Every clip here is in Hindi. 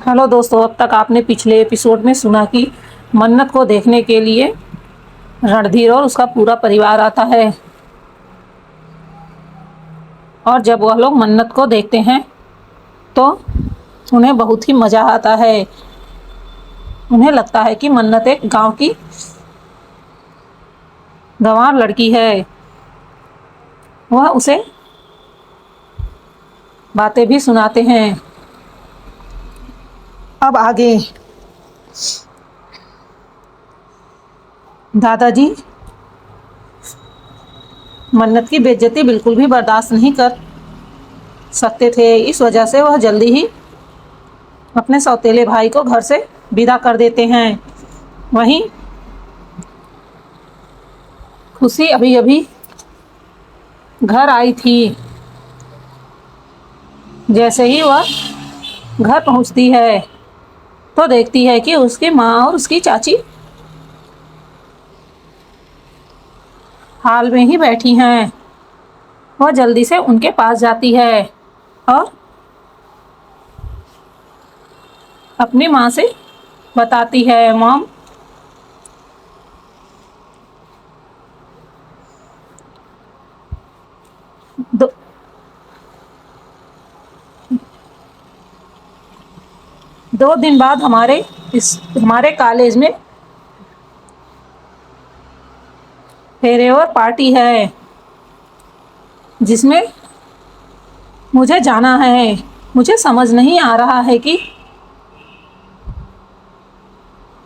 हेलो दोस्तों, अब तक आपने पिछले एपिसोड में सुना कि मन्नत को देखने के लिए रणधीर और उसका पूरा परिवार आता है। और जब वह लोग मन्नत को देखते हैं तो उन्हें बहुत ही मज़ा आता है। उन्हें लगता है कि मन्नत एक गांव की गंवार लड़की है। वह उसे बातें भी सुनाते हैं। अब आगे दादाजी मन्नत की बेइज्जती बिल्कुल भी बर्दाश्त नहीं कर सकते थे। इस वजह से वह जल्दी ही अपने सौतेले भाई को घर से विदा कर देते हैं। वहीं खुशी अभी अभी घर आई थी। जैसे ही वह घर पहुंचती है तो देखती है कि उसकी माँ और उसकी चाची हाल में ही बैठी हैं। वह जल्दी से उनके पास जाती है और अपनी माँ से बताती है, मॉम, दो, 2 दिन बाद हमारे कॉलेज में फेयरवेल पार्टी है जिसमें मुझे जाना है। मुझे समझ नहीं आ रहा है कि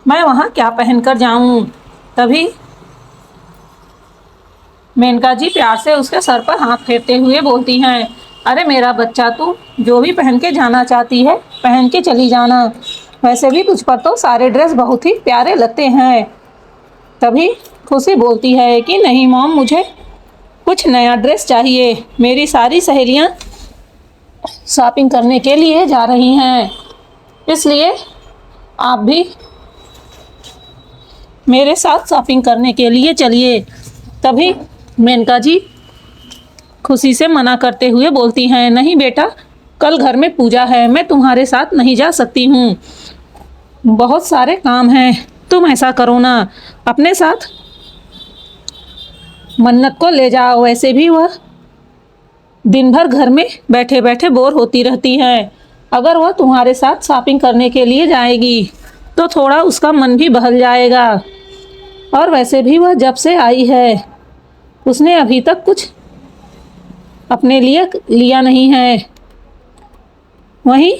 मैं वहाँ क्या पहनकर जाऊँ। तभी मेनका जी प्यार से उसके सर पर हाथ फेरते हुए बोलती हैं, अरे मेरा बच्चा, तू जो भी पहन के जाना चाहती है पहन के चली जाना। वैसे भी तुझ पर तो सारे ड्रेस बहुत ही प्यारे लगते हैं। तभी खुशी बोलती है कि नहीं मॉम, मुझे कुछ नया ड्रेस चाहिए। मेरी सारी सहेलियाँ शॉपिंग करने के लिए जा रही हैं, इसलिए आप भी मेरे साथ शॉपिंग करने के लिए चलिए। तभी मेनका जी खुशी से मना करते हुए बोलती हैं, नहीं बेटा, कल घर में पूजा है, मैं तुम्हारे साथ नहीं जा सकती हूँ। बहुत सारे काम हैं। तुम ऐसा करो ना, अपने साथ मन्नत को ले जाओ। वैसे भी वह दिन भर घर में बैठे बैठे बोर होती रहती है। अगर वह तुम्हारे साथ शॉपिंग करने के लिए जाएगी तो थोड़ा उसका मन भी बहल जाएगा। और वैसे भी वह जब से आई है उसने अभी तक कुछ अपने लिए लिया नहीं है। वहीं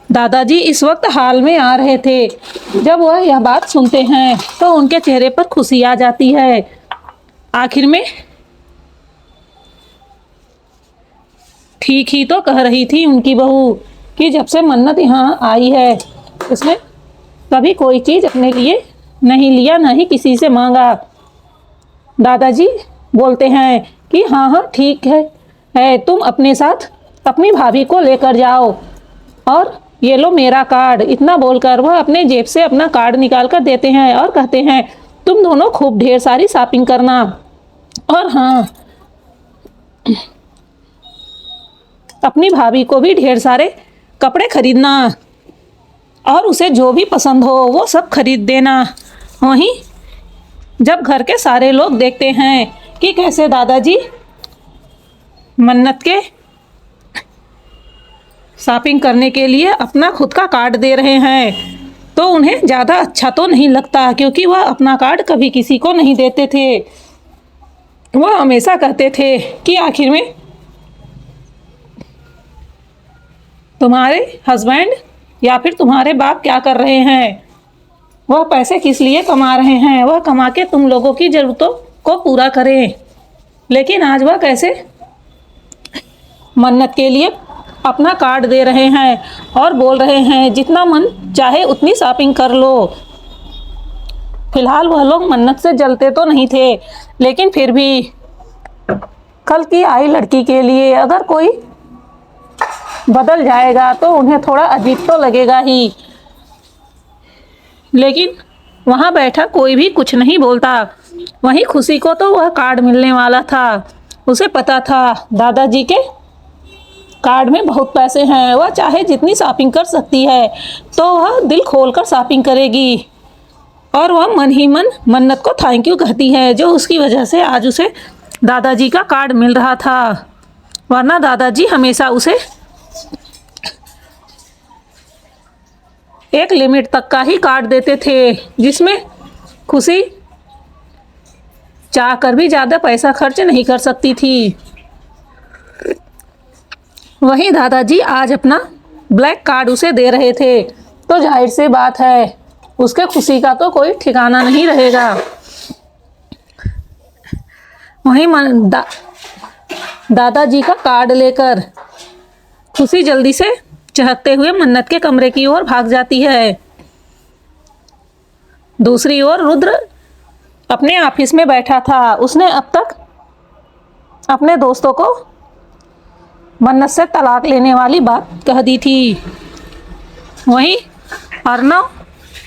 दादाजी इस वक्त हाल में आ रहे थे। जब वह यह बात सुनते हैं तो उनके चेहरे पर खुशी आ जाती है। आखिर में ठीक ही तो कह रही थी उनकी बहू कि जब से मन्नत यहाँ आई है उसने कभी कोई चीज़ अपने लिए नहीं लिया, ना ही किसी से मांगा। दादाजी बोलते हैं कि हाँ हाँ ठीक है, तुम अपने साथ अपनी भाभी को लेकर जाओ और ये लो मेरा कार्ड। इतना बोलकर वह अपने जेब से अपना कार्ड निकाल कर देते हैं और कहते हैं, तुम दोनों खूब ढेर सारी शॉपिंग करना। और हाँ, अपनी भाभी को भी ढेर सारे कपड़े खरीदना और उसे जो भी पसंद हो वो सब खरीद देना। वहीं जब घर के सारे लोग देखते हैं कि कैसे दादाजी मन्नत के शॉपिंग करने के लिए अपना खुद का कार्ड दे रहे हैं तो उन्हें ज़्यादा अच्छा तो नहीं लगता, क्योंकि वह अपना कार्ड कभी किसी को नहीं देते थे। वह हमेशा कहते थे कि आखिर में तुम्हारे हस्बैंड या फिर तुम्हारे बाप क्या कर रहे हैं, वह पैसे किस लिए कमा रहे हैं, वह कमा के तुम लोगों की ज़रूरतों को पूरा करें। लेकिन आज वह कैसे मन्नत के लिए अपना कार्ड दे रहे हैं और बोल रहे हैं जितना मन चाहे उतनी शॉपिंग कर लो। फिलहाल वह लोग मन्नत से जलते तो नहीं थे, लेकिन फिर भी कल की आई लड़की के लिए अगर कोई बदल जाएगा तो उन्हें थोड़ा अजीब तो लगेगा ही। लेकिन वहाँ बैठा कोई भी कुछ नहीं बोलता। वहीं खुशी को तो वह कार्ड मिलने वाला था। उसे पता था दादाजी के कार्ड में बहुत पैसे हैं, वह चाहे जितनी शॉपिंग कर सकती है, तो वह दिल खोलकर शॉपिंग करेगी। और वह मन ही मन मन्नत को थैंक यू कहती है, जो उसकी वजह से आज उसे दादाजी का कार्ड मिल रहा था, वरना दादाजी हमेशा उसे एक लिमिट तक का ही कार्ड देते थे, जिसमें खुशी चाहकर भी ज़्यादा पैसा खर्च नहीं कर सकती थी। वहीं दादाजी आज अपना ब्लैक कार्ड उसे दे रहे थे, तो जाहिर सी बात है उसके खुशी का तो कोई ठिकाना नहीं रहेगा। वहीं दादाजी का कार्ड लेकर खुशी जल्दी से चहकते हुए मन्नत के कमरे की ओर भाग जाती है। दूसरी ओर रुद्र अपने ऑफिस में बैठा था। उसने अब तक अपने दोस्तों को मन्नत से तलाक लेने वाली बात कह दी थी। वहीं अर्नव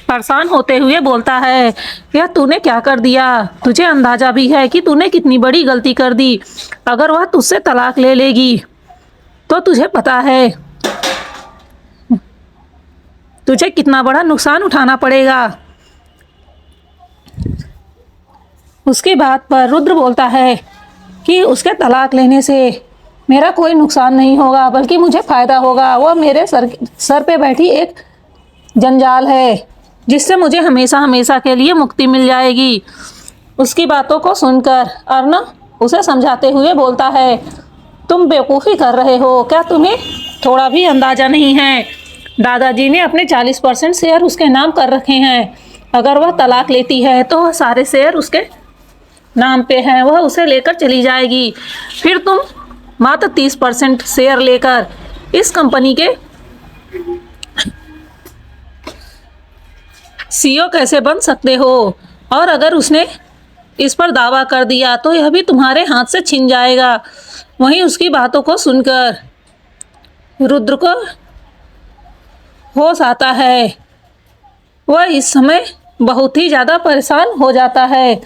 परेशान होते हुए बोलता है, यह तूने क्या कर दिया? तुझे अंदाजा भी है कि तूने कितनी बड़ी गलती कर दी। अगर वह तुझसे तलाक ले लेगी तो तुझे पता है तुझे कितना बड़ा नुकसान उठाना पड़ेगा। उसकी बात पर रुद्र बोलता है कि उसके तलाक लेने से मेरा कोई नुकसान नहीं होगा, बल्कि मुझे फ़ायदा होगा। वह मेरे सर पे बैठी एक जंजाल है, जिससे मुझे हमेशा हमेशा के लिए मुक्ति मिल जाएगी। उसकी बातों को सुनकर अर्नव उसे समझाते हुए बोलता है, तुम बेवकूफ़ी कर रहे हो। क्या तुम्हें थोड़ा भी अंदाज़ा नहीं है? दादाजी ने अपने 40% शेयर उसके नाम कर रखे हैं। अगर वह तलाक लेती है तो वह सारे शेयर उसके नाम पे हैं, वह उसे लेकर चली जाएगी। फिर तुम मात्र 30% शेयर लेकर इस कंपनी के सीईओ कैसे बन सकते हो? और अगर उसने इस पर दावा कर दिया तो यह भी तुम्हारे हाथ से छिन जाएगा। वहीं उसकी बातों को सुनकर रुद्र को होश आता है। वह इस समय बहुत ही ज़्यादा परेशान हो जाता है।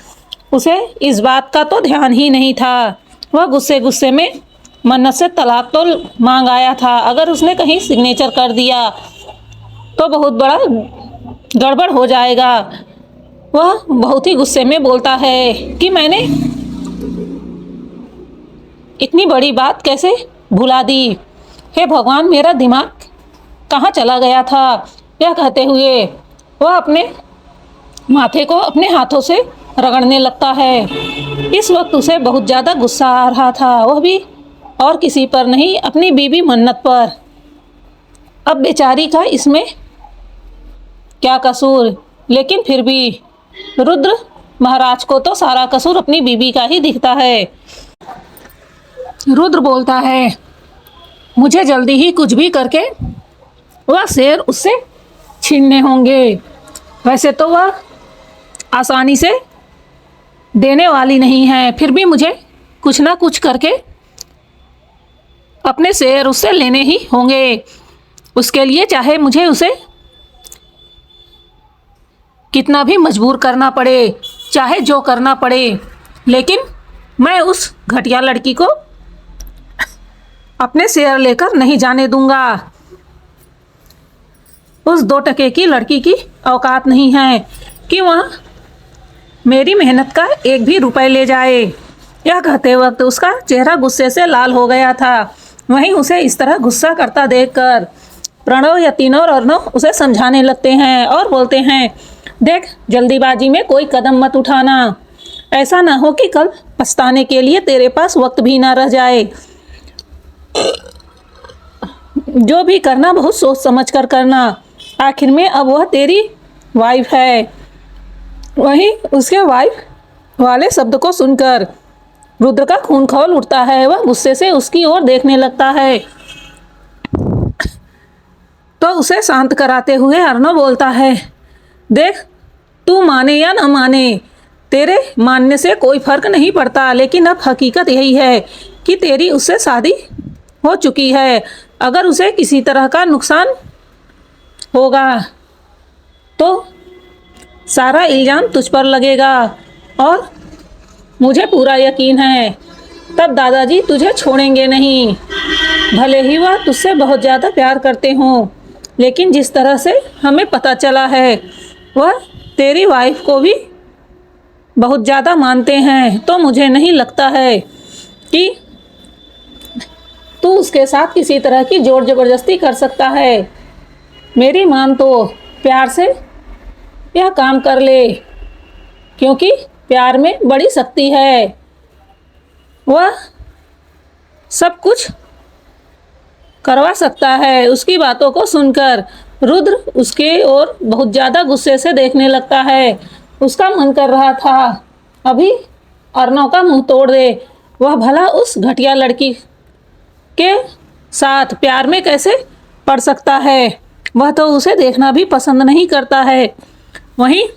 उसे इस बात का तो ध्यान ही नहीं था। वह गुस्से गुस्से में मन्नत से तलाक तो मांग आया था। अगर उसने कहीं सिग्नेचर कर दिया तो बहुत बड़ा गड़बड़ हो जाएगा। वह बहुत ही गुस्से में बोलता है कि मैंने इतनी बड़ी बात कैसे भुला दी। हे भगवान, मेरा दिमाग कहाँ चला गया था। यह कहते हुए वह अपने माथे को अपने हाथों से रगड़ने लगता है। इस वक्त उसे बहुत ज़्यादा गुस्सा आ रहा था, वह भी और किसी पर नहीं, अपनी बीवी मन्नत पर। अब बेचारी का इसमें क्या कसूर? लेकिन फिर भी रुद्र महाराज को तो सारा कसूर अपनी बीवी का ही दिखता है। रुद्र बोलता है, मुझे जल्दी ही कुछ भी करके वह शेर उससे छीनने होंगे। वैसे तो वह आसानी से देने वाली नहीं है, फिर भी मुझे कुछ ना कुछ करके अपने शेयर उससे लेने ही होंगे। उसके लिए चाहे मुझे उसे कितना भी मजबूर करना पड़े, चाहे जो करना पड़े, लेकिन मैं उस घटिया लड़की को अपने शेयर लेकर नहीं जाने दूंगा। उस 2 टके की लड़की की औकात नहीं है कि वह मेरी मेहनत का एक भी रुपए ले जाए। यह कहते वक्त उसका चेहरा गुस्से से लाल हो गया था। वहीं उसे इस तरह गुस्सा करता देखकर प्रणव, यतीन और अर्नव उसे समझाने लगते हैं और बोलते हैं, देख, जल्दीबाजी में कोई कदम मत उठाना। ऐसा ना हो कि कल पछताने के लिए तेरे पास वक्त भी ना रह जाए। जो भी करना बहुत सोच समझ कर करना। आखिर में अब वह तेरी वाइफ है। वहीं उसके वाइफ वाले शब्द को सुनकर रुद्र का खून खौल उठता है। वह गुस्से से उसकी ओर देखने लगता है। तो उसे शांत कराते हुए अर्नव बोलता है, देख, तू माने या ना माने, तेरे मानने से कोई फर्क नहीं पड़ता, लेकिन अब हकीकत यही है कि तेरी उससे शादी हो चुकी है। अगर उसे किसी तरह का नुकसान होगा तो सारा इल्ज़ाम तुझ पर लगेगा। और मुझे पूरा यकीन है तब दादाजी तुझे छोड़ेंगे नहीं। भले ही वह तुझसे बहुत ज़्यादा प्यार करते हों, लेकिन जिस तरह से हमें पता चला है वह तेरी वाइफ को भी बहुत ज़्यादा मानते हैं, तो मुझे नहीं लगता है कि तू उसके साथ किसी तरह की जोर ज़बरदस्ती कर सकता है। मेरी मान तो प्यार से यह काम कर ले, क्योंकि प्यार में बड़ी शक्ति है। वह सब कुछ करवा सकता है। उसकी बातों को सुनकर रुद्र उसके ओर बहुत ज़्यादा गुस्से से देखने लगता है। उसका मन कर रहा था अभी अर्नव का मुंह तोड़ दे। वह भला उस घटिया लड़की के साथ प्यार में कैसे पड़ सकता है। वह तो उसे देखना भी पसंद नहीं करता है। वहीं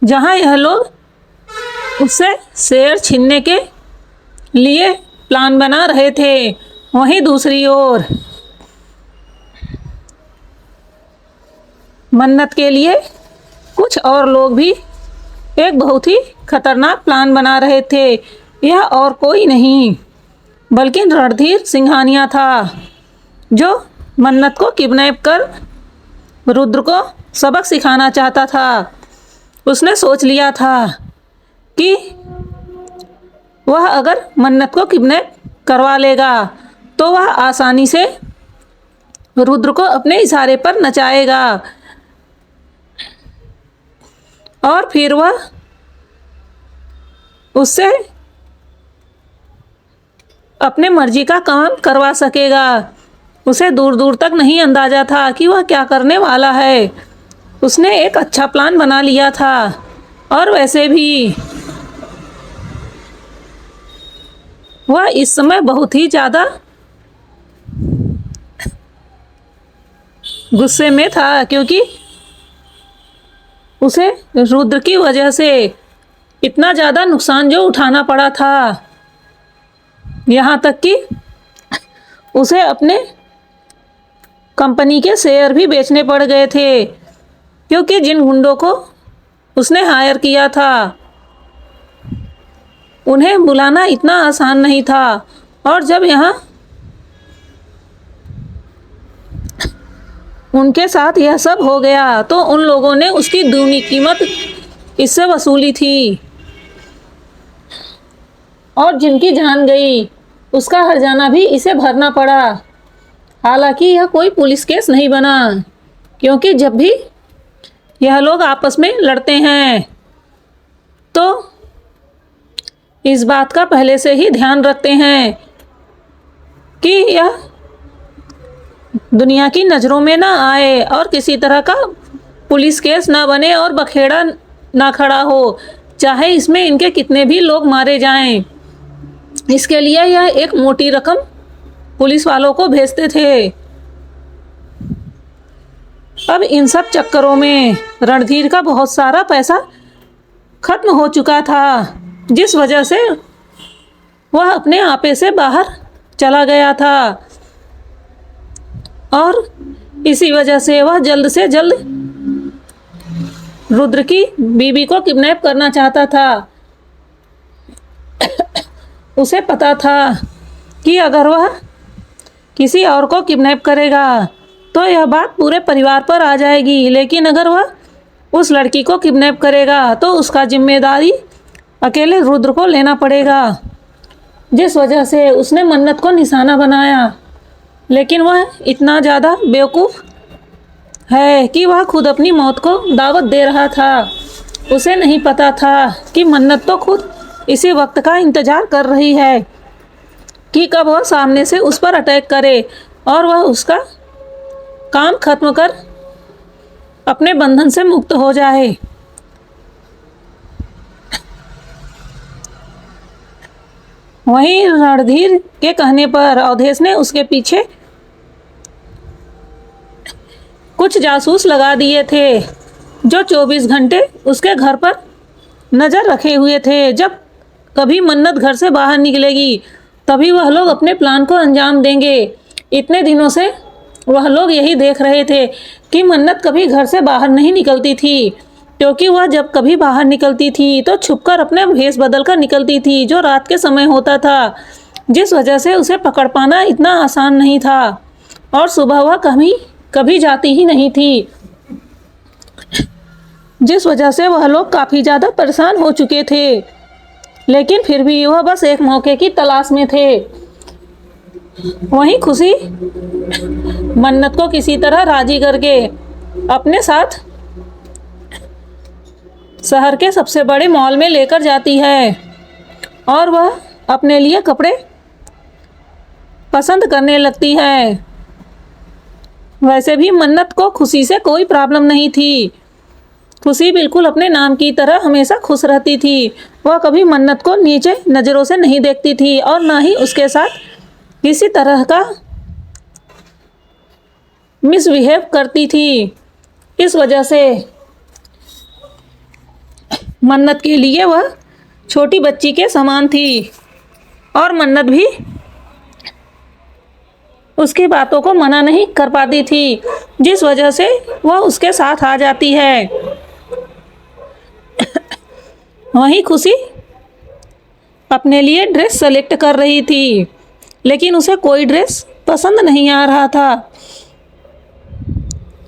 जहां यह लोग उससे शेर छीनने के लिए प्लान बना रहे थे, वहीं दूसरी ओर मन्नत के लिए कुछ और लोग भी एक बहुत ही खतरनाक प्लान बना रहे थे। यह और कोई नहीं बल्कि रणधीर सिंघानिया था, जो मन्नत को किडनैप कर रुद्र को सबक सिखाना चाहता था। उसने सोच लिया था कि वह अगर मन्नत को किडनैप करवा लेगा तो वह आसानी से रुद्र को अपने इशारे पर नचाएगा और फिर वह उससे अपने मर्जी का काम करवा सकेगा। उसे दूर दूर तक नहीं अंदाजा था कि वह क्या करने वाला है। उसने एक अच्छा प्लान बना लिया था और वैसे भी वह इस समय बहुत ही ज़्यादा गुस्से में था, क्योंकि उसे रुद्र की वजह से इतना ज़्यादा नुकसान जो उठाना पड़ा था। यहाँ तक कि उसे अपने कंपनी के शेयर भी बेचने पड़ गए थे, क्योंकि जिन गुंडों को उसने हायर किया था उन्हें बुलाना इतना आसान नहीं था। और जब यहाँ उनके साथ यह सब हो गया तो उन लोगों ने उसकी दूनी कीमत इससे वसूली थी, और जिनकी जान गई उसका हर्जाना भी इसे भरना पड़ा। हालांकि यह कोई पुलिस केस नहीं बना, क्योंकि जब भी यह लोग आपस में लड़ते हैं तो इस बात का पहले से ही ध्यान रखते हैं कि यह दुनिया की नज़रों में ना आए और किसी तरह का पुलिस केस ना बने और बखेड़ा ना खड़ा हो, चाहे इसमें इनके कितने भी लोग मारे जाएं। इसके लिए यह एक मोटी रकम पुलिस वालों को भेजते थे। अब इन सब चक्करों में रणधीर का बहुत सारा पैसा खत्म हो चुका था, जिस वजह से वह अपने आपे से बाहर चला गया था, और इसी वजह से वह जल्द से जल्द रुद्र की बीवी को किडनैप करना चाहता था। उसे पता था कि अगर वह किसी और को किडनैप करेगा तो यह बात पूरे परिवार पर आ जाएगी, लेकिन अगर वह उस लड़की को किडनैप करेगा तो उसका जिम्मेदारी अकेले रुद्र को लेना पड़ेगा। जिस वजह से उसने मन्नत को निशाना बनाया, लेकिन वह इतना ज़्यादा बेवकूफ़ है कि वह खुद अपनी मौत को दावत दे रहा था। उसे नहीं पता था कि मन्नत तो खुद इसी वक्त का इंतज़ार कर रही है कि कब वह सामने से उस पर अटैक करे और वह उसका काम खत्म कर अपने बंधन से मुक्त हो जाए। वहीं रणधीर के कहने पर अवधेश ने उसके पीछे कुछ जासूस लगा दिए थे, जो 24 घंटे उसके घर पर नज़र रखे हुए थे। जब कभी मन्नत घर से बाहर निकलेगी तभी वह लोग अपने प्लान को अंजाम देंगे। इतने दिनों से वह लोग यही देख रहे थे कि मन्नत कभी घर से बाहर नहीं निकलती थी, क्योंकि वह जब कभी बाहर निकलती थी तो छुपकर अपने भेष बदल कर निकलती थी, जो रात के समय होता था, जिस वजह से उसे पकड़ पाना इतना आसान नहीं था। और सुबह वह कभी जाती ही नहीं थी, जिस वजह से वह लोग काफ़ी ज़्यादा परेशान हो चुके थे। लेकिन फिर भी वह बस एक मौके की तलाश में थे। वहीं खुशी मन्नत को किसी तरह राजी करके अपने साथ शहर के सबसे बड़े मॉल में लेकर जाती है और वह अपने लिए कपड़े पसंद करने लगती है। वैसे भी मन्नत को खुशी से कोई प्रॉब्लम नहीं थी। खुशी बिल्कुल अपने नाम की तरह हमेशा खुश रहती थी। वह कभी मन्नत को नीचे नज़रों से नहीं देखती थी और ना ही उसके साथ किसी तरह का मिसबिहेव करती थी। इस वजह से मन्नत के लिए वह छोटी बच्ची के समान थी और मन्नत भी उसकी बातों को मना नहीं कर पाती थी, जिस वजह से वह उसके साथ आ जाती है। वहीं खुशी अपने लिए ड्रेस सेलेक्ट कर रही थी, लेकिन उसे कोई ड्रेस पसंद नहीं आ रहा था।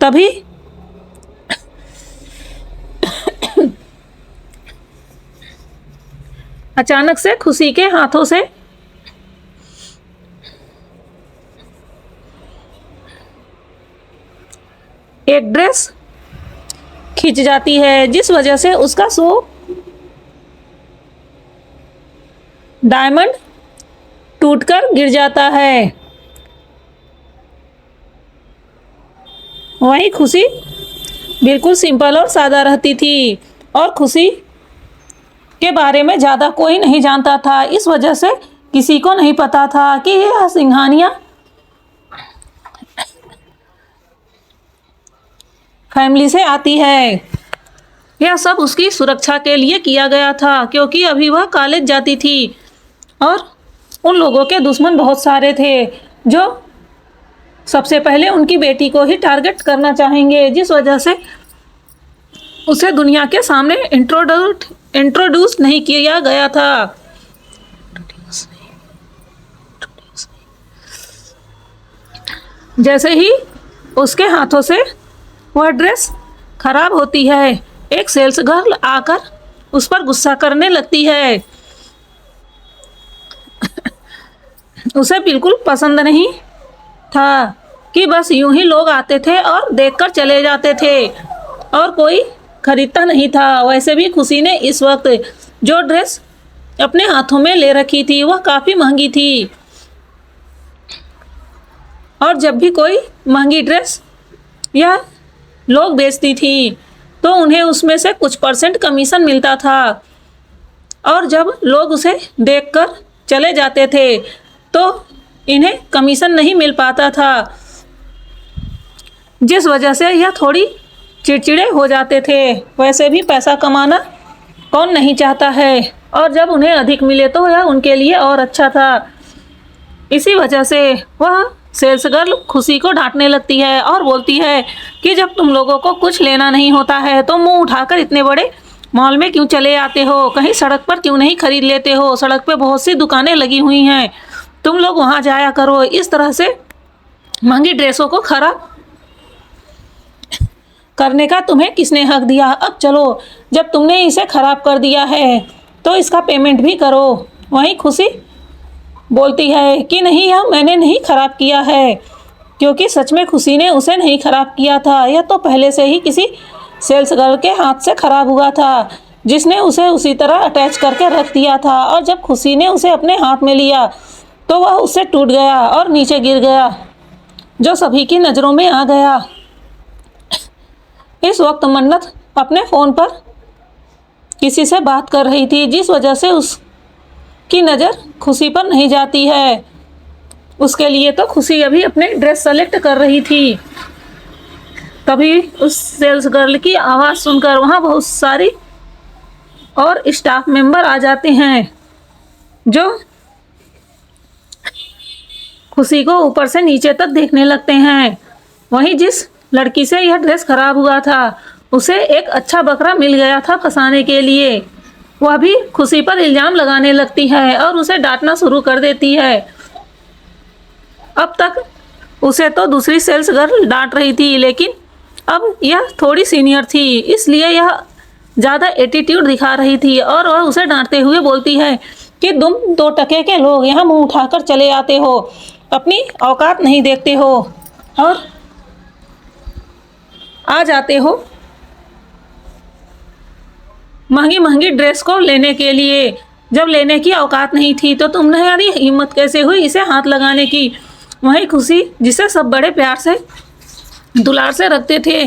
तभी अचानक से खुशी के हाथों से एक ड्रेस खिंच जाती है, जिस वजह से उसका डायमंड टूटकर गिर जाता है। वहीं खुशी बिल्कुल सिंपल और सादा रहती थी और खुशी के बारे में ज़्यादा कोई नहीं जानता था। इस वजह से किसी को नहीं पता था कि यह सिंघानिया फैमिली से आती है। यह सब उसकी सुरक्षा के लिए किया गया था, क्योंकि अभी वह कॉलेज जाती थी और उन लोगों के दुश्मन बहुत सारे थे, जो सबसे पहले उनकी बेटी को ही टारगेट करना चाहेंगे, जिस वजह से उसे दुनिया के सामने इंट्रोड्यूस नहीं किया गया था। जैसे ही उसके हाथों से वह ड्रेस खराब होती है, एक सेल्स गर्ल आकर उस पर गुस्सा करने लगती है। उसे बिल्कुल पसंद नहीं था कि बस यूं ही लोग आते थे और देखकर चले जाते थे और कोई खरीदता नहीं था। वैसे भी खुशी ने इस वक्त जो ड्रेस अपने हाथों में ले रखी थी वह काफ़ी महंगी थी, और जब भी कोई महंगी ड्रेस या लोग बेचती थी तो उन्हें उसमें से कुछ % कमीशन मिलता था, और जब लोग उसे देखकर चले जाते थे तो इन्हें कमीशन नहीं मिल पाता था, जिस वजह से यह थोड़ी चिड़चिड़े हो जाते थे। वैसे भी पैसा कमाना कौन नहीं चाहता है, और जब उन्हें अधिक मिले तो यह उनके लिए और अच्छा था। इसी वजह से वह सेल्स गर्ल खुशी को डांटने लगती है और बोलती है कि जब तुम लोगों को कुछ लेना नहीं होता है तो मुंह उठाकर इतने बड़े मॉल में क्यों चले आते हो, कहीं सड़क पर क्यों नहीं खरीद लेते हो। सड़क पे बहुत सी दुकानें लगी हुई हैं, तुम लोग वहाँ जाया करो। इस तरह से महंगी ड्रेसों को खराब करने का तुम्हें किसने हक दिया। अब चलो, जब तुमने इसे खराब कर दिया है तो इसका पेमेंट भी करो। वहीं खुशी बोलती है कि नहीं, यह मैंने नहीं खराब किया है, क्योंकि सच में खुशी ने उसे नहीं खराब किया था। यह तो पहले से ही किसी सेल्स गर्ल के हाथ से खराब हुआ था, जिसने उसे उसी तरह अटैच करके रख दिया था, और जब खुशी ने उसे अपने हाथ में लिया तो वह उससे टूट गया और नीचे गिर गया, जो सभी की नज़रों में आ गया। इस वक्त मन्नत अपने फ़ोन पर किसी से बात कर रही थी, जिस वजह से उसकी नज़र खुशी पर नहीं जाती है। उसके लिए तो खुशी अभी अपने ड्रेस सेलेक्ट कर रही थी। तभी उस सेल्स गर्ल की आवाज़ सुनकर वहाँ बहुत सारी और स्टाफ मेंबर आ जाते हैं, जो खुशी को ऊपर से नीचे तक देखने लगते हैं। वहीं जिस लड़की से यह ड्रेस खराब हुआ था उसे एक अच्छा बकरा मिल गया था फंसाने के लिए। वह भी खुशी पर इल्जाम लगाने लगती है और उसे डांटना शुरू कर देती है। अब तक उसे तो दूसरी सेल्स गर्ल डांट रही थी, लेकिन अब यह थोड़ी सीनियर थी, इसलिए यह ज़्यादा एटीट्यूड दिखा रही थी और वह उसे डांटते हुए बोलती है कि तुम 2 टके के लोग यहाँ मुंह उठाकर चले आते हो, अपनी औकात नहीं देखते हो और आ जाते हो महंगी महंगी ड्रेस को लेने के लिए। जब लेने की औकात नहीं थी तो तुम्हारी हिम्मत कैसे हुई इसे हाथ लगाने की। वहीं खुशी, जिसे सब बड़े प्यार से दुलार से रखते थे,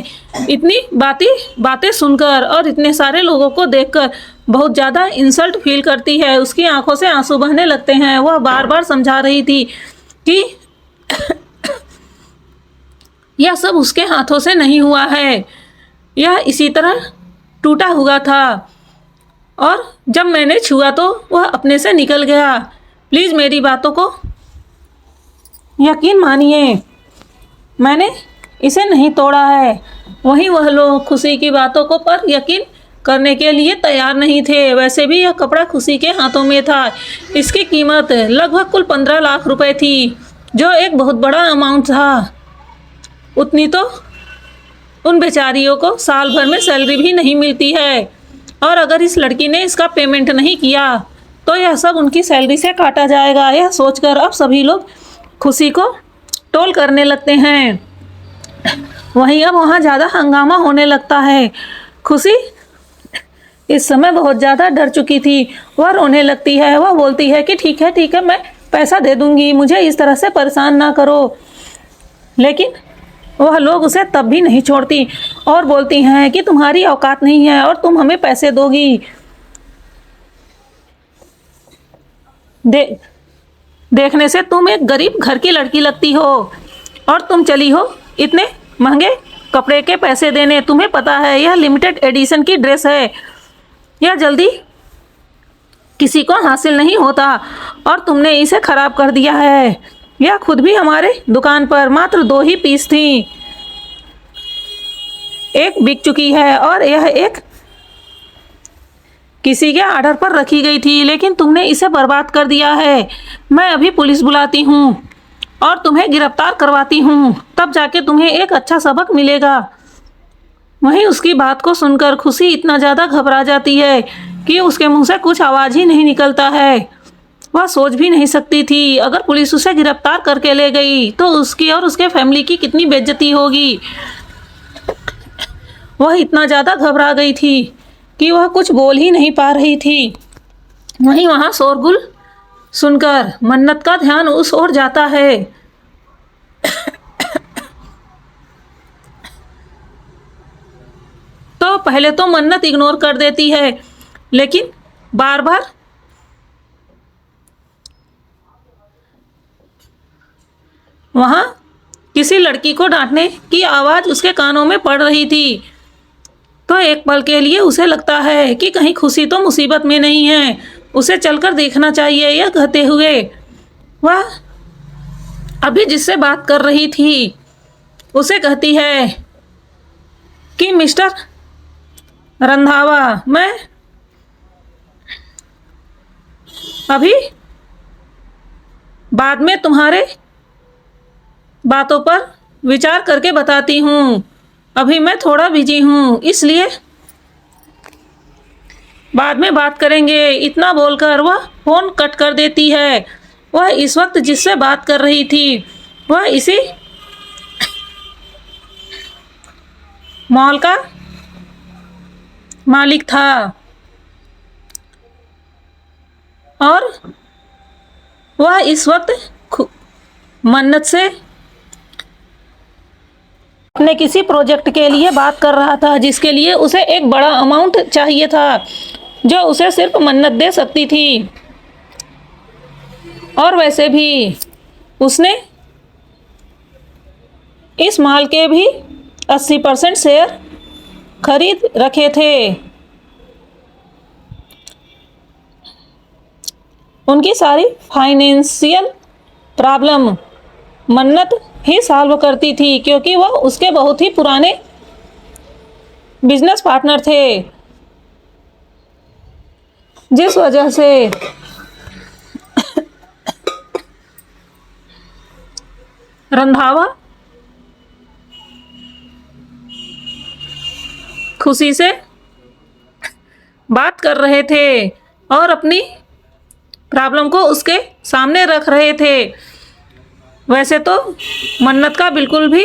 इतनी बातें सुनकर और इतने सारे लोगों को देखकर बहुत ज़्यादा इंसल्ट फील करती है। उसकी आंखों से आंसू बहने लगते हैं। वह बार बार समझा रही थी कि यह सब उसके हाथों से नहीं हुआ है, यह इसी तरह टूटा हुआ था और जब मैंने छुआ तो वह अपने से निकल गया। प्लीज़ मेरी बातों को यकीन मानिए, मैंने इसे नहीं तोड़ा है। वहीं वह लोग खुशी की बातों को पर यकीन करने के लिए तैयार नहीं थे। वैसे भी यह कपड़ा खुशी के हाथों में था। इसकी कीमत लगभग कुल 15 लाख रुपए थी, जो एक बहुत बड़ा अमाउंट था। उतनी तो उन बेचारियों को साल भर में सैलरी भी नहीं मिलती है, और अगर इस लड़की ने इसका पेमेंट नहीं किया तो यह सब उनकी सैलरी से काटा जाएगा। यह सोचकर अब सभी लोग खुशी को टोल करने लगते हैं। वहीं अब वहाँ ज़्यादा हंगामा होने लगता है। खुशी इस समय बहुत ज़्यादा डर चुकी थी। वह रोने लगती है। वह बोलती है कि ठीक है मैं पैसा दे दूँगी, मुझे इस तरह से परेशान ना करो। लेकिन वह लोग उसे तब भी नहीं छोड़ती और बोलती हैं कि तुम्हारी औकात नहीं है और तुम हमें पैसे दोगी। देखने से तुम एक गरीब घर की लड़की लगती हो और तुम चली हो इतने महंगे कपड़े के पैसे देने। तुम्हें पता है यह लिमिटेड एडिशन की ड्रेस है, यह जल्दी किसी को हासिल नहीं होता और तुमने इसे खराब कर दिया है। यह खुद भी हमारे दुकान पर मात्र 2 ही पीस थी, एक बिक चुकी है और यह एक किसी के ऑर्डर पर रखी गई थी, लेकिन तुमने इसे बर्बाद कर दिया है। मैं अभी पुलिस बुलाती हूँ और तुम्हें गिरफ्तार करवाती हूँ, तब जाके तुम्हें एक अच्छा सबक मिलेगा। वहीं उसकी बात को सुनकर खुशी इतना ज़्यादा घबरा जाती है कि उसके मुंह से कुछ आवाज़ ही नहीं निकलता है। वह सोच भी नहीं सकती थी अगर पुलिस उसे गिरफ्तार करके ले गई तो उसकी और उसके फैमिली की कितनी बेइज्जती होगी। वह इतना ज़्यादा घबरा गई थी कि वह कुछ बोल ही नहीं पा रही थी। वहीं वहाँ शोरगुल सुनकर मन्नत का ध्यान उस ओर जाता है। तो पहले तो मन्नत इग्नोर कर देती है, लेकिन बार बार वहाँ किसी लड़की को डांटने की आवाज़ उसके कानों में पड़ रही थी। तो एक पल के लिए उसे लगता है कि कहीं खुशी तो मुसीबत में नहीं है, उसे चलकर देखना चाहिए। यह कहते हुए वह अभी जिससे बात कर रही थी उसे कहती है कि मिस्टर रंधावा, मैं अभी बाद में तुम्हारे बातों पर विचार करके बताती हूँ, अभी मैं थोड़ा बिजी हूँ, इसलिए बाद में बात करेंगे। इतना बोलकर वह फ़ोन कट कर देती है। वह इस वक्त जिससे बात कर रही थी वह इसी मॉल का मालिक था और वह इस वक्त मन्नत से अपने किसी प्रोजेक्ट के लिए बात कर रहा था, जिसके लिए उसे एक बड़ा अमाउंट चाहिए था जो उसे सिर्फ मन्नत दे सकती थी। और वैसे भी उसने इस माल के भी 80% शेयर खरीद रखे थे। उनकी सारी फाइनेंशियल प्रॉब्लम मन्नत ही सॉल्व करती थी, क्योंकि वह उसके बहुत ही पुराने बिजनेस पार्टनर थे, जिस वजह से रंधावा खुशी से बात कर रहे थे और अपनी प्रॉब्लम को उसके सामने रख रहे थे। वैसे तो मन्नत का बिल्कुल भी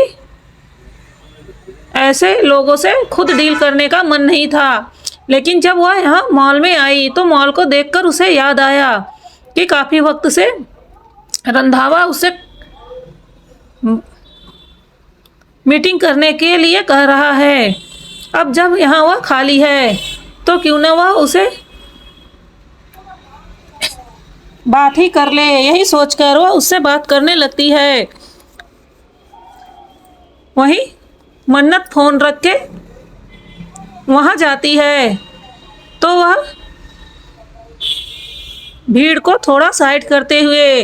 ऐसे लोगों से खुद डील करने का मन नहीं था, लेकिन जब वह यहाँ मॉल में आई तो मॉल को देखकर उसे याद आया कि काफ़ी वक्त से रंधावा उसे मीटिंग करने के लिए कह रहा है। अब जब यहाँ वह खाली है तो क्यों न वह उसे बात ही कर ले। यही सोचकर वह उससे बात करने लगती है। वहीं मन्नत फोन रख के वहाँ जाती है तो वह भीड़ को थोड़ा साइड करते हुए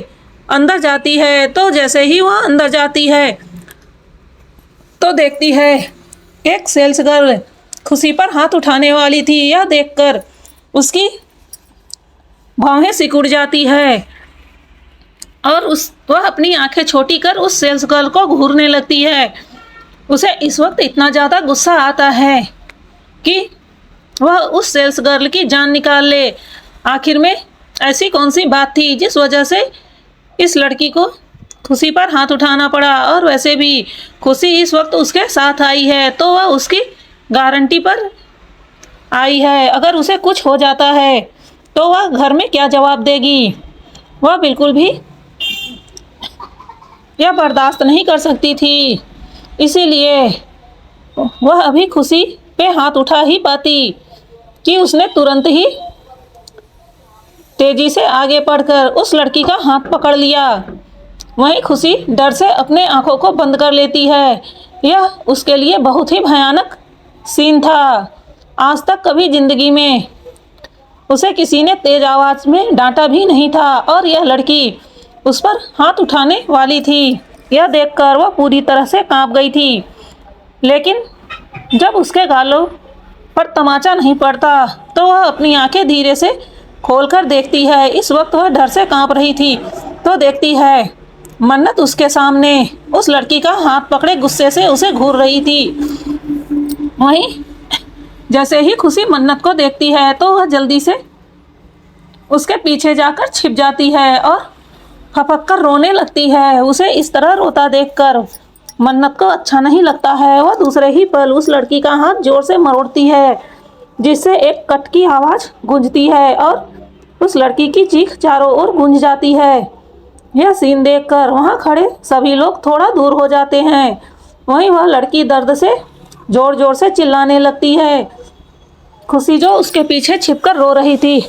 अंदर जाती है। तो जैसे ही वह अंदर जाती है तो देखती है एक सेल्स गर्ल खुशी पर हाथ उठाने वाली थी। यह देखकर उसकी भौहें सिकुड़ जाती है और वह अपनी आंखें छोटी कर उस सेल्स गर्ल को घूरने लगती है। उसे इस वक्त इतना ज़्यादा गुस्सा आता है कि वह उस सेल्स गर्ल की जान निकाल ले। आखिर में ऐसी कौन सी बात थी जिस वजह से इस लड़की को खुशी पर हाथ उठाना पड़ा। और वैसे भी खुशी इस वक्त उसके साथ आई है तो वह उसकी गारंटी पर आई है। अगर उसे कुछ हो जाता है तो वह घर में क्या जवाब देगी। वह बिल्कुल भी यह बर्दाश्त नहीं कर सकती थी, इसीलिए वह अभी खुशी पे हाथ उठा ही पाती कि उसने तुरंत ही तेजी से आगे बढ़कर उस लड़की का हाथ पकड़ लिया। वहीं खुशी डर से अपने आंखों को बंद कर लेती है। यह उसके लिए बहुत ही भयानक सीन था। आज तक कभी जिंदगी में उसे किसी ने तेज आवाज़ में डांटा भी नहीं था और यह लड़की उस पर हाथ उठाने वाली थी। यह देखकर वह पूरी तरह से कांप गई थी, लेकिन जब उसके गालों पर तमाचा नहीं पड़ता तो वह अपनी आंखें धीरे से खोलकर देखती है। इस वक्त वह डर से कांप रही थी तो देखती है मन्नत उसके सामने उस लड़की का हाथ पकड़े गुस्से से उसे घूर रही थी। वहीं जैसे ही खुशी मन्नत को देखती है तो वह जल्दी से उसके पीछे जाकर छिप जाती है और फपक कर रोने लगती है। उसे इस तरह रोता देखकर मन्नत को अच्छा नहीं लगता है। वह दूसरे ही पल उस लड़की का हाथ जोर से मरोड़ती है, जिससे एक कट की आवाज़ गूंजती है और उस लड़की की चीख चारों ओर गूंज जाती है। यह सीन देखकर वहाँ खड़े सभी लोग थोड़ा दूर हो जाते हैं। वहीं वह लड़की दर्द से जोर जोर से चिल्लाने लगती है। खुशी जो उसके पीछे छिपकर रो रही थी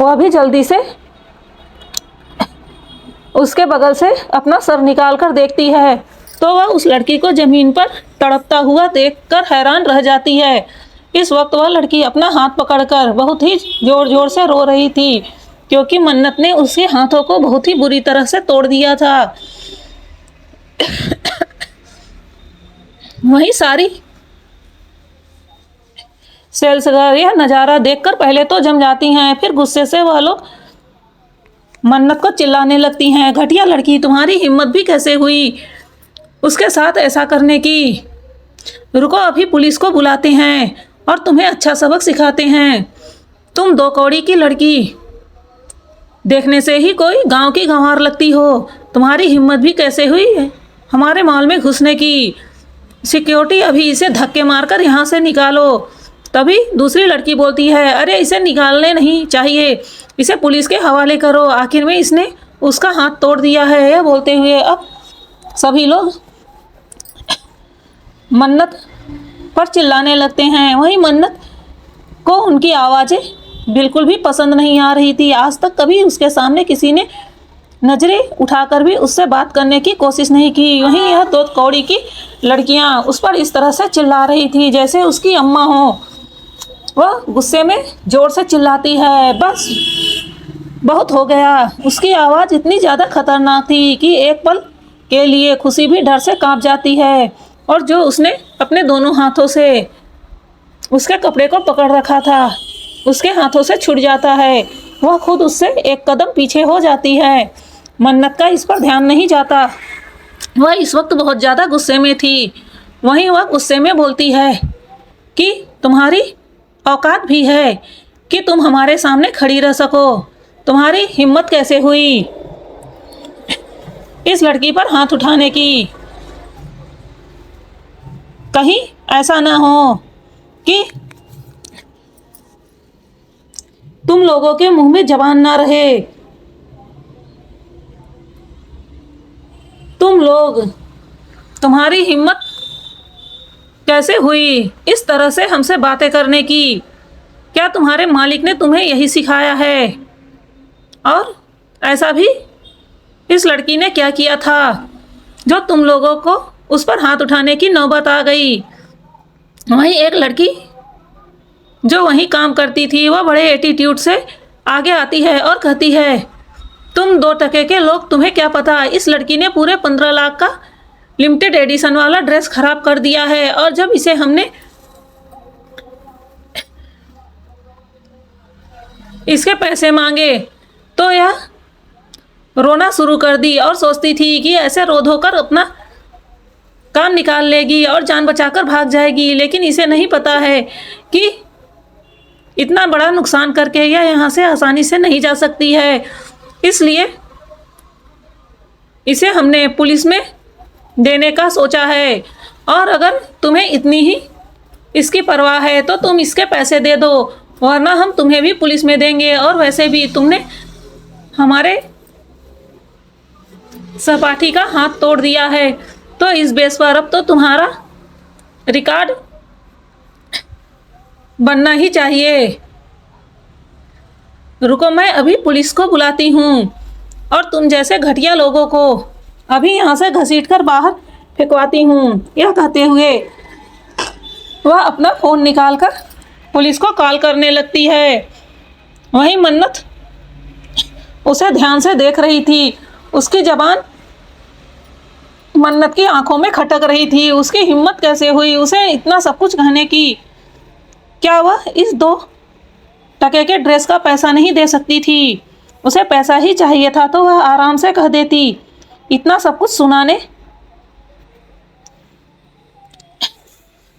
वह भी जल्दी से उसके बगल से अपना सर निकाल कर देखती है तो वह उस लड़की को ज़मीन पर तड़पता हुआ देखकर हैरान रह जाती है। इस वक्त वह लड़की अपना हाथ पकड़कर बहुत ही जोर जोर से रो रही थी, क्योंकि मन्नत ने उसके हाथों को बहुत ही बुरी तरह से तोड़ दिया था। वही सारी सेल्स गर्ल यह नज़ारा देखकर पहले तो जम जाती हैं, फिर गुस्से से वह लोग मन्नत को चिल्लाने लगती हैं, घटिया लड़की, तुम्हारी हिम्मत भी कैसे हुई उसके साथ ऐसा करने की। रुको, अभी पुलिस को बुलाते हैं और तुम्हें अच्छा सबक सिखाते हैं। तुम दो कौड़ी की लड़की, देखने से ही कोई गांव की गंवार लगती हो। तुम्हारी हिम्मत भी कैसे हुई हमारे मॉल में घुसने की। सिक्योरिटी अभी इसे धक्के मारकर यहाँ से निकालो। तभी दूसरी लड़की बोलती है, अरे इसे निकालने नहीं चाहिए, इसे पुलिस के हवाले करो, आखिर में इसने उसका हाथ तोड़ दिया है। यह बोलते हुए अब सभी लोग मन्नत पर चिल्लाने लगते हैं। वहीं मन्नत को उनकी आवाज़ें बिल्कुल भी पसंद नहीं आ रही थी। आज तक कभी उसके सामने किसी ने नज़रें उठाकर भी उससे बात करने की कोशिश नहीं की। वहीं यह दो कौड़ी की लड़कियां उस पर इस तरह से चिल्ला रही थी जैसे उसकी अम्मा हो। वह गुस्से में ज़ोर से चिल्लाती है, बस बहुत हो गया। उसकी आवाज़ इतनी ज़्यादा खतरनाक थी कि एक पल के लिए खुशी भी डर से कांप जाती है, और जो उसने अपने दोनों हाथों से उसके कपड़े को पकड़ रखा था उसके हाथों से छूट जाता है। वह खुद उससे एक कदम पीछे हो जाती है। मन्नत का इस पर ध्यान नहीं जाता। वह इस वक्त बहुत ज़्यादा गुस्से में थी। वहीं वह गुस्से में बोलती है कि तुम्हारी औकात भी है कि तुम हमारे सामने खड़ी रह सको। तुम्हारी हिम्मत कैसे हुई इस लड़की पर हाथ उठाने की? कहीं ऐसा ना हो कि तुम लोगों के मुंह में जबान ना रहे। तुम लोग, तुम्हारी हिम्मत कैसे हुई इस तरह से हमसे बातें करने की? क्या तुम्हारे मालिक ने तुम्हें यही सिखाया है? और ऐसा भी इस लड़की ने क्या किया था जो तुम लोगों को उस पर हाथ उठाने की नौबत आ गई? वहीं एक लड़की जो वहीं काम करती थी वह बड़े एटीट्यूड से आगे आती है और कहती है, तुम 2 टके के लोग, तुम्हें क्या पता इस लड़की ने पूरे 15 लाख का लिमिटेड एडिशन वाला ड्रेस खराब कर दिया है। और जब इसे हमने इसके पैसे मांगे तो यह रोना शुरू कर दी और सोचती थी कि ऐसे रो धोकर अपना काम निकाल लेगी और जान बचाकर भाग जाएगी। लेकिन इसे नहीं पता है कि इतना बड़ा नुकसान करके यह यहाँ से आसानी से नहीं जा सकती है। इसलिए इसे हमने पुलिस में देने का सोचा है। और अगर तुम्हें इतनी ही इसकी परवाह है तो तुम इसके पैसे दे दो, वरना हम तुम्हें भी पुलिस में देंगे। और वैसे भी तुमने हमारे सहपाठी का हाथ तोड़ दिया है, तो इस बेस पर अब तो तुम्हारा रिकॉर्ड बनना ही चाहिए। रुको, मैं अभी पुलिस को बुलाती हूँ और तुम जैसे घटिया लोगों को अभी यहाँ से घसीटकर बाहर फेंकवाती हूँ। यह कहते हुए वह अपना फ़ोन निकालकर पुलिस को कॉल करने लगती है। वहीं मन्नत उसे ध्यान से देख रही थी। उसकी जबान मन्नत की आंखों में खटक रही थी। उसकी हिम्मत कैसे हुई उसे इतना सब कुछ कहने की? क्या वह इस 2 टके के ड्रेस का पैसा नहीं दे सकती थी? उसे पैसा ही चाहिए था तो वह आराम से कह देती। इतना सब कुछ सुनाने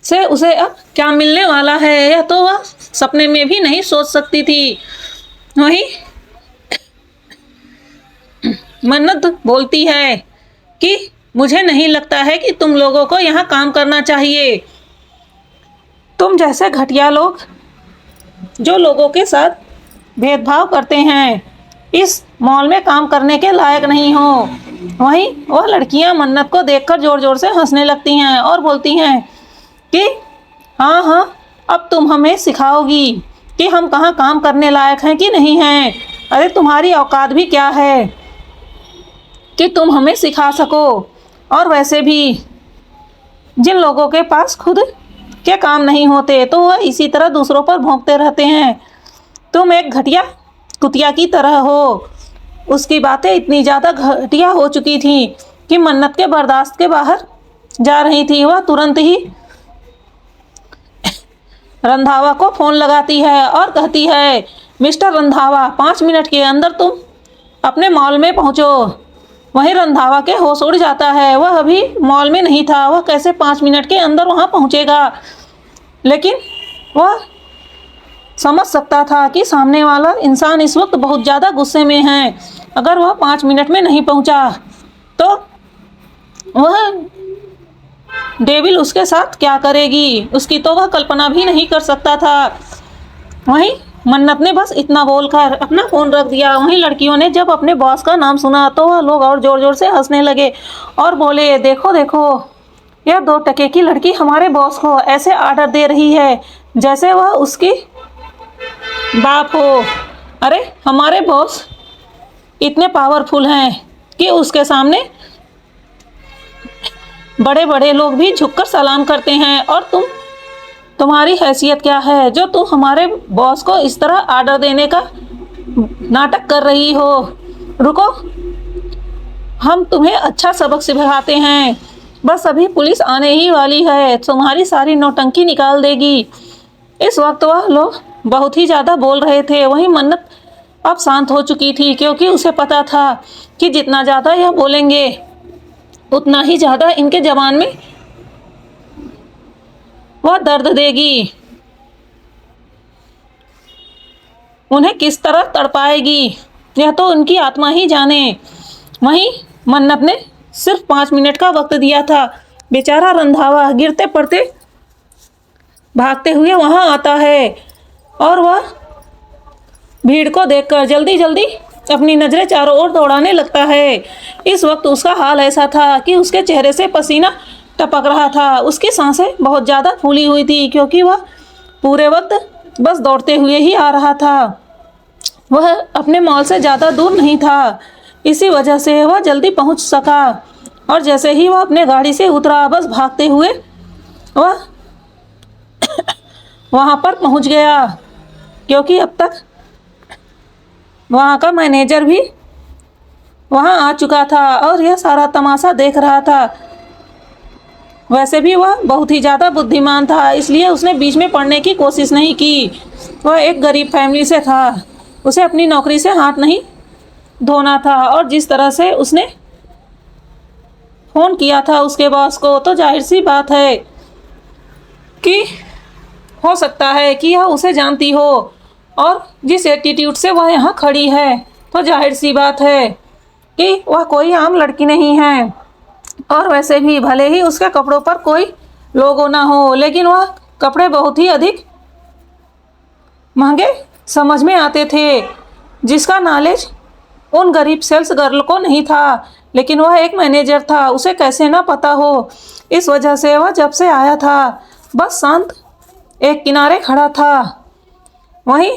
से उसे अब क्या मिलने वाला है यह तो वह सपने में भी नहीं सोच सकती थी। वहीं मन्नत बोलती है कि मुझे नहीं लगता है कि तुम लोगों को यहाँ काम करना चाहिए। तुम जैसे घटिया लोग जो लोगों के साथ भेदभाव करते हैं इस मॉल में काम करने के लायक नहीं हो। वहीं वह लड़कियां मन्नत को देखकर जोर जोर से हंसने लगती हैं और बोलती हैं कि हाँ हाँ, अब तुम हमें सिखाओगी कि हम कहाँ काम करने लायक हैं कि नहीं हैं। अरे तुम्हारी औकात भी क्या है कि तुम हमें सिखा सको। और वैसे भी जिन लोगों के पास खुद के काम नहीं होते तो वह इसी तरह दूसरों पर भौंकते रहते हैं। तुम एक घटिया कुतिया की तरह हो। उसकी बातें इतनी ज़्यादा घटिया हो चुकी थी कि मन्नत के बर्दाश्त के बाहर जा रही थी। वह तुरंत ही रंधावा को फ़ोन लगाती है और कहती है, मिस्टर रंधावा, 5 मिनट के अंदर तुम अपने मॉल में पहुँचो। वहीं रंधावा के होश उड़ जाता है। वह अभी मॉल में नहीं था, वह कैसे 5 मिनट के अंदर वहाँ पहुँचेगा। लेकिन वह समझ सकता था कि सामने वाला इंसान इस वक्त बहुत ज़्यादा गुस्से में है। अगर वह 5 मिनट में नहीं पहुँचा तो वह डेविल उसके साथ क्या करेगी, उसकी तो वह कल्पना भी नहीं कर सकता था। वहीं मन्नत ने बस इतना बोलकर अपना फ़ोन रख दिया। वहीं लड़कियों ने जब अपने बॉस का नाम सुना तो वह लोग और ज़ोर ज़ोर से हंसने लगे और बोले, देखो देखो, यह 2 टके की लड़की हमारे बॉस को ऐसे आर्डर दे रही है जैसे वह उसकी बाप हो। अरे हमारे बॉस इतने पावरफुल हैं कि उसके सामने बड़े बड़े लोग भी झुककर सलाम करते हैं। और तुम्हारी हैसियत क्या है जो तुम हमारे बॉस को इस तरह आर्डर देने का नाटक कर रही हो। रुको, हम तुम्हें अच्छा सबक सिखाते हैं, बस अभी पुलिस आने ही वाली है, तुम्हारी सारी नौटंकी निकाल देगी। इस वक्त वह लोग बहुत ही ज़्यादा बोल रहे थे। वहीं मन्नत अब शांत हो चुकी थी, क्योंकि उसे पता था कि जितना ज़्यादा यह बोलेंगे उतना ही ज़्यादा इनके जबान में वह दर्द देगी, उन्हें किस तरह तड़पाएगी, यह तो उनकी आत्मा ही जाने। वहीं मन्नत ने सिर्फ 5 मिनट का वक्त दिया था। बेचारा रंधावा गिरते पड़ते भागते हुए वहां आता है और वह भीड़ को देखकर जल्दी जल्दी अपनी नजरें चारों ओर दौड़ाने लगता है। इस वक्त उसका हाल ऐसा था कि उसके चेहरे से पसीना टपक रहा था, उसकी सांसें बहुत ज़्यादा फूली हुई थी, क्योंकि वह पूरे वक्त बस दौड़ते हुए ही आ रहा था। वह अपने मॉल से ज़्यादा दूर नहीं था, इसी वजह से वह जल्दी पहुंच सका। और जैसे ही वह अपने गाड़ी से उतरा, बस भागते हुए वह वहां पर पहुंच गया, क्योंकि अब तक वहां का मैनेजर भी वहां आ चुका था और यह सारा तमाशा देख रहा था। वैसे भी वह बहुत ही ज़्यादा बुद्धिमान था, इसलिए उसने बीच में पढ़ने की कोशिश नहीं की। वह एक गरीब फैमिली से था, उसे अपनी नौकरी से हाथ नहीं धोना था। और जिस तरह से उसने फ़ोन किया था उसके बॉस को, तो जाहिर सी बात है कि हो सकता है कि यह उसे जानती हो, और जिस एटीट्यूड से वह यहाँ खड़ी है, तो जाहिर सी बात है कि वह कोई आम लड़की नहीं है। और वैसे भी भले ही उसके कपड़ों पर कोई लोगो ना हो, लेकिन वह कपड़े बहुत ही अधिक महंगे समझ में आते थे, जिसका नॉलेज उन गरीब सेल्स गर्ल को नहीं था। लेकिन वह एक मैनेजर था, उसे कैसे ना पता हो। इस वजह से वह जब से आया था बस शांत एक किनारे खड़ा था। वहीं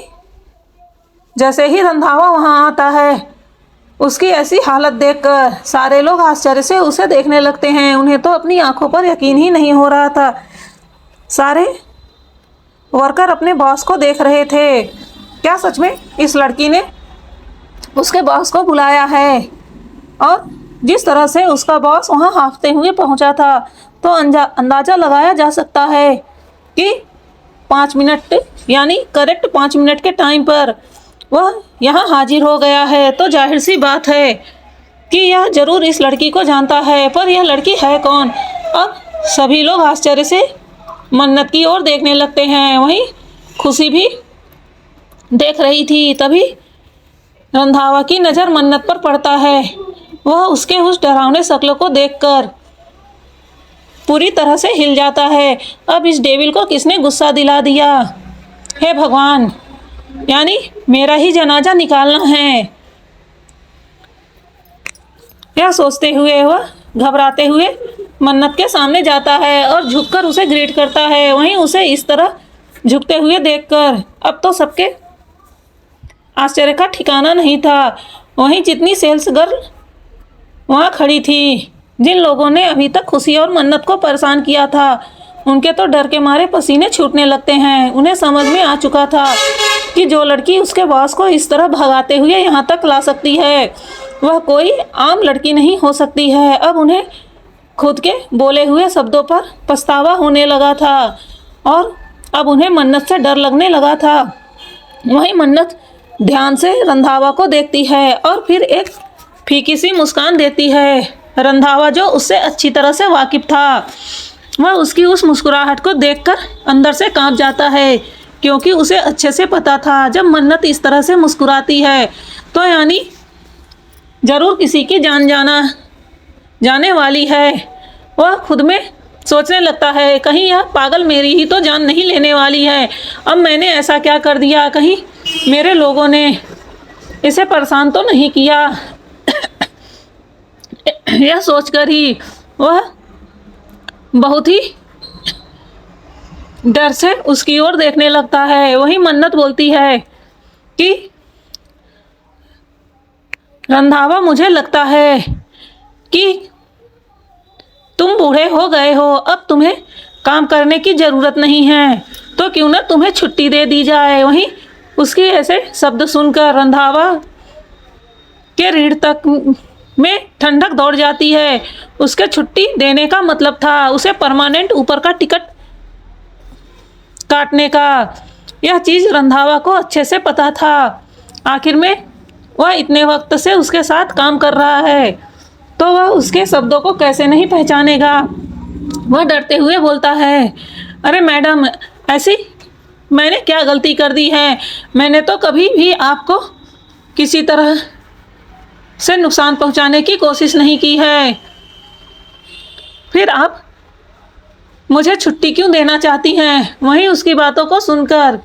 जैसे ही रंधावा वहां आता है, उसकी ऐसी हालत देखकर सारे लोग आश्चर्य से उसे देखने लगते हैं। उन्हें तो अपनी आंखों पर यकीन ही नहीं हो रहा था। सारे वर्कर अपने बॉस को देख रहे थे, क्या सच में इस लड़की ने उसके बॉस को बुलाया है। और जिस तरह से उसका बॉस वहां हाँफते हुए पहुंचा था, तो अंदाजा लगाया जा सकता है कि 5 मिनट यानी करेक्ट 5 मिनट के टाइम पर वह यहाँ हाजिर हो गया है। तो जाहिर सी बात है कि यह जरूर इस लड़की को जानता है, पर यह लड़की है कौन। अब सभी लोग आश्चर्य से मन्नत की ओर देखने लगते हैं। वहीं खुशी भी देख रही थी। तभी रंधावा की नज़र मन्नत पर पड़ता है। वह उसके उस डरावने शक्ल को देखकर पूरी तरह से हिल जाता है। अब इस डेविल को किसने गुस्सा दिला दिया, हे भगवान, यानी मेरा ही जनाजा निकालना है। यह सोचते हुए वह घबराते हुए मन्नत के सामने जाता है और झुककर उसे ग्रीट करता है। वहीं उसे इस तरह झुकते हुए देखकर अब तो सबके आश्चर्य का ठिकाना नहीं था। वहीं जितनी सेल्स गर्ल वहाँ खड़ी थी, जिन लोगों ने अभी तक खुशी और मन्नत को परेशान किया था, उनके तो डर के मारे पसीने छूटने लगते हैं। उन्हें समझ में आ चुका था कि जो लड़की उसके बॉस को इस तरह भगाते हुए यहाँ तक ला सकती है, वह कोई आम लड़की नहीं हो सकती है। अब उन्हें खुद के बोले हुए शब्दों पर पछतावा होने लगा था और अब उन्हें मन्नत से डर लगने लगा था। वहीं मन्नत ध्यान से रंधावा को देखती है और फिर एक फीकी सी मुस्कान देती है। रंधावा जो उससे अच्छी तरह से वाकिफ था, वह उसकी उस मुस्कुराहट को देखकर अंदर से कांप जाता है, क्योंकि उसे अच्छे से पता था जब मन्नत इस तरह से मुस्कुराती है तो यानी ज़रूर किसी की जान जाने वाली है। वह खुद में सोचने लगता है, कहीं यह पागल मेरी ही तो जान नहीं लेने वाली है। अब मैंने ऐसा क्या कर दिया, कहीं मेरे लोगों ने इसे परेशान तो नहीं किया। यह सोचकर ही वह बहुत ही डर से उसकी ओर देखने लगता है। वहीं मन्नत बोलती है कि रंधावा, मुझे लगता है कि तुम बूढ़े हो गए हो, अब तुम्हें काम करने की ज़रूरत नहीं है, तो क्यों ना तुम्हें छुट्टी दे दी जाए। वहीं उसकी ऐसे शब्द सुनकर रंधावा के रीढ़ तक में ठंडक दौड़ जाती है। उसके छुट्टी देने का मतलब था उसे परमानेंट ऊपर का टिकट काटने का। यह चीज रंधावा को अच्छे से पता था। आखिर में वह इतने वक्त से उसके साथ काम कर रहा है तो वह उसके शब्दों को कैसे नहीं पहचानेगा। वह डरते हुए बोलता है, अरे मैडम, ऐसी मैंने क्या गलती कर दी है? मैंने तो कभी भी आपको किसी तरह से नुकसान पहुंचाने की कोशिश नहीं की है। फिर आप मुझे छुट्टी क्यों देना चाहती हैं? वहीं उसकी बातों को सुनकर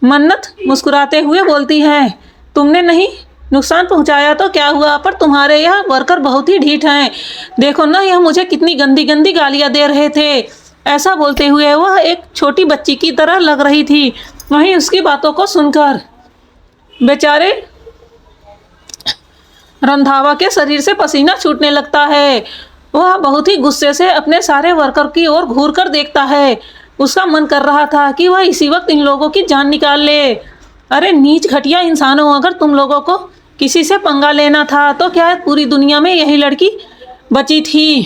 मन्नत मुस्कुराते हुए बोलती है, तुमने नहीं नुकसान पहुंचाया तो क्या हुआ, पर तुम्हारे यह वर्कर बहुत ही ढीठ हैं। देखो ना, यह मुझे कितनी गंदी गंदी गालियां दे रहे थे। ऐसा बोलते हुए वह एक छोटी बच्ची की तरह लग रही थी। वहीं उसकी बातों को सुनकर बेचारे रंधावा के शरीर से पसीना छूटने लगता है। वह बहुत ही गुस्से से अपने सारे वर्कर की ओर घूर कर देखता है। उसका मन कर रहा था कि वह इसी वक्त इन लोगों की जान निकाल ले। अरे नीच घटिया इंसानों, अगर तुम लोगों को किसी से पंगा लेना था तो क्या पूरी दुनिया में यही लड़की बची थी?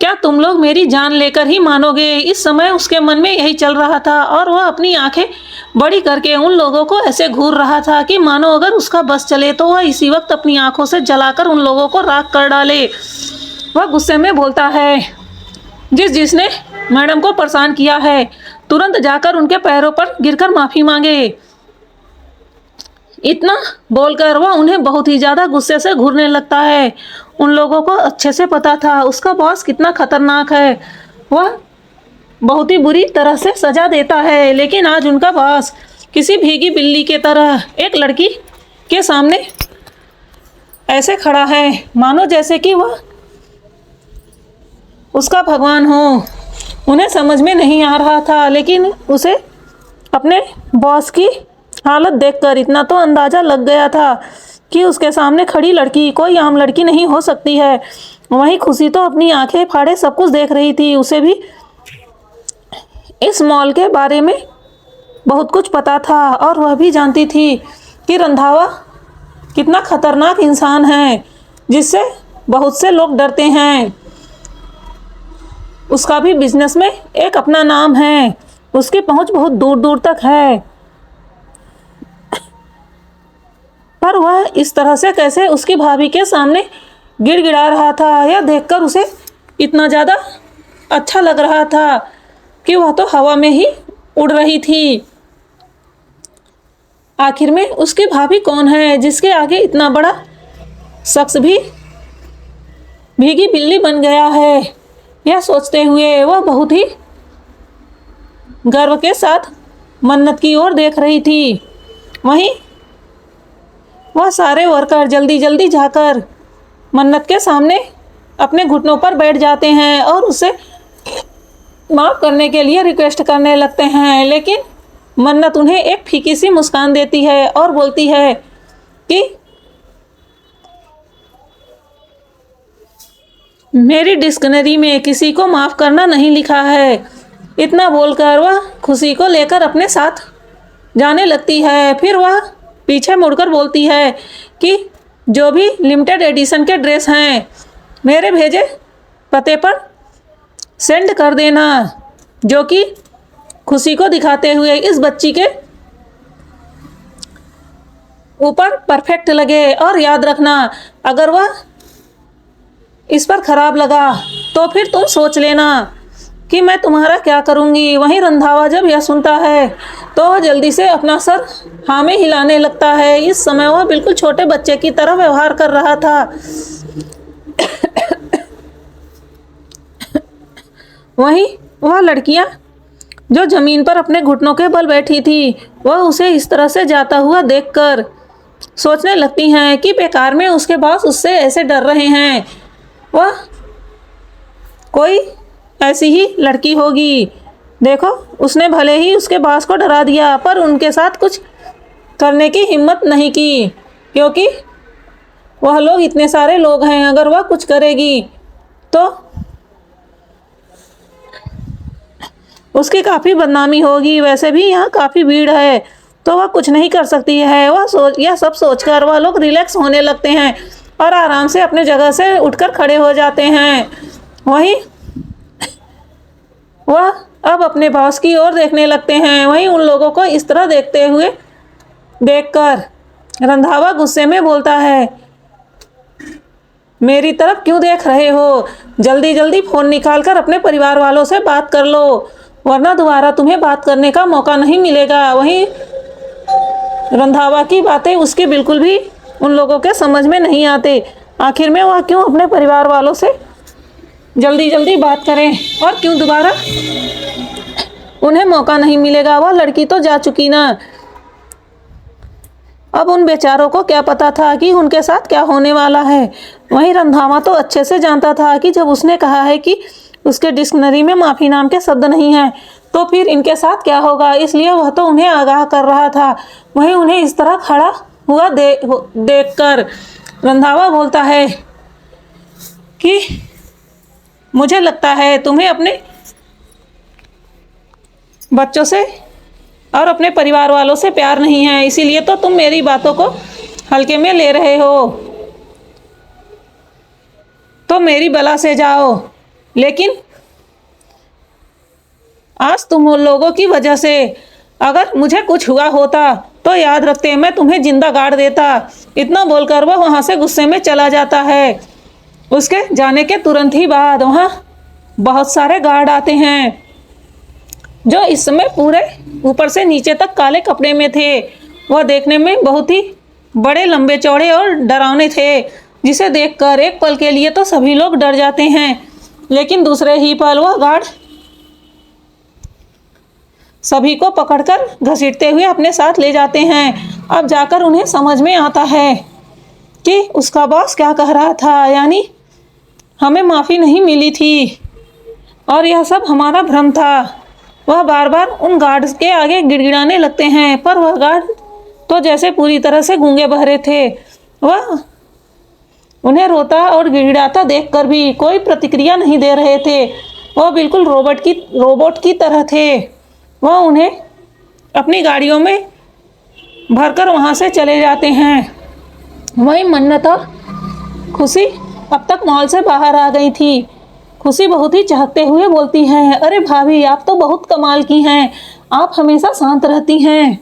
क्या तुम लोग मेरी जान लेकर ही मानोगे? इस समय उसके मन में यही चल रहा था और वह अपनी आंखें बड़ी करके उन लोगों को ऐसे घूर रहा था कि मानो अगर उसका बस चले तो वह इसी वक्त अपनी आंखों से जलाकर उन लोगों को राख कर डाले। वह गुस्से में बोलता है, जिसने मैडम को परेशान किया है तुरंत जाकर उनके पैरों पर गिरकर माफी मांगे। इतना बोलकर वह उन्हें बहुत ही ज्यादा गुस्से से घूरने लगता है। उन लोगों को अच्छे से पता था उसका बॉस कितना खतरनाक है। वह बहुत ही बुरी तरह से सजा देता है, लेकिन आज उनका बॉस किसी भीगी बिल्ली के तरह एक लड़की के सामने ऐसे खड़ा है मानो जैसे कि वह उसका भगवान हो। उन्हें समझ में नहीं आ रहा था, लेकिन उसे अपने बॉस की हालत देखकर इतना तो अंदाजा लग गया था कि उसके सामने खड़ी लड़की कोई आम लड़की नहीं हो सकती है। वहीं खुशी तो अपनी आंखें फाड़े सब कुछ देख रही थी। उसे भी इस मॉल के बारे में बहुत कुछ पता था और वह भी जानती थी कि रंधावा कितना खतरनाक इंसान है जिससे बहुत से लोग डरते हैं। उसका भी बिजनेस में एक अपना नाम है, उसकी पहुंच बहुत दूर दूर तक है। पर वह इस तरह से कैसे उसकी भाभी के सामने गिड़गिड़ा रहा था, यह देखकर उसे इतना ज़्यादा अच्छा लग रहा था कि वह तो हवा में ही उड़ रही थी। आखिर में उसकी भाभी कौन है जिसके आगे इतना बड़ा शख्स भी भीगी बिल्ली बन गया है? यह सोचते हुए वह बहुत ही गर्व के साथ मन्नत की ओर देख रही थी। वहीं वह सारे वर्कर जल्दी जल्दी जाकर मन्नत के सामने अपने घुटनों पर बैठ जाते हैं और उसे माफ़ करने के लिए रिक्वेस्ट करने लगते हैं, लेकिन मन्नत उन्हें एक फीकी सी मुस्कान देती है और बोलती है कि मेरी डिक्शनरी में किसी को माफ़ करना नहीं लिखा है। इतना बोलकर वह खुशी को लेकर अपने साथ जाने लगती है। फिर वह पीछे मुड़कर बोलती है कि जो भी लिमिटेड एडिशन के ड्रेस हैं मेरे भेजे पते पर सेंड कर देना, जो कि खुशी को दिखाते हुए इस बच्ची के ऊपर परफेक्ट लगे। और याद रखना, अगर वह इस पर खराब लगा तो फिर तुम सोच लेना कि मैं तुम्हारा क्या करूंगी। वहीं रंधावा जब यह सुनता है तो वह जल्दी से अपना सर हाँ में हिलाने लगता है। इस समय वह बिल्कुल छोटे बच्चे की तरह व्यवहार कर रहा था। वहीं वह लड़कियां जो जमीन पर अपने घुटनों के बल बैठी थी, वह उसे इस तरह से जाता हुआ देखकर सोचने लगती हैं कि बेकार में उसके बॉस उससे ऐसे डर रहे हैं। वह कोई ऐसी ही लड़की होगी। देखो, उसने भले ही उसके बॉस को डरा दिया पर उनके साथ कुछ करने की हिम्मत नहीं की, क्योंकि वह लोग इतने सारे लोग हैं। अगर वह कुछ करेगी तो उसकी काफ़ी बदनामी होगी। वैसे भी यहाँ काफ़ी भीड़ है तो वह कुछ नहीं कर सकती है। यह सब सोचकर वह लोग रिलैक्स होने लगते हैं और आराम से अपने जगह से उठकर खड़े हो जाते हैं। वहीं वह अब अपने बॉस की ओर देखने लगते हैं। वहीं उन लोगों को इस तरह देखकर रंधावा गुस्से में बोलता है, मेरी तरफ क्यों देख रहे हो? जल्दी जल्दी फोन निकालकर अपने परिवार वालों से बात कर लो, वरना दोबारा तुम्हें बात करने का मौका नहीं मिलेगा। वहीं रंधावा की बातें उसके बिल्कुल भी उन लोगों के समझ में नहीं आते। आखिर में वह क्यों अपने परिवार वालों से जल्दी जल्दी बात करें और क्यों दोबारा उन्हें मौका नहीं मिलेगा? वह लड़की तो जा चुकी ना। अब उन बेचारों को क्या पता था कि उनके साथ क्या होने वाला है। वहीं रंधावा तो अच्छे से जानता था कि जब उसने कहा है कि उसके डिक्शनरी में माफ़ी नाम के शब्द नहीं है, तो फिर इनके साथ क्या होगा। इसलिए वह तो उन्हें आगाह कर रहा था। वहीं उन्हें इस तरह खड़ा हुआ देखकर रंधावा बोलता है कि मुझे लगता है तुम्हें अपने बच्चों से और अपने परिवार वालों से प्यार नहीं है, इसीलिए तो तुम मेरी बातों को हल्के में ले रहे हो। तो मेरी बला से जाओ। लेकिन आज तुम उन लोगों की वजह से अगर मुझे कुछ हुआ होता तो याद रखते मैं तुम्हें जिंदा गाड़ देता। इतना बोलकर वह वहाँ से गुस्से में चला जाता है। उसके जाने के तुरंत ही बाद वहाँ बहुत सारे गार्ड आते हैं जो इस समय पूरे ऊपर से नीचे तक काले कपड़े में थे। वह देखने में बहुत ही बड़े, लंबे चौड़े और डरावने थे, जिसे देखकर एक पल के लिए तो सभी लोग डर जाते हैं, लेकिन दूसरे ही पल वह गार्ड सभी को पकड़कर घसीटते हुए अपने साथ ले जाते हैं। अब जाकर उन्हें समझ में आता है कि उसका बॉस क्या कह रहा था, यानी हमें माफ़ी नहीं मिली थी और यह सब हमारा भ्रम था। वह बार बार उन गार्ड्स के आगे गिड़गिड़ाने लगते हैं, पर वह गार्ड तो जैसे पूरी तरह से गूंगे बहरे थे। वह उन्हें रोता और गिड़गिड़ाता देखकर भी कोई प्रतिक्रिया नहीं दे रहे थे। वह बिल्कुल रोबोट की तरह थे। वह उन्हें अपनी गाड़ियों में भरकर वहाँ से चले जाते हैं। वहीं मन्नत और खुशी अब तक मॉल से बाहर आ गई थी। खुशी बहुत ही चहकते हुए बोलती है, अरे भाभी, आप तो बहुत कमाल की हैं। आप हमेशा शांत रहती हैं,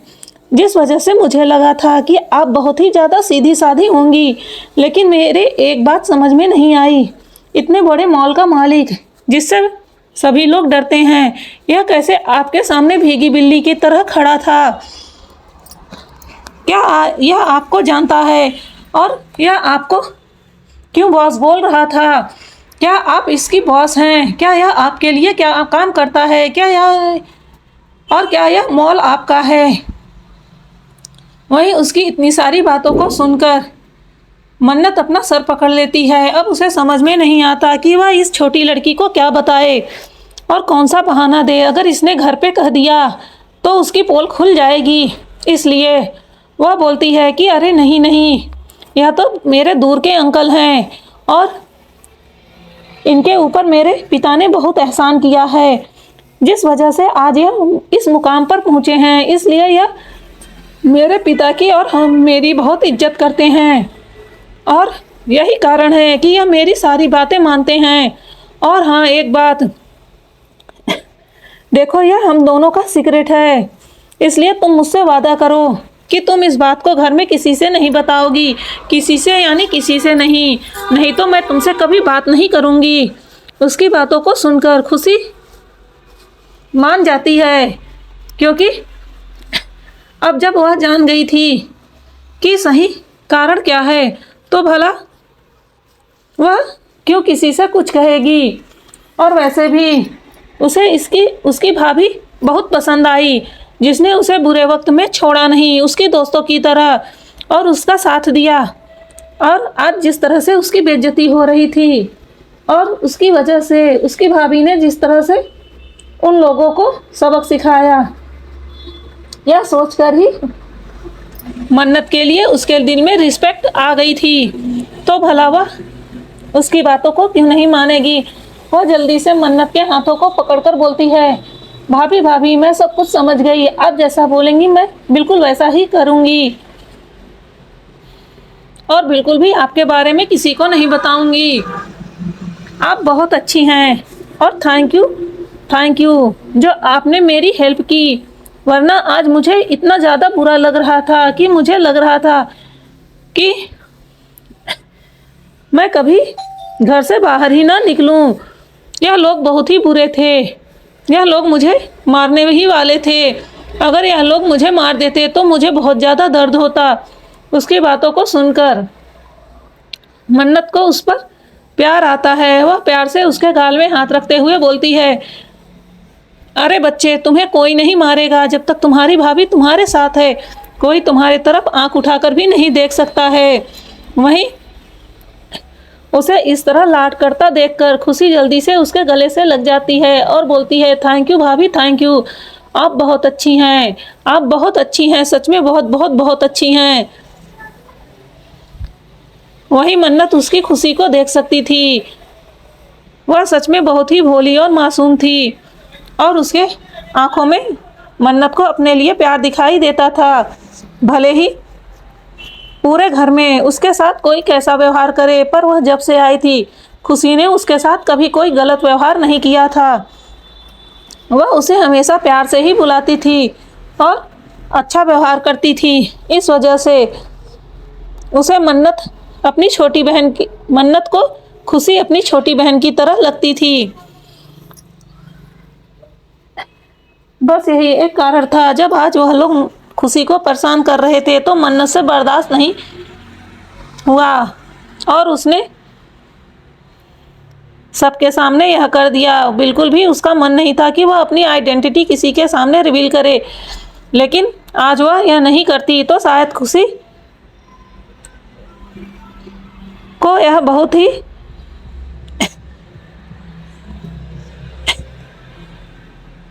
जिस वजह से मुझे लगा था कि आप बहुत ही ज़्यादा सीधी साधी होंगी। लेकिन मेरे एक बात समझ में नहीं आई, इतने बड़े मॉल का मालिक जिससे सभी लोग डरते हैं, यह कैसे आपके सामने भीगी बिल्ली की तरह खड़ा था? क्या यह आपको जानता है और यह आपको क्यों बॉस बोल रहा था? क्या आप इसकी बॉस हैं? क्या यह आपके लिए क्या काम करता है? क्या यह मॉल आपका है? वहीं उसकी इतनी सारी बातों को सुनकर मन्नत अपना सर पकड़ लेती है। अब उसे समझ में नहीं आता कि वह इस छोटी लड़की को क्या बताए और कौन सा बहाना दे। अगर इसने घर पे कह दिया तो उसकी पोल खुल जाएगी। इसलिए वह बोलती है कि अरे नहीं नहीं, यह तो मेरे दूर के अंकल हैं और इनके ऊपर मेरे पिता ने बहुत एहसान किया है, जिस वजह से आज यह इस मुकाम पर पहुँचे हैं। इसलिए यह मेरे पिता की और हम मेरी बहुत इज्जत करते हैं और यही कारण है कि यह मेरी सारी बातें मानते हैं। और हाँ, एक बात देखो, यह हम दोनों का सीक्रेट है, इसलिए तुम मुझसे वादा करो कि तुम इस बात को घर में किसी से नहीं बताओगी। किसी से यानी किसी से नहीं, नहीं तो मैं तुमसे कभी बात नहीं करूँगी। उसकी बातों को सुनकर खुशी मान जाती है, क्योंकि अब जब वह जान गई थी कि सही कारण क्या है, तो भला वह क्यों किसी से कुछ कहेगी। और वैसे भी उसे उसकी भाभी बहुत पसंद आई, जिसने उसे बुरे वक्त में छोड़ा नहीं, उसकी दोस्तों की तरह, और उसका साथ दिया। और आज जिस तरह से उसकी बेइज्जती हो रही थी और उसकी वजह से उसकी भाभी ने जिस तरह से उन लोगों को सबक सिखाया, यह सोचकर ही मन्नत के लिए उसके दिल में रिस्पेक्ट आ गई थी। तो भला वह उसकी बातों को क्यों नहीं मानेगी। वह जल्दी से मन्नत के हाथों को पकड़कर बोलती है, भाभी भाभी मैं सब कुछ समझ गई, आप जैसा बोलेंगी मैं बिल्कुल वैसा ही करूंगी, और बिल्कुल भी आपके बारे में किसी को नहीं बताऊंगी। आप बहुत अच्छी हैं, और थैंक यू जो आपने मेरी हेल्प की, वरना आज मुझे इतना ज़्यादा बुरा लग रहा था कि मुझे लग रहा था कि मैं कभी घर से बाहर ही ना निकलूं। यह लोग बहुत ही बुरे थे, यह लोग मुझे मारने ही वाले थे। अगर यह लोग मुझे मार देते तो मुझे बहुत ज़्यादा दर्द होता। उसकी बातों को सुनकर मन्नत को उस पर प्यार आता है। वह प्यार से उसके गाल में हाथ रखते हुए बोलती है, अरे बच्चे, तुम्हें कोई नहीं मारेगा जब तक तुम्हारी भाभी तुम्हारे साथ है। कोई तुम्हारे तरफ आंख उठाकर भी नहीं देख सकता है। वहीं उसे इस तरह लाड करता देखकर खुशी जल्दी से उसके गले से लग जाती है और बोलती है, थैंक यू भाभी, थैंक यू। आप बहुत अच्छी हैं, आप बहुत अच्छी हैं, सच में बहुत बहुत बहुत अच्छी हैं। वही मन्नत उसकी खुशी को देख सकती थी। वह सच में बहुत ही भोली और मासूम थी, और उसके आंखों में मन्नत को अपने लिए प्यार दिखाई देता था। भले ही पूरे घर में उसके साथ कोई कैसा व्यवहार करे, पर वह जब से आई थी खुशी ने उसके साथ कभी कोई गलत व्यवहार नहीं किया था। वह उसे हमेशा प्यार से ही बुलाती थी और अच्छा व्यवहार करती थी। इस वजह से उसे मन्नत को खुशी अपनी छोटी बहन की तरह लगती थी। बस यही एक कारण था, जब आज वह लोग खुशी को परेशान कर रहे थे तो मन्नत से बर्दाश्त नहीं हुआ, और उसने सबके सामने यह कर दिया। बिल्कुल भी उसका मन नहीं था कि वह अपनी आइडेंटिटी किसी के सामने रिवील करे, लेकिन आज वह यह नहीं करती तो शायद खुशी को यह बहुत ही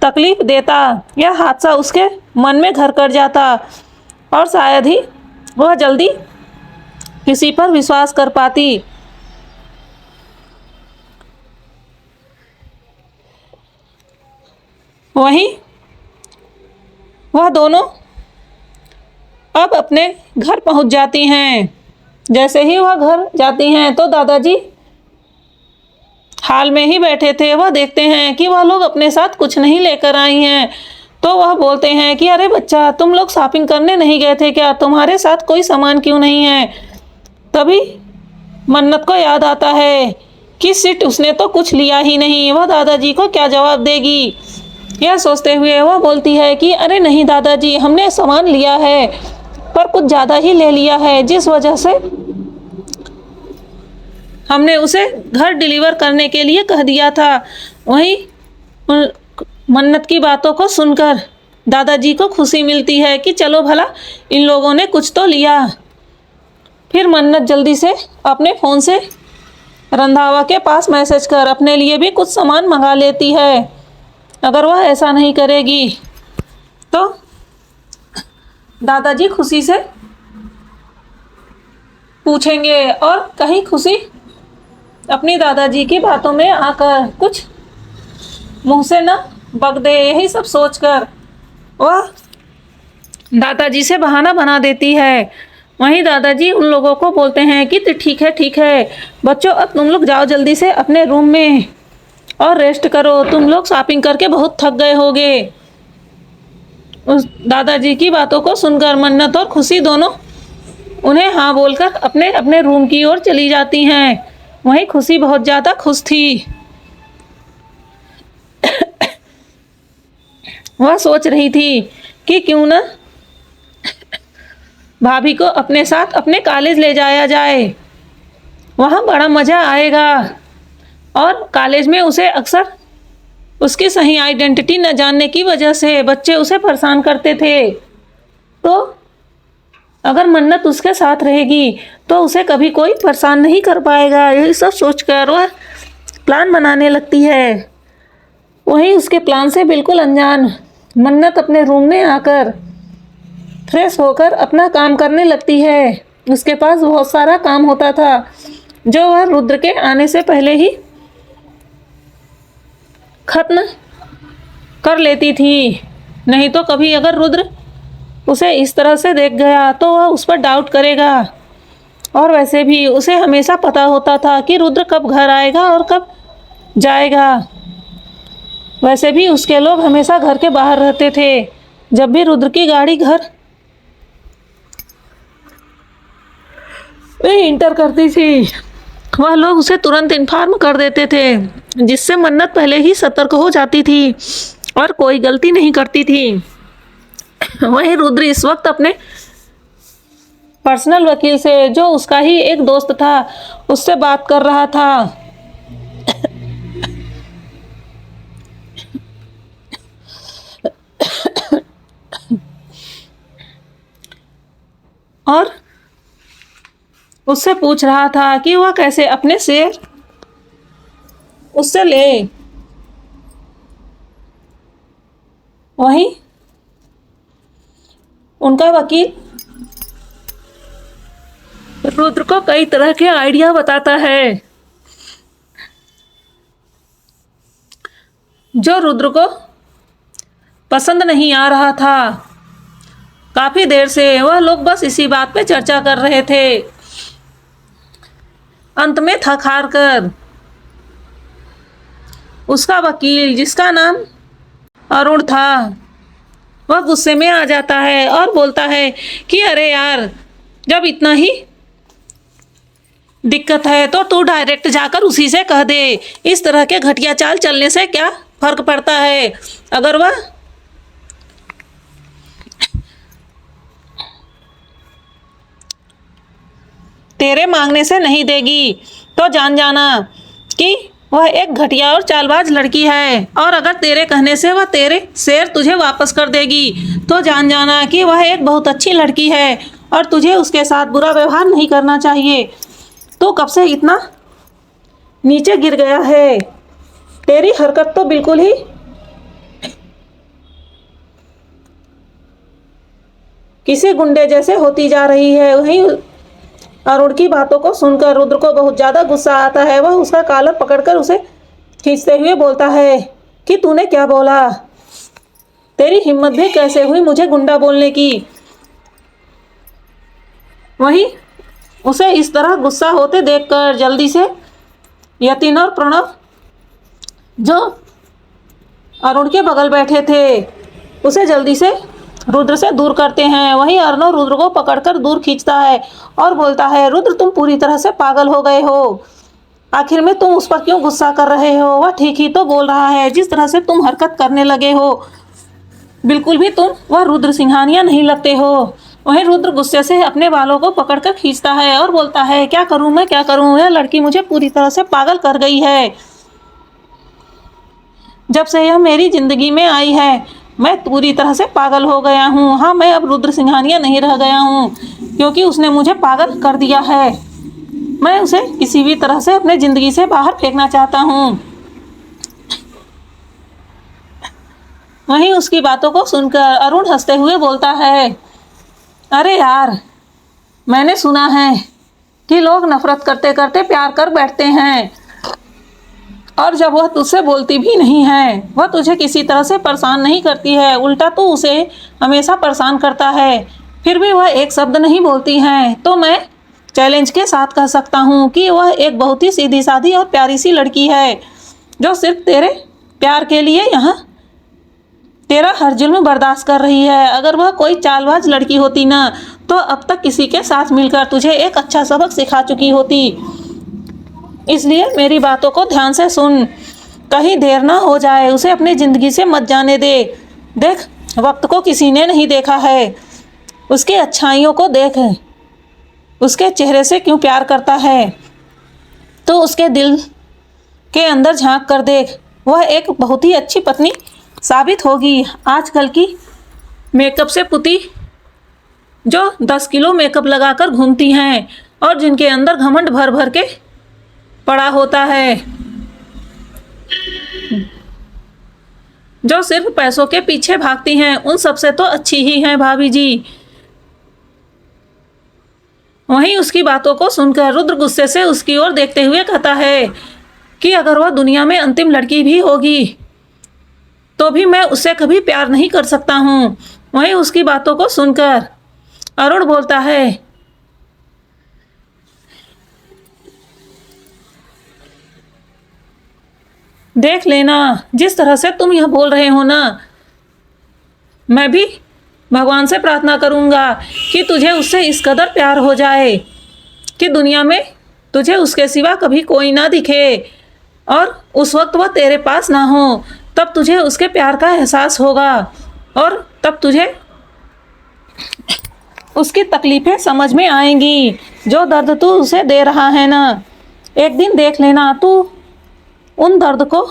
तकलीफ देता। यह हादसा उसके मन में घर कर जाता, और शायद ही वह जल्दी किसी पर विश्वास कर पाती। वहीं वह दोनों अब अपने घर पहुंच जाती हैं। जैसे ही वह घर जाती हैं तो दादाजी हाल में ही बैठे थे। वह देखते हैं कि वह लोग अपने साथ कुछ नहीं लेकर आई हैं, तो वह बोलते हैं कि अरे बच्चा, तुम लोग शॉपिंग करने नहीं गए थे क्या? तुम्हारे साथ कोई सामान क्यों नहीं है? तभी मन्नत को याद आता है कि सिट उसने तो कुछ लिया ही नहीं। वह दादाजी को क्या जवाब देगी, यह सोचते हुए वह बोलती है कि अरे नहीं दादाजी, हमने सामान लिया है पर कुछ ज़्यादा ही ले लिया है, जिस वजह से हमने उसे घर डिलीवर करने के लिए कह दिया था। वहीं मन्नत की बातों को सुनकर दादाजी को खुशी मिलती है कि चलो भला इन लोगों ने कुछ तो लिया। फिर मन्नत जल्दी से अपने फ़ोन से रंधावा के पास मैसेज कर अपने लिए भी कुछ सामान मंगा लेती है। अगर वह ऐसा नहीं करेगी तो दादाजी खुशी से पूछेंगे, और कहीं खुशी अपनी दादाजी की बातों में आकर कुछ मुंह से न बक दे। यही सब सोचकर वह दादाजी से बहाना बना देती है। वहीं दादाजी उन लोगों को बोलते हैं कि ठीक है बच्चों, अब तुम लोग जाओ जल्दी से अपने रूम में और रेस्ट करो। तुम लोग शॉपिंग करके बहुत थक गए होगे। उस दादाजी की बातों को सुनकर मन्नत और खुशी दोनों उन्हें हाँ बोलकर अपने अपने रूम की ओर चली जाती हैं। वहीं खुशी बहुत ज़्यादा खुश थी। वह सोच रही थी कि क्यों ना भाभी को अपने साथ अपने कॉलेज ले जाया जाए, वहाँ बड़ा मज़ा आएगा। और कॉलेज में उसे अक्सर उसकी सही आइडेंटिटी न जानने की वजह से बच्चे उसे परेशान करते थे, तो अगर मन्नत उसके साथ रहेगी तो उसे कभी कोई परेशान नहीं कर पाएगा। यही सब सोचकर वह प्लान बनाने लगती है। वहीं उसके प्लान से बिल्कुल अनजान मन्नत अपने रूम में आकर फ्रेश होकर अपना काम करने लगती है। उसके पास बहुत सारा काम होता था जो वह रुद्र के आने से पहले ही खत्म कर लेती थी। नहीं तो कभी अगर रुद्र उसे इस तरह से देख गया तो वह उस पर डाउट करेगा। और वैसे भी उसे हमेशा पता होता था कि रुद्र कब घर आएगा और कब जाएगा। वैसे भी उसके लोग हमेशा घर के बाहर रहते थे। जब भी रुद्र की गाड़ी घर में इंटर करती थी वह लोग उसे तुरंत इन्फॉर्म कर देते थे, जिससे मन्नत पहले ही सतर्क हो जाती थी और कोई गलती नहीं करती थी। वहीं रुद्र इस वक्त अपने पर्सनल वकील से, जो उसका ही एक दोस्त था, उससे बात कर रहा था। और उससे पूछ रहा था कि वह कैसे अपने शेयर उससे ले। वहीं उनका वकील रुद्र को कई तरह के आइडिया बताता है, जो रुद्र को पसंद नहीं आ रहा था। काफी देर से वह लोग बस इसी बात पे चर्चा कर रहे थे। अंत में थक हार कर उसका वकील, जिसका नाम अरुण था, वह गुस्से में आ जाता है और बोलता है कि अरे यार, जब इतना ही दिक्कत है तो तू डायरेक्ट जाकर उसी से कह दे। इस तरह के घटिया चाल चलने से क्या फर्क पड़ता है? अगर वह तेरे मांगने से नहीं देगी तो जान जाना कि वह एक घटिया और चालबाज लड़की है, और अगर तेरे कहने से वह तेरे शेर तुझे वापस कर देगी तो जान जाना कि वह एक बहुत अच्छी लड़की है और तुझे उसके साथ बुरा व्यवहार नहीं करना चाहिए। तो कब से इतना नीचे गिर गया है? तेरी हरकत तो बिल्कुल ही किसी गुंडे जैसे होती जा रही है। वहीं अरुण की बातों को सुनकर रुद्र को बहुत ज्यादा गुस्सा आता है। वह उसका कॉलर पकड़कर उसे खींचते हुए बोलता है कि तूने क्या बोला? तेरी हिम्मत भी कैसे हुई मुझे गुंडा बोलने की? वहीं उसे इस तरह गुस्सा होते देखकर जल्दी से यतिन और प्रणव, जो अरुण के बगल बैठे थे, उसे जल्दी से रुद्र से दूर करते हैं। वहीं अर्णव रुद्र को पकड़कर दूर खींचता है और बोलता है, रुद्र तुम पूरी तरह से पागल हो गए हो। आखिर में तुम उस पर क्यों गुस्सा कर रहे हो? वह ठीक ही तो बोल रहा है। जिस तरह से तुम हरकत करने लगे हो, बिल्कुल भी तुम वह रुद्र सिंघानिया नहीं लगते हो। वहीं रुद्र गुस्से से अपने बालों को पकड़कर खींचता है और बोलता है, क्या करूं मैं, क्या करूं? यह लड़की मुझे पूरी तरह से पागल कर गई है। जब से यह मेरी जिंदगी में आई है मैं पूरी तरह से पागल हो गया हूँ। हाँ, मैं अब रुद्र सिंघानिया नहीं रह गया हूँ, क्योंकि उसने मुझे पागल कर दिया है। मैं उसे किसी भी तरह से अपने जिंदगी से बाहर फेंकना चाहता हूँ। वहीं उसकी बातों को सुनकर अरुण हंसते हुए बोलता है, अरे यार, मैंने सुना है कि लोग नफरत करते करते प्यार कर बैठते हैं, और जब वह तुझसे बोलती भी नहीं है, वह तुझे किसी तरह से परेशान नहीं करती है, उल्टा तो उसे हमेशा परेशान करता है, फिर भी वह एक शब्द नहीं बोलती है, तो मैं चैलेंज के साथ कह सकता हूँ कि वह एक बहुत ही सीधी सादी और प्यारी सी लड़की है, जो सिर्फ तेरे प्यार के लिए यहाँ तेरा हर जुल्म बर्दाश्त कर रही है। अगर वह कोई चालबाज लड़की होती ना, तो अब तक किसी के साथ मिलकर तुझे एक अच्छा सबक सिखा चुकी होती। इसलिए मेरी बातों को ध्यान से सुन, कहीं देर ना हो जाए। उसे अपनी ज़िंदगी से मत जाने दे। देख, वक्त को किसी ने नहीं देखा है, उसकी अच्छाइयों को देख, उसके चेहरे से क्यों प्यार करता है, तो उसके दिल के अंदर झांक कर देख। वह एक बहुत ही अच्छी पत्नी साबित होगी। आजकल की मेकअप से पुती जो 10 किलो मेकअप लगाकर घूमती हैं और जिनके अंदर घमंड भर भर के पड़ा होता है, जो सिर्फ पैसों के पीछे भागती हैं, उन सबसे तो अच्छी ही हैं भाभी जी। वहीं उसकी बातों को सुनकर रुद्र गुस्से से उसकी ओर देखते हुए कहता है कि अगर वह दुनिया में अंतिम लड़की भी होगी तो भी मैं उससे कभी प्यार नहीं कर सकता हूँ। वहीं उसकी बातों को सुनकर अरुण बोलता है, देख लेना, जिस तरह से तुम यह बोल रहे हो ना, मैं भी भगवान से प्रार्थना करूंगा कि तुझे उससे इस कदर प्यार हो जाए कि दुनिया में तुझे उसके सिवा कभी कोई ना दिखे, और उस वक्त वह तेरे पास ना हो, तब तुझे उसके प्यार का एहसास होगा और तब तुझे उसकी तकलीफें समझ में आएंगी। जो दर्द तू उसे दे रहा है ना, एक दिन देख लेना तू उन दर्द को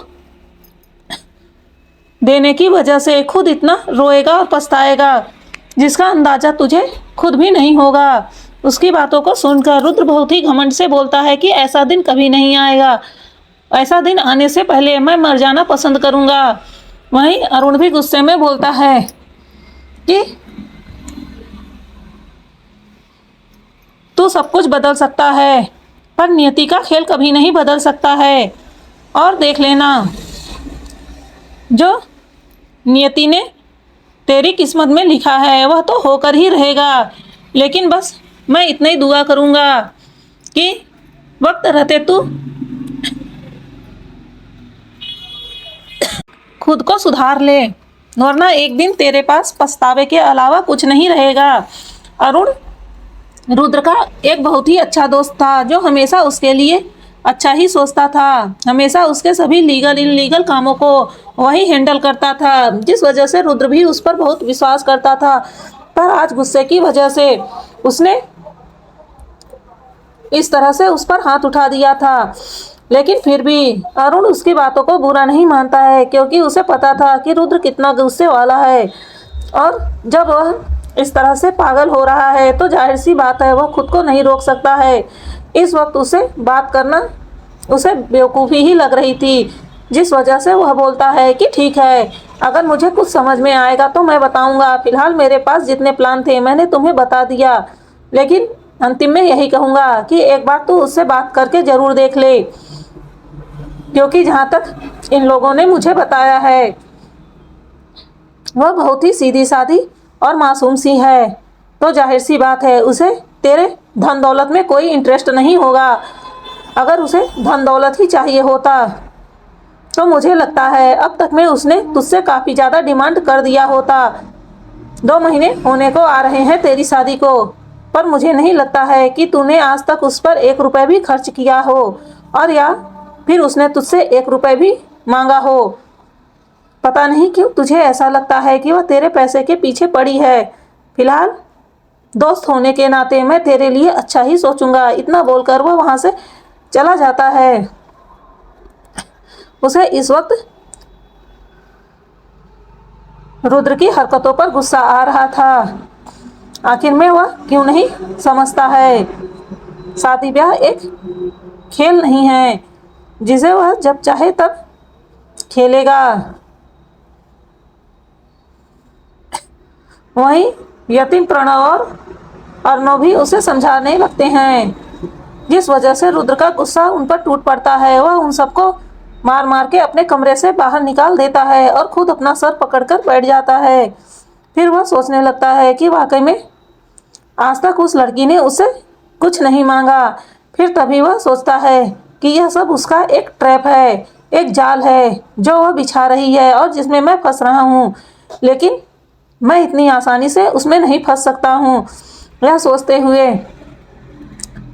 देने की वजह से खुद इतना रोएगा और पछताएगा जिसका अंदाजा तुझे खुद भी नहीं होगा। उसकी बातों को सुनकर रुद्र बहुत ही घमंड से बोलता है कि ऐसा दिन कभी नहीं आएगा, ऐसा दिन आने से पहले मैं मर जाना पसंद करूंगा। वहीं अरुण भी गुस्से में बोलता है कि तू सब कुछ बदल सकता है पर नियति का खेल कभी नहीं बदल सकता है, और देख लेना जो नियति ने तेरी किस्मत में लिखा है वह तो होकर ही रहेगा। लेकिन बस मैं इतना ही दुआ करूंगा कि वक्त रहते तू खुद को सुधार ले, वरना एक दिन तेरे पास पछतावे के अलावा कुछ नहीं रहेगा। अरुण रुद्र का एक बहुत ही अच्छा दोस्त था जो हमेशा उसके लिए अच्छा ही सोचता था, हमेशा उसके सभी लीगल इनलीगल कामों को वही हैंडल करता था, जिस वजह से रुद्र भी उस पर बहुत विश्वास करता था। पर आज गुस्से की वजह से उसने इस तरह से उस पर हाथ उठा दिया था। लेकिन फिर भी अरुण उसकी बातों को बुरा नहीं मानता है, क्योंकि उसे पता था कि रुद्र कितना गुस्से वाला है, और जब वह इस तरह से पागल हो रहा है तो जाहिर सी बात है वह खुद को नहीं रोक सकता है। इस वक्त उसे बात करना उसे बेवकूफ़ी ही लग रही थी, जिस वजह से वह बोलता है कि ठीक है, अगर मुझे कुछ समझ में आएगा तो मैं बताऊंगा। फिलहाल मेरे पास जितने प्लान थे मैंने तुम्हें बता दिया, लेकिन अंतिम में यही कहूँगा कि एक बार तू उससे बात करके ज़रूर देख ले, क्योंकि जहाँ तक इन लोगों ने मुझे बताया है वह बहुत ही सीधी सादी और मासूम सी है, तो जाहिर सी बात है उसे तेरे धन दौलत में कोई इंटरेस्ट नहीं होगा। अगर उसे धन दौलत ही चाहिए होता तो मुझे लगता है अब तक में उसने तुझसे काफ़ी ज़्यादा डिमांड कर दिया होता। 2 महीने होने को आ रहे हैं तेरी शादी को, पर मुझे नहीं लगता है कि तूने आज तक उस पर 1 रुपये भी खर्च किया हो, और या फिर उसने तुझसे 1 रुपये भी मांगा हो। पता नहीं क्यों तुझे ऐसा लगता है कि वह तेरे पैसे के पीछे पड़ी है। फिलहाल दोस्त होने के नाते मैं तेरे लिए अच्छा ही सोचूंगा। इतना बोलकर वह वहाँ से चला जाता है। उसे इस वक्त रुद्र की हरकतों पर गुस्सा आ रहा था। आखिर में वह क्यों नहीं समझता है, शादी ब्याह एक खेल नहीं है जिसे वह जब चाहे तब खेलेगा। वहीं यतीम प्रणव और अर्णव भी उसे समझाने लगते हैं, जिस वजह से रुद्र का गुस्सा उन पर टूट पड़ता है। वह उन सबको मार मार के अपने कमरे से बाहर निकाल देता है और खुद अपना सर पकड़कर बैठ जाता है। फिर वह सोचने लगता है कि वाकई में आज तक उस लड़की ने उससे कुछ नहीं मांगा। फिर तभी वह सोचता है कि यह सब उसका एक ट्रैप है, एक जाल है जो वह बिछा रही है और जिसमें मैं फंस रहा हूँ, लेकिन मैं इतनी आसानी से उसमें नहीं फंस सकता हूँ। यह सोचते हुए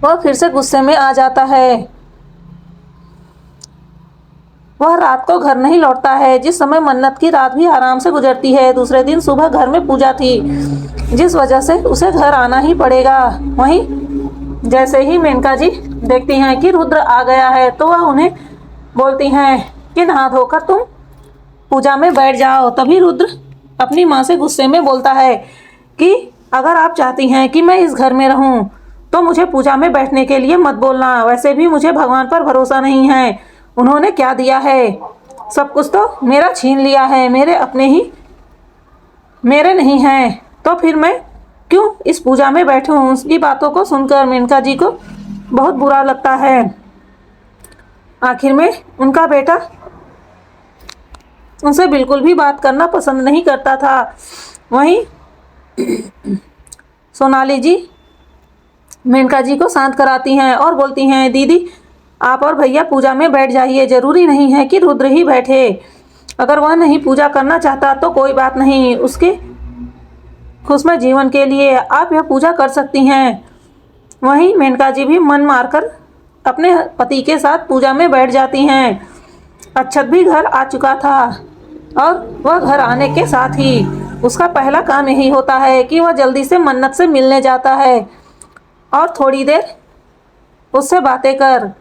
वह फिर से गुस्से में आ जाता है। वह रात को घर नहीं लौटता है, जिस समय मन्नत की रात भी आराम से गुजरती है। दूसरे दिन सुबह घर में पूजा थी, जिस वजह से उसे घर आना ही पड़ेगा। वहीं जैसे ही मेनका जी देखती हैं कि रुद्र आ गया है तो वह उन्हें बोलती हैं कि नहा धोकर तुम पूजा में बैठ जाओ। तभी रुद्र अपनी माँ से गुस्से में बोलता है कि अगर आप चाहती हैं कि मैं इस घर में रहूं तो मुझे पूजा में बैठने के लिए मत बोलना। वैसे भी मुझे भगवान पर भरोसा नहीं है, उन्होंने क्या दिया है, सब कुछ तो मेरा छीन लिया है, मेरे अपने ही मेरे नहीं हैं, तो फिर मैं क्यों इस पूजा में बैठूं। उसकी बातों को सुनकर मेनका जी को बहुत बुरा लगता है। आखिर में उनका बेटा उनसे बिल्कुल भी बात करना पसंद नहीं करता था। वहीं सोनाली जी मेनका जी को शांत कराती हैं और बोलती हैं, दीदी आप और भैया पूजा में बैठ जाइए, जरूरी नहीं है कि रुद्र ही बैठे। अगर वह नहीं पूजा करना चाहता तो कोई बात नहीं, उसके खुशमय जीवन के लिए आप यह पूजा कर सकती हैं। वहीं मेनका जी भी मन मारकर अपने पति के साथ पूजा में बैठ जाती हैं। अक्षत भी घर आ चुका था और वह घर आने के साथ ही उसका पहला काम यही होता है कि वह जल्दी से मन्नत से मिलने जाता है और थोड़ी देर उससे बातें कर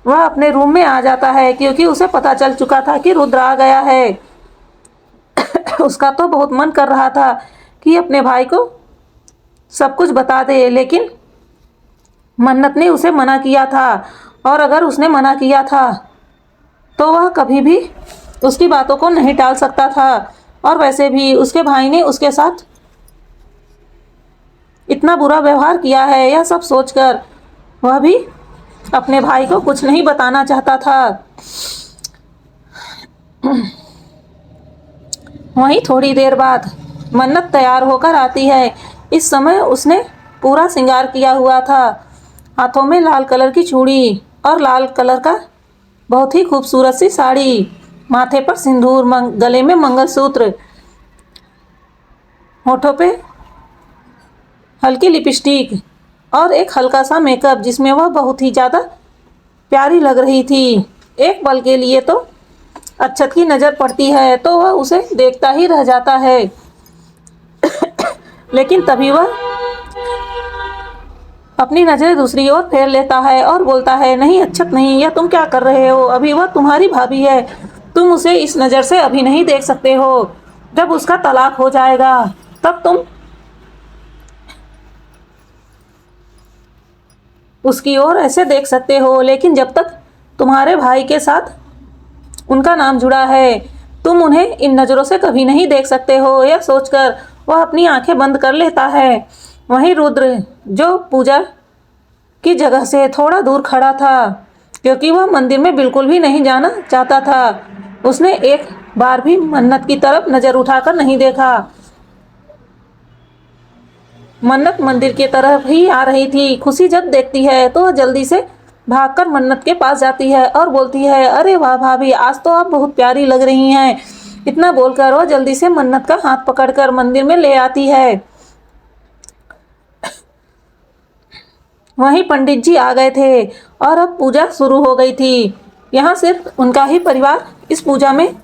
वह अपने रूम में आ जाता है, क्योंकि उसे पता चल चुका था कि रुद्र आ गया है। उसका तो बहुत मन कर रहा था कि अपने भाई को सब कुछ बता दे, लेकिन मन्नत ने उसे मना किया था और अगर उसने मना किया था तो वह कभी भी उसकी बातों को नहीं टाल सकता था। और वैसे भी उसके भाई ने उसके साथ इतना बुरा व्यवहार किया है, यह सब सोचकर वह भी अपने भाई को कुछ नहीं बताना चाहता था। वहीं थोड़ी देर बाद मन्नत तैयार होकर आती है। इस समय उसने पूरा श्रृंगार किया हुआ था, हाथों में लाल कलर की चूड़ी और लाल कलर का बहुत ही खूबसूरत सी साड़ी, माथे पर सिंदूर, गले में मंगलसूत्र, होठों पे हल्की लिपस्टिक और एक हल्का सा मेकअप, जिसमें वह बहुत ही ज़्यादा प्यारी लग रही थी। एक पल के लिए तो अक्षत की नज़र पड़ती है तो वह उसे देखता ही रह जाता है, लेकिन तभी वह अपनी नज़रें दूसरी ओर फेर लेता है और बोलता है, नहीं अक्षत नहीं, यह तुम क्या कर रहे हो? अभी वह तुम्हारी भाभी है, तुम उसे इस नज़र से अभी नहीं देख सकते हो। जब उसका तलाक हो जाएगा तब तुम उसकी ओर ऐसे देख सकते हो, लेकिन जब तक तुम्हारे भाई के साथ उनका नाम जुड़ा है तुम उन्हें इन नज़रों से कभी नहीं देख सकते हो। यह सोचकर वह अपनी आंखें बंद कर लेता है। वहीं रुद्र जो पूजा की जगह से थोड़ा दूर खड़ा था, क्योंकि वह मंदिर में बिल्कुल भी नहीं जाना चाहता था, उसने एक बार भी मन्नत की तरफ नज़र उठाकर नहीं देखा। मन्नत मंदिर की तरफ ही आ रही थी। खुशी जब देखती है तो वह जल्दी से भागकर मन्नत के पास जाती है और बोलती है, अरे वाह भाभी, आज तो आप बहुत प्यारी लग रही हैं। इतना बोलकर वह जल्दी से मन्नत का हाथ पकड़कर मंदिर में ले आती है। वहीं पंडित जी आ गए थे और अब पूजा शुरू हो गई थी। यहाँ सिर्फ उनका ही परिवार इस पूजा में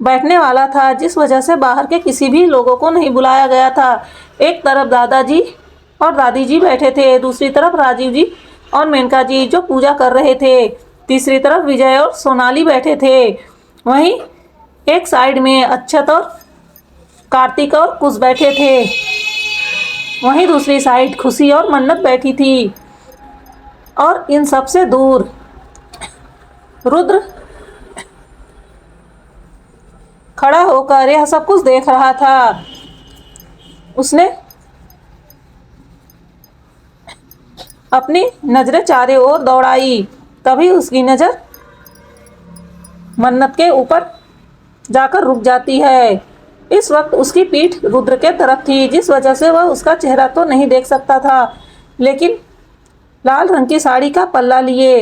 बैठने वाला था, जिस वजह से बाहर के किसी भी लोगों को नहीं बुलाया गया था। एक तरफ दादाजी और दादी जी बैठे थे, दूसरी तरफ राजीव जी और मेनका जी जो पूजा कर रहे थे, तीसरी तरफ विजय और सोनाली बैठे थे। वहीं एक साइड में अक्षत और कार्तिक और कुश बैठे थे। वहीं दूसरी साइड खुशी और मन्नत बैठी थी और इन सब से दूर रुद्र खड़ा होकर यह सब कुछ देख रहा था। उसने अपनी नजरें चारों ओर दौड़ाई, तभी उसकी नज़र मन्नत के ऊपर जाकर रुक जाती है। इस वक्त उसकी पीठ रुद्र के तरफ थी, जिस वजह से वह उसका चेहरा तो नहीं देख सकता था, लेकिन लाल रंग की साड़ी का पल्ला लिए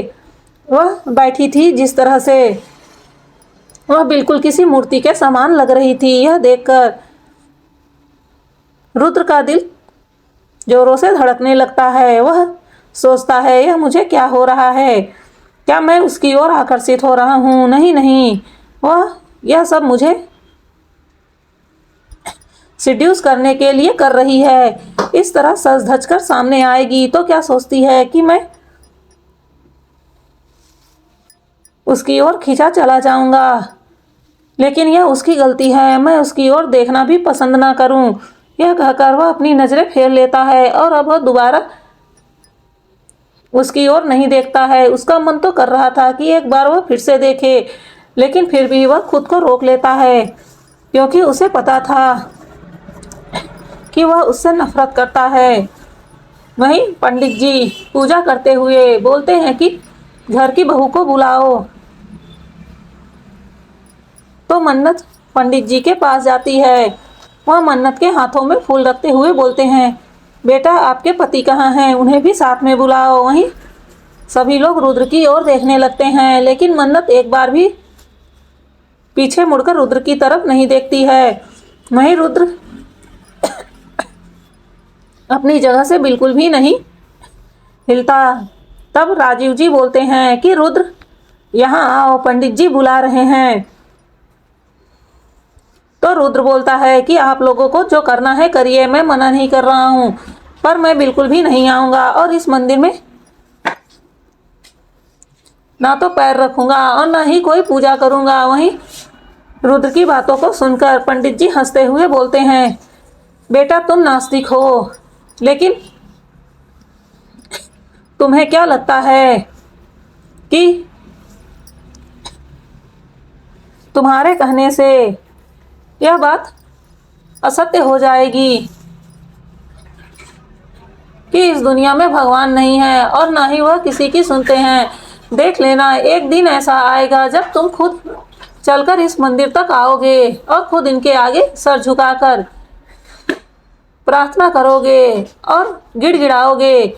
वह बैठी थी जिस तरह से, वह बिल्कुल किसी मूर्ति के समान लग रही थी। यह देखकर रुद्र का दिल जोरों से धड़कने लगता है। वह सोचता है, यह मुझे क्या हो रहा है? क्या मैं उसकी ओर आकर्षित हो रहा हूँ? नहीं नहीं, वह यह सब मुझे सिड्यूस करने के लिए कर रही है। इस तरह सज धज कर सामने आएगी तो क्या सोचती है कि मैं उसकी ओर खींचा चला जाऊंगा, लेकिन यह उसकी गलती है, मैं उसकी ओर देखना भी पसंद ना करूं। यह कहकर वह अपनी नज़रें फेर लेता है और अब वह दोबारा उसकी ओर नहीं देखता है। उसका मन तो कर रहा था कि एक बार वह फिर से देखे, लेकिन फिर भी वह खुद को रोक लेता है, क्योंकि उसे पता था कि वह उससे नफरत करता है। वहीं पंडित जी पूजा करते हुए बोलते हैं कि घर की बहू को बुलाओ। तो मन्नत पंडित जी के पास जाती है। वह मन्नत के हाथों में फूल रखते हुए बोलते हैं, बेटा आपके पति कहाँ हैं, उन्हें भी साथ में बुलाओ। वहीं सभी लोग रुद्र की ओर देखने लगते हैं, लेकिन मन्नत एक बार भी पीछे मुड़कर रुद्र की तरफ नहीं देखती है। वहीं रुद्र अपनी जगह से बिल्कुल भी नहीं हिलता। तब राजीव जी बोलते हैं कि रुद्र यहाँ आओ, पंडित जी बुला रहे हैं। तो रुद्र बोलता है कि आप लोगों को जो करना है करिए, मैं मना नहीं कर रहा हूँ, पर मैं बिल्कुल भी नहीं आऊँगा और इस मंदिर में ना तो पैर रखूँगा और ना ही कोई पूजा करूँगा। वहीं रुद्र की बातों को सुनकर पंडित जी हंसते हुए बोलते हैं, बेटा तुम नास्तिक हो, लेकिन तुम्हें क्या लगता है कि तुम्हारे कहने से यह बात असत्य हो जाएगी कि इस दुनिया में भगवान नहीं है और ना ही वह किसी की सुनते हैं। देख लेना, एक दिन ऐसा आएगा जब तुम खुद चलकर इस मंदिर तक आओगे और खुद इनके आगे सर झुकाकर प्रार्थना करोगे और गिड़गिड़ाओगे।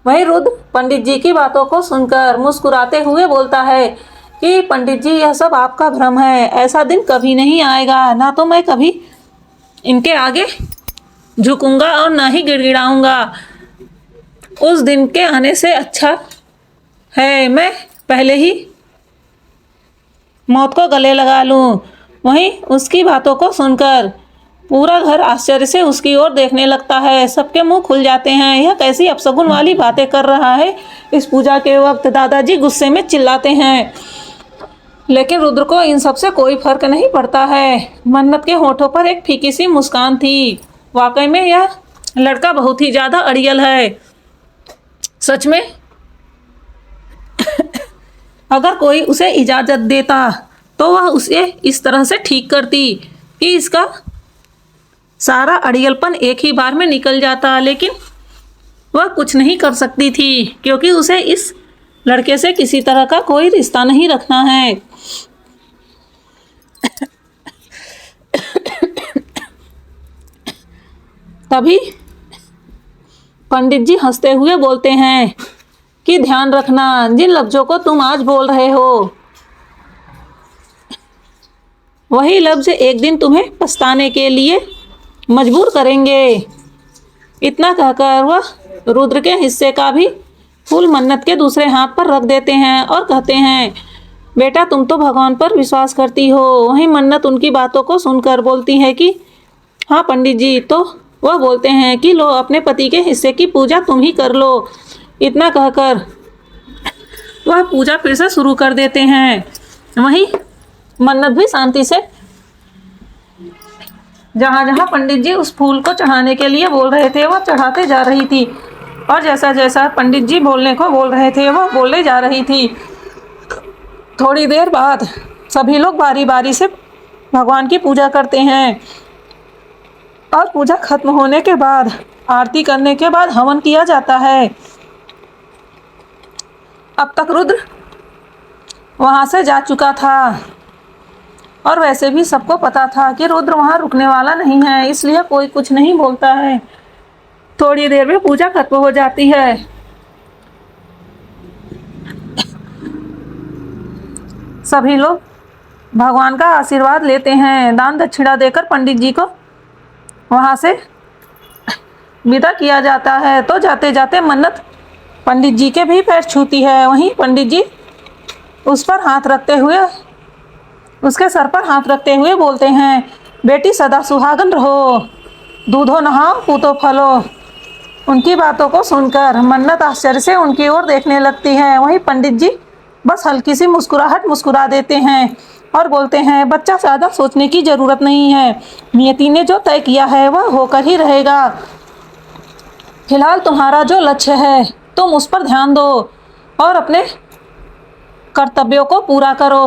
वहीं रुद्र पंडित जी की बातों को सुनकर मुस्कुराते हुए बोलता है कि पंडित जी यह सब आपका भ्रम है, ऐसा दिन कभी नहीं आएगा, ना तो मैं कभी इनके आगे झुकूंगा और ना ही गिड़गिड़ाऊंगा। उस दिन के आने से अच्छा है मैं पहले ही मौत को गले लगा लूं। वहीं उसकी बातों को सुनकर पूरा घर आश्चर्य से उसकी ओर देखने लगता है। सबके मुंह खुल जाते हैं, यह कैसी अपशगुन वाली बातें कर रहा है इस पूजा के वक्त। दादाजी गुस्से में चिल्लाते हैं, लेकिन रुद्र को इन सब से कोई फर्क नहीं पड़ता है। मन्नत के होठों पर एक फीकी सी मुस्कान थी। वाकई में यह लड़का बहुत ही ज्यादा अड़ियल है। सच में अगर कोई उसे इजाजत देता तो वह उसे इस तरह से ठीक करती कि इसका सारा अड़ियलपन एक ही बार में निकल जाता, लेकिन वह कुछ नहीं कर सकती थी क्योंकि उसे इस लड़के से किसी तरह का कोई रिश्ता नहीं रखना है। तभी पंडित जी हंसते हुए बोलते हैं कि ध्यान रखना, जिन लफ्जों को तुम आज बोल रहे हो वही लफ्ज एक दिन तुम्हें पछताने के लिए मजबूर करेंगे। इतना कहकर वह रुद्र के हिस्से का भी फूल मन्नत के दूसरे हाथ पर रख देते हैं और कहते हैं, बेटा तुम तो भगवान पर विश्वास करती हो। वहीं मन्नत उनकी बातों को सुनकर बोलती है कि हाँ पंडित जी। तो वह बोलते हैं कि लो अपने पति के हिस्से की पूजा तुम ही कर लो। इतना कहकर वह पूजा फिर से शुरू कर देते हैं। वहीं मन्नत भी शांति से जहाँ जहाँ पंडित जी उस फूल को चढ़ाने के लिए बोल रहे थे वह चढ़ाते जा रही थी, और जैसा जैसा पंडित जी बोलने को बोल रहे थे वह बोले जा रही थी। थोड़ी देर बाद सभी लोग बारी बारी से भगवान की पूजा करते हैं और पूजा खत्म होने के बाद आरती करने के बाद हवन किया जाता है। अब तक रुद्र वहाँ से जा चुका था और वैसे भी सबको पता था कि रुद्र वहाँ रुकने वाला नहीं है, इसलिए कोई कुछ नहीं बोलता है। थोड़ी देर में पूजा खत्म हो जाती है। सभी लोग भगवान का आशीर्वाद लेते हैं। दान दक्षिणा देकर पंडित जी को वहाँ से विदा किया जाता है। तो जाते जाते मन्नत पंडित जी के भी पैर छूती है। वहीं पंडित जी उस पर हाथ रखते हुए उसके सर पर हाथ रखते हुए बोलते हैं, बेटी सदा सुहागन रहो, दूधो नहाओ पूतो फलो। उनकी बातों को सुनकर मन्नत आश्चर्य से उनकी ओर देखने लगती है। वहीं पंडित जी बस हल्की सी मुस्कुराहट मुस्कुरा देते हैं और बोलते हैं, बच्चा ज़्यादा सोचने की ज़रूरत नहीं है, नियति ने जो तय किया है वह होकर ही रहेगा। फिलहाल तुम्हारा जो लक्ष्य है तुम उस पर ध्यान दो और अपने कर्तव्यों को पूरा करो।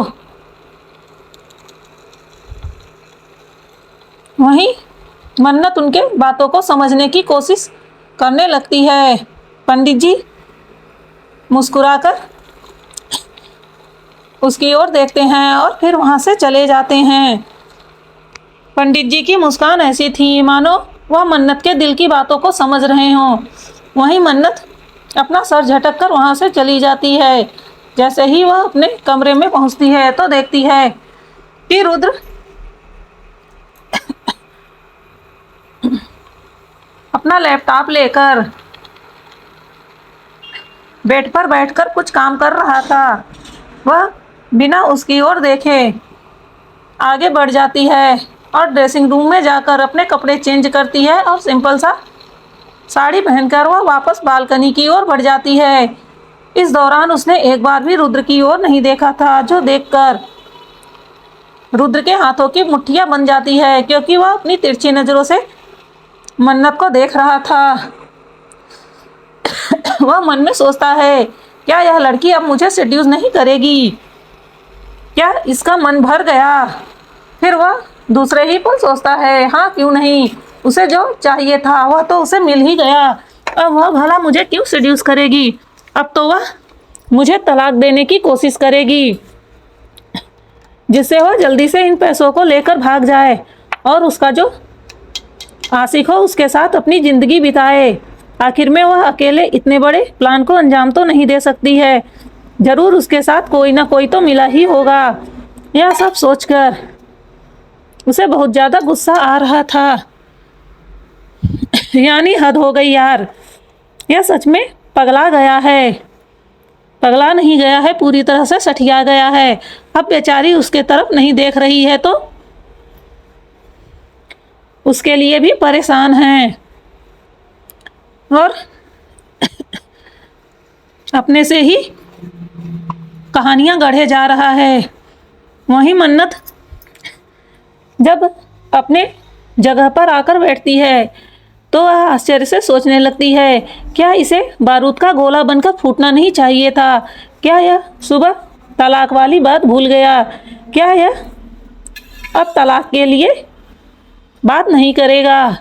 वहीं मन्नत उनके बातों को समझने की कोशिश करने लगती है। पंडित जी मुस्कुराकर उसकी ओर देखते हैं और फिर वहां से चले जाते हैं। पंडित जी की मुस्कान ऐसी थी मानो वह मन्नत के दिल की बातों को समझ रहे हों। वहीं मन्नत अपना सर झटक कर वहां से चली जाती है। जैसे ही वह अपने कमरे में पहुंचती है तो देखती है कि रुद्र अपना लैपटॉप लेकर बेड पर बैठकर कुछ काम कर रहा था। वह बिना उसकी ओर देखे आगे बढ़ जाती है और ड्रेसिंग रूम में जाकर अपने कपड़े चेंज करती है और सिंपल सा साड़ी पहनकर वह वापस बालकनी की ओर बढ़ जाती है। इस दौरान उसने एक बार भी रुद्र की ओर नहीं देखा था, जो देखकर रुद्र के हाथों की मुट्ठियां बन जाती है, क्योंकि वह अपनी तिरछी नजरों से मन्नत को देख रहा था। वह मन में सोचता है, क्या यह लड़की अब मुझे सेड्यूस नहीं करेगी? क्या इसका मन भर गया? फिर वह दूसरे ही पल सोचता है, हाँ क्यों नहीं, उसे जो चाहिए था वह तो उसे मिल ही गया। अब वह भला मुझे क्यों सेड्यूस करेगी? अब तो वह मुझे तलाक देने की कोशिश करेगी, जिससे वह जल्दी से इन पैसों को लेकर भाग जाए और उसका जो आशिक हो उसके साथ अपनी जिंदगी बिताए। आखिर में वह अकेले इतने बड़े प्लान को अंजाम तो नहीं दे सकती है, जरूर उसके साथ कोई ना कोई तो मिला ही होगा। यह सब सोचकर उसे बहुत ज्यादा गुस्सा आ रहा था। यानी हद हो गई यार, यह सच में पगला गया है। पगला नहीं गया है, पूरी तरह से सठिया गया है। अब बेचारी उसके तरफ नहीं देख रही है तो उसके लिए भी परेशान है और अपने से ही कहानियां गढ़े जा रहा है। वहीं मन्नत जब अपने जगह पर आकर बैठती है तो वह आश्चर्य से सोचने लगती है, क्या इसे बारूद का गोला बनकर फूटना नहीं चाहिए था? क्या यह सुबह तलाक वाली बात भूल गया? क्या यह अब तलाक के लिए बात नहीं करेगा?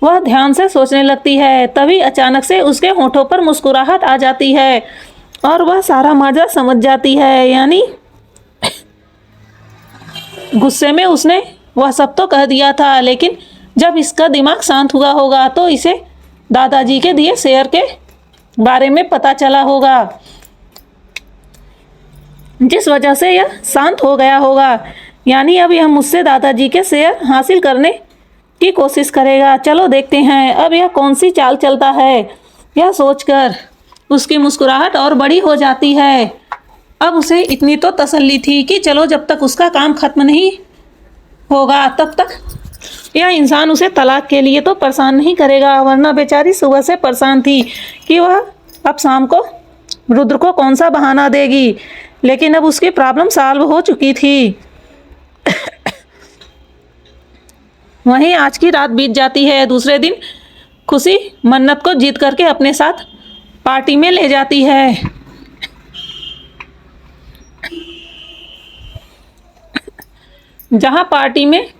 वह ध्यान से सोचने लगती है। तभी अचानक से उसके होठों पर मुस्कुराहट आ जाती है और वह सारा माजरा समझ जाती है। यानी गुस्से में उसने वह सब तो कह दिया था, लेकिन जब इसका दिमाग शांत हुआ होगा तो इसे दादाजी के दिए शेयर के बारे में पता चला होगा, जिस वजह से यह शांत हो गया होगा। यानी अब यह मुझसे दादाजी के शेयर हासिल करने की कोशिश करेगा। चलो देखते हैं अब यह कौन सी चाल चलता है। यह सोचकर उसकी मुस्कुराहट और बड़ी हो जाती है। अब उसे इतनी तो तसल्ली थी कि चलो जब तक उसका काम खत्म नहीं होगा तब तक यह इंसान उसे तलाक के लिए तो परेशान नहीं करेगा, वरना बेचारी सुबह से परेशान थी कि वह अब शाम को रुद्र को कौन सा बहाना देगी। लेकिन अब उसकी प्रॉब्लम सॉल्व हो चुकी थी। वहीं आज की रात बीत जाती है। दूसरे दिन खुशी मन्नत को जीत करके अपने साथ पार्टी में ले जाती है। जहां पार्टी में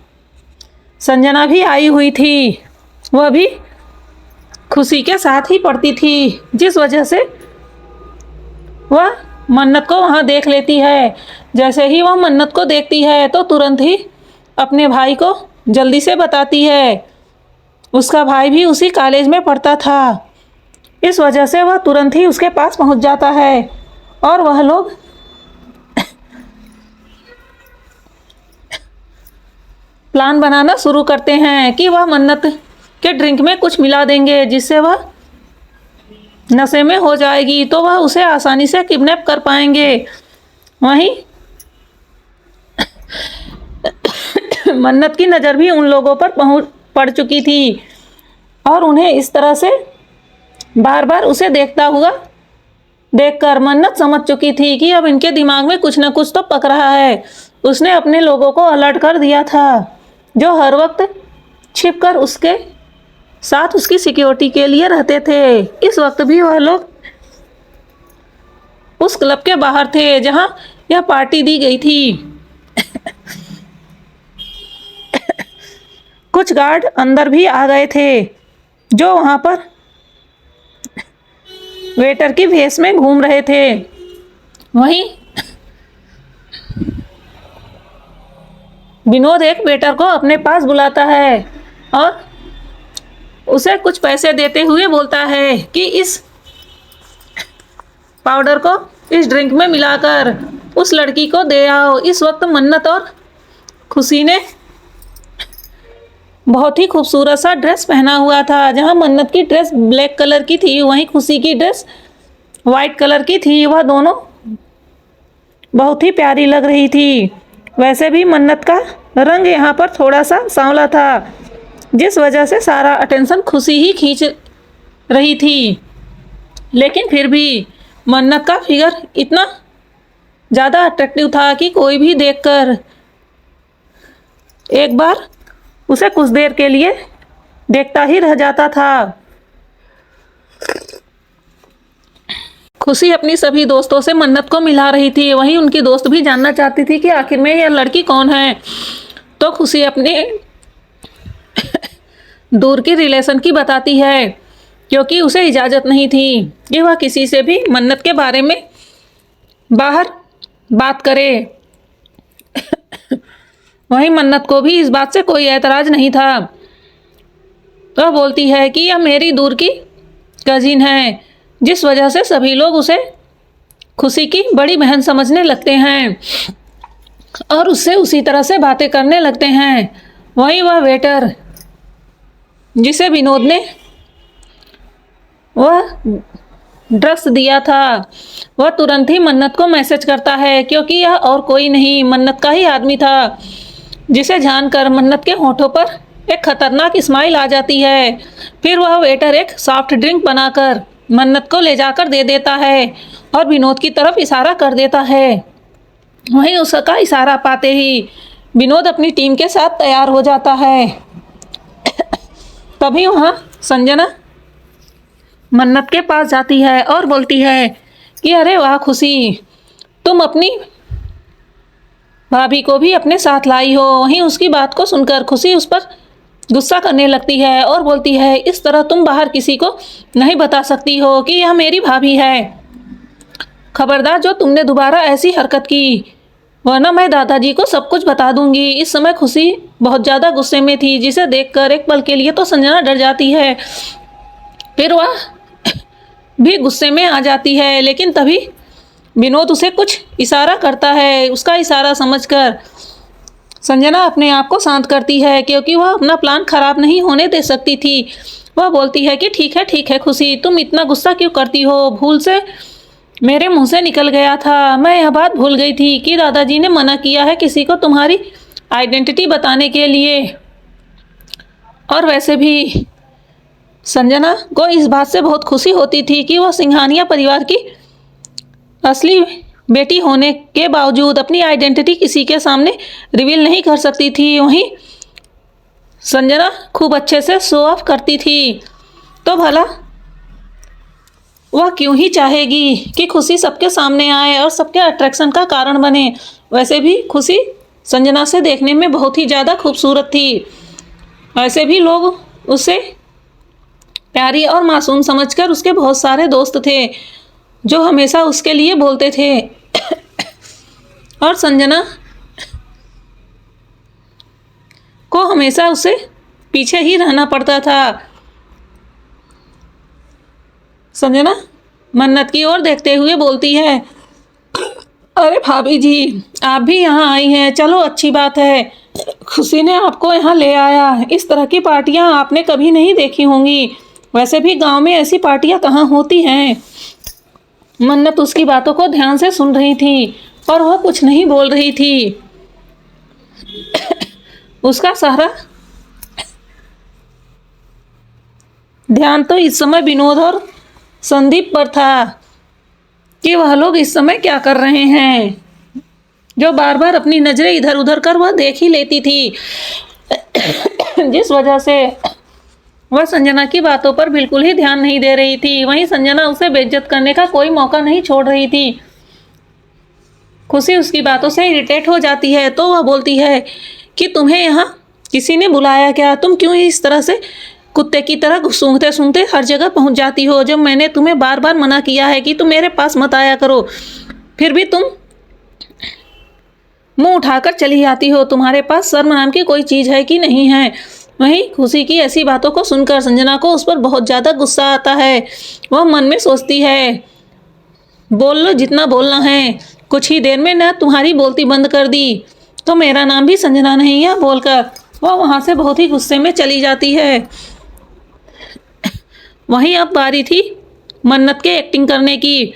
संजना भी आई हुई थी, वह भी खुशी के साथ ही पढ़ती थी, जिस वजह से वह मन्नत को वहां देख लेती है। जैसे ही वह मन्नत को देखती है तो तुरंत ही अपने भाई को जल्दी से बताती है। उसका भाई भी उसी कॉलेज में पढ़ता था, इस वजह से वह तुरंत ही उसके पास पहुंच जाता है और वह लोग प्लान बनाना शुरू करते हैं कि वह मन्नत के ड्रिंक में कुछ मिला देंगे, जिससे वह नशे में हो जाएगी तो वह उसे आसानी से किडनैप कर पाएंगे। वहीं मन्नत की नज़र भी उन लोगों पर पड़ चुकी थी और उन्हें इस तरह से बार बार उसे देखता हुआ देखकर मन्नत समझ चुकी थी कि अब इनके दिमाग में कुछ न कुछ तो पक रहा है। उसने अपने लोगों को अलर्ट कर दिया था, जो हर वक्त छिपकर उसके साथ उसकी सिक्योरिटी के लिए रहते थे। इस वक्त भी वह लोग उस क्लब के बाहर थे जहां यह पार्टी दी गई थी। कुछ गार्ड अंदर भी आ गए थे, जो वहां पर वेटर की भेष में घूम रहे थे। वहीं विनोद एक वेटर को अपने पास बुलाता है और उसे कुछ पैसे देते हुए बोलता है कि इस पाउडर को इस ड्रिंक में मिलाकर उस लड़की को दे आओ। इस वक्त मन्नत और खुशी ने बहुत ही खूबसूरत सा ड्रेस पहना हुआ था। जहां मन्नत की ड्रेस ब्लैक कलर की थी, वहीं खुशी की ड्रेस वाइट कलर की थी। वह दोनों बहुत ही प्यारी लग रही थी। वैसे भी मन्नत का रंग यहाँ पर थोड़ा सा सांवला था, जिस वजह से सारा अटेंशन खुशी ही खींच रही थी। लेकिन फिर भी मन्नत का फिगर इतना ज़्यादा अट्रैक्टिव था कि कोई भी देखकर एक बार उसे कुछ देर के लिए देखता ही रह जाता था। खुशी अपनी सभी दोस्तों से मन्नत को मिला रही थी। वहीं उनकी दोस्त भी जानना चाहती थी कि आखिर में यह लड़की कौन है। तो खुशी अपने दूर की रिलेशन की बताती है, क्योंकि उसे इजाज़त नहीं थी कि वह किसी से भी मन्नत के बारे में बाहर बात करे। वहीं मन्नत को भी इस बात से कोई ऐतराज़ नहीं था। तो बोलती है कि यह मेरी दूर की कजिन है, जिस वजह से सभी लोग उसे खुशी की बड़ी बहन समझने लगते हैं और उससे उसी तरह से बातें करने लगते हैं। वहीं वह वेटर जिसे विनोद ने वह ड्रग्स दिया था, वह तुरंत ही मन्नत को मैसेज करता है, क्योंकि यह और कोई नहीं मन्नत का ही आदमी था, जिसे जानकर मन्नत के होठों पर एक खतरनाक स्माइल आ जाती है। फिर वह वेटर एक सॉफ्ट ड्रिंक बनाकर मन्नत को ले जाकर दे देता है और विनोद की तरफ इशारा कर देता है। वहीं उसका इशारा पाते ही विनोद अपनी टीम के साथ तैयार हो जाता है। तभी वहाँ संजना मन्नत के पास जाती है और बोलती है कि अरे वाह खुशी, तुम अपनी भाभी को भी अपने साथ लाई हो। वहीं उसकी बात को सुनकर खुशी उस पर गुस्सा करने लगती है और बोलती है, इस तरह तुम बाहर किसी को नहीं बता सकती हो कि यह मेरी भाभी है। खबरदार जो तुमने दोबारा ऐसी हरकत की, वरना मैं दादाजी को सब कुछ बता दूंगी। इस समय खुशी बहुत ज़्यादा गुस्से में थी, जिसे देखकर एक पल के लिए तो संजना डर जाती है, फिर वह भी गुस्से में आ जाती है। लेकिन तभी विनोद उसे कुछ इशारा करता है। उसका इशारा समझकर संजना अपने आप को शांत करती है, क्योंकि वह अपना प्लान खराब नहीं होने दे सकती थी। वह बोलती है कि ठीक है खुशी, तुम इतना गुस्सा क्यों करती हो, भूल से मेरे मुंह से निकल गया था। मैं यह बात भूल गई थी कि दादाजी ने मना किया है किसी को तुम्हारी आइडेंटिटी बताने के लिए। और वैसे भी संजना को इस बात से बहुत खुशी होती थी कि वह सिंघानिया परिवार की असली बेटी होने के बावजूद अपनी आइडेंटिटी किसी के सामने रिवील नहीं कर सकती थी। वहीं संजना खूब अच्छे से शो ऑफ करती थी, तो भला वह क्यों ही चाहेगी कि खुशी सबके सामने आए और सबके अट्रैक्शन का कारण बने। वैसे भी खुशी संजना से देखने में बहुत ही ज़्यादा खूबसूरत थी। वैसे भी लोग उसे प्यारी और मासूम समझकर उसके बहुत सारे दोस्त थे, जो हमेशा उसके लिए बोलते थे और संजना को हमेशा उसे पीछे ही रहना पड़ता था। संजना मन्नत की ओर देखते हुए बोलती है, अरे भाभी जी, आप भी यहाँ आई हैं, चलो अच्छी बात है। खुशी ने आपको यहाँ ले आया। इस तरह की पार्टियाँ आपने कभी नहीं देखी होंगी। वैसे भी गांव में ऐसी पार्टियाँ कहाँ होती हैं। मन्नत उसकी बातों को ध्यान से सुन रही थी, पर वह कुछ नहीं बोल रही थी। उसका सारा ध्यान तो इस समय विनोद और संदीप पर था कि वह लोग इस समय क्या कर रहे हैं, जो बार बार अपनी नज़रें इधर उधर कर वह देख ही लेती थी, जिस वजह से वह संजना की बातों पर बिल्कुल ही ध्यान नहीं दे रही थी। वहीं संजना उसे बेइज्जत करने का कोई मौका नहीं छोड़ रही थी। खुशी उसकी बातों से इरिटेट हो जाती है, तो वह बोलती है कि तुम्हें यहाँ किसी ने बुलाया क्या? तुम क्यों इस तरह से कुत्ते की तरह सूंघते सूंघते हर जगह पहुँच जाती हो, जब मैंने तुम्हें बार बार मना किया है कि तुम मेरे पास मत आया करो, फिर भी तुम मुंह उठाकर चली आती हो। तुम्हारे पास शर्म नाम की कोई चीज़ है कि नहीं है। वहीं खुशी की ऐसी बातों को सुनकर संजना को उस पर बहुत ज़्यादा गुस्सा आता है। वह मन में सोचती है, बोल लो जितना बोलना है, कुछ ही देर में न तुम्हारी बोलती बंद कर दी तो मेरा नाम भी संजना नहीं है बोलकर वह वहाँ से बहुत ही गुस्से में चली जाती है। वहीं अब बारी थी मन्नत के एक्टिंग करने की।